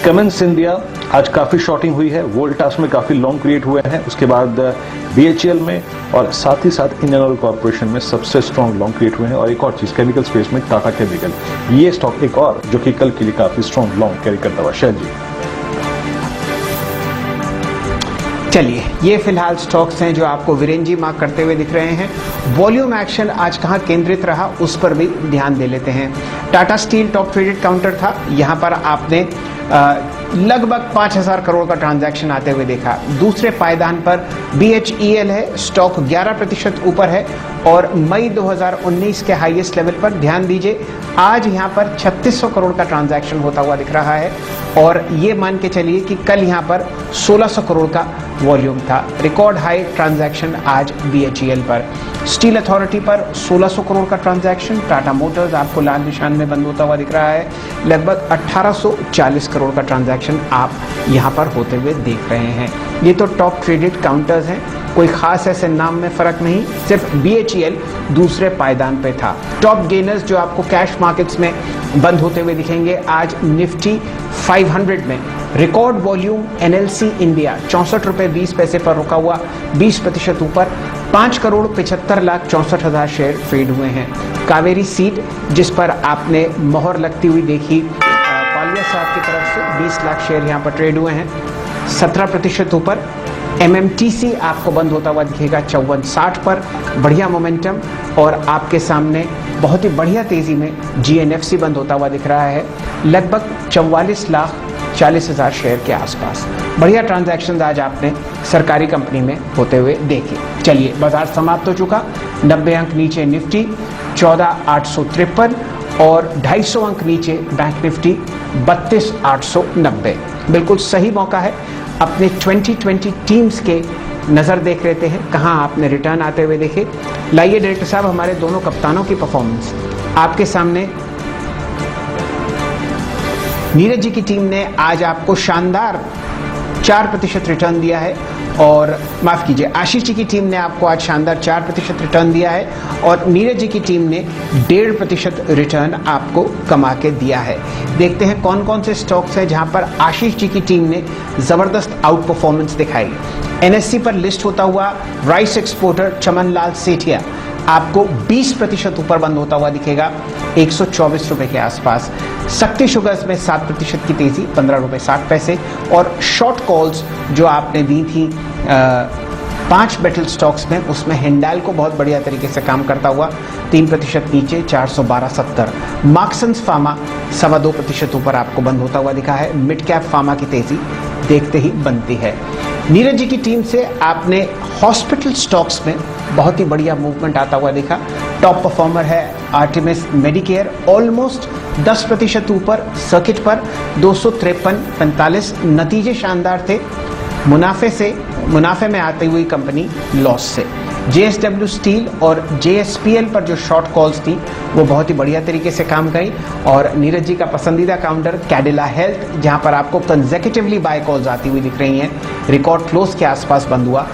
कमेंस इंडिया आज काफी शॉर्टिंग हुई है, वोल्टास में काफी लॉन्ग क्रिएट हुए हैं, उसके बाद BHEL में और साथ ही साथ इंडियन ऑयल कॉर्पोरेशन में सबसे स्ट्रॉन्ग लॉन्ग क्रिएट हुए हैं। और एक और चीज केमिकल स्पेस में टाटा केमिकल, ये स्टॉक एक और जो कि कल के लिए काफी स्ट्रॉन्ग लॉन्ग कैरी करता हुआ। शैल जी, चलिए ये फिलहाल स्टॉक्स हैं जो आपको वीरेन जी मार्क करते हुए दिख रहे हैं। वॉल्यूम एक्शन आज कहां केंद्रित रहा उस पर भी ध्यान दे लेते हैं। Tata steel top traded counter था, यहां पर आपने लगभग 5,000 करोड़ का ट्रांजैक्शन आते हुए देखा। दूसरे पायदान पर BHEL है, स्टॉक 11% ऊपर है और मई 2019 के हाईएस्ट लेवल पर ध्यान दीजिए आज यहां पर 3600 करोड़ का ट्रांजैक्शन होता हुआ दिख रहा है और ये मान के चलिए कि कल यहां पर 1600 करोड़ का वॉल्यूम था। रिकॉर्ड हाई ट्रांजैक्शन आज BHEL पर। स्टील अथॉरिटी पर 1600 करोड़ का ट्रांजैक्शन। टाटा मोटर्स आपको लाल निशान में बंद होता हुआ दिख रहा है, लगभग 1840 करोड़ का ट्रांजैक्शन आप यहां पर होते हुए देख रहे हैं। ये तो टॉप ट्रेडेड काउंटर्स हैं, कोई खास ऐसे नाम में फर्क नहीं, सिर्फ BHEL दूसरे पायदान पे था। टॉप गेनर्स जो आपको कैश मार्केट्स में बंद होते हुए दिखेंगे, आज निफ्टी 500 में रिकॉर्ड वॉल्यूम NLC इंडिया 64 रुपए 20 पैसे पर रुका हुआ 20% ऊपर, 5,75,64,000 शेयर ट्रेड हुए हैं। कावेरी सीड जिस पर आपने मोहर लगती हुई देखी पालिया साहब की तरफ से 20 लाख शेयर यहाँ पर ट्रेड हुए हैं, 17% ऊपर। MMTC आपको बंद होता हुआ दिखेगा 54.60 पर, बढ़िया मोमेंटम। और आपके सामने बहुत ही बढ़िया तेजी में GNFC बंद होता हुआ दिख रहा है, लगभग 44,40,000 शेयर के आसपास। बढ़िया ट्रांजैक्शन आज आपने सरकारी कंपनी में होते हुए देखे। चलिए बाजार समाप्त हो चुका, 90 अंक नीचे निफ्टी 14,853 और 250 अंक नीचे बैंक निफ्टी 32,890। बिल्कुल सही मौका है अपने 2020 टीम्स के नजर देख लेते हैं कहां आपने रिटर्न आते हुए देखे। लाइए डायरेक्टर साहब हमारे दोनों कप्तानों की परफॉर्मेंस आपके सामने नीरज जी की टीम ने आज आपको शानदार 4% रिटर्न दिया है, और माफ कीजिए आशीष जी की टीम ने आपको आज शानदार 4% रिटर्न दिया है, और नीरज जी की टीम ने 1.5% रिटर्न आपको कमा के दिया है। देखते हैं कौन कौन से स्टॉक्स हैं जहां पर आशीष जी की टीम ने जबरदस्त आउट परफॉर्मेंस दिखाई। एनएससी पर लिस्ट होता हुआ राइस एक्सपोर्टर चमनलाल सेठिया आपको 20% ऊपर बंद होता हुआ दिखेगा, 124 रुपए के आसपास। शक्ति शुगर्स में 7% की तेजी, 15 रुपए 60 पैसे। और शॉर्ट कॉल्स जो आपने दी थी 5 बैटल स्टॉक्स में, उसमें हिंडाल को बहुत बढ़िया तरीके से काम करता हुआ 3% नीचे, 412.70। मार्क्सन्स फार्मा 2.25% ऊपर आपको बंद होता हुआ दिखा है। मिड कैप फार्मा की तेजी देखते ही बनती है। नीरज जी की टीम से आपने हॉस्पिटल स्टॉक्स में बहुत ही बढ़िया मूवमेंट आता हुआ दिखा। टॉप परफॉर्मर है आर्टिमिस मेडिकेयर, ऑलमोस्ट 10% ऊपर सर्किट पर, 253.45। नतीजे शानदार थे, मुनाफे में आती हुई कंपनी लॉस से। जेएसडब्ल्यू स्टील और जेएसपीएल पर जो शॉर्ट कॉल्स थी वो बहुत ही बढ़िया तरीके से काम करी। और नीरज जी का पसंदीदा काउंटर कैडिला हेल्थ, जहां पर आपको कंसेक्यूटिवली बाय कॉल्स आती हुई दिख रही हैं, रिकॉर्ड क्लोज के आसपास बंद हुआ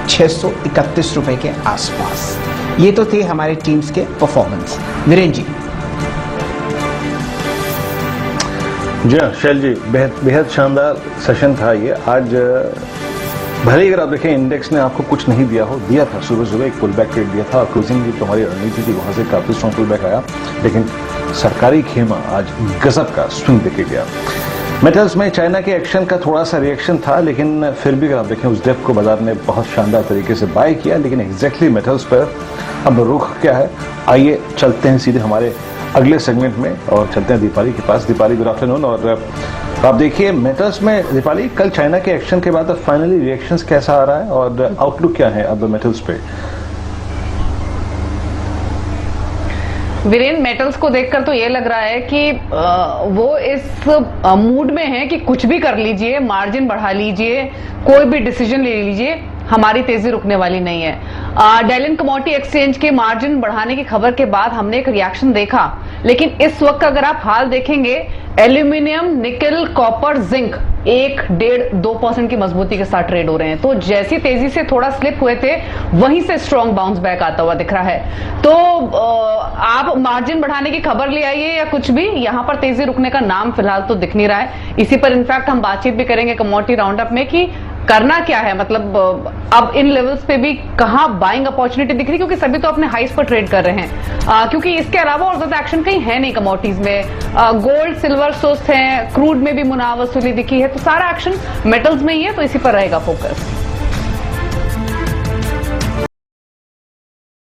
631 रुपए के आसपास। ये तो थे हमारे टीम्स के परफॉर्मेंस। वीरेंद्र जी। जी हाँ शैल जी, बेहद शानदार सेशन था ये आज। भले ही अगर आप देखें इंडेक्स ने आपको कुछ नहीं दिया हो, दिया था सुबह एक पुल बैक रेट दिया था, और क्लोजिंग जो हमारी रणनीति थी वहां से काफी स्ट्रॉन्ग पुल बैक आया, लेकिन सरकारी खेमा आज गजब का स्विंग देके गया। मेटल्स में चाइना के एक्शन का थोड़ा सा रिएक्शन था, लेकिन फिर भी अगर आप देखें उस डेप को बाजार ने बहुत शानदार तरीके से बाय किया। लेकिन एग्जैक्टली मेटल्स पर अब रुख क्या है, आइए चलते हैं सीधे हमारे अगले सेगमेंट में और चलते हैं दीपाली के पास। Deepali good afternoon. और आप देखिए मेटल्स में दीपाली, कल चाइना के एक्शन के बाद अब फाइनली रिएक्शंस कैसा आ रहा है और आउटलुक क्या है अब मेटल्स पे? वीरेन, मेटल्स को देखकर तो ये लग रहा है कि वो इस मूड में है कि कुछ भी कर लीजिए, मार्जिन बढ़ा लीजिए, कोई भी डिसीजन ले लीजिए, हमारी तेजी रुकने वाली नहीं है। डेलन कमोडिटी एक्सचेंज के मार्जिन बढ़ाने की खबर के बाद हमने एक रिएक्शन देखा, लेकिन इस वक्त अगर आप हाल देखेंगे, एल्यूमिनियम, निकल, कॉपर, जिंक 1-1.5-2% की मजबूती के साथ ट्रेड हो रहे हैं। तो जैसी तेजी से थोड़ा स्लिप हुए थे, वहीं से स्ट्रॉन्ग बाउंस बैक आता हुआ दिख रहा है। तो आप मार्जिन बढ़ाने की खबर ले आइए या कुछ भी, यहां पर तेजी रुकने का नाम फिलहाल तो दिख नहीं रहा है। इसी पर इनफैक्ट हम बातचीत भी करेंगे कमोडिटी राउंडअप में कि करना क्या है, मतलब अब इन लेवल्स पे भी कहां बाइंग अपॉर्चुनिटी दिख रही, क्योंकि सभी तो अपने हाइस पर ट्रेड कर रहे हैं, क्योंकि इसके अलावा और ज्यादा एक्शन कहीं है नहीं कमोडिटीज में। गोल्ड, सिल्वर सुस्त हैं, क्रूड में भी मुनावसुली दिखी है, तो सारा एक्शन मेटल्स में ही है, तो इसी पर रहेगा फोकस।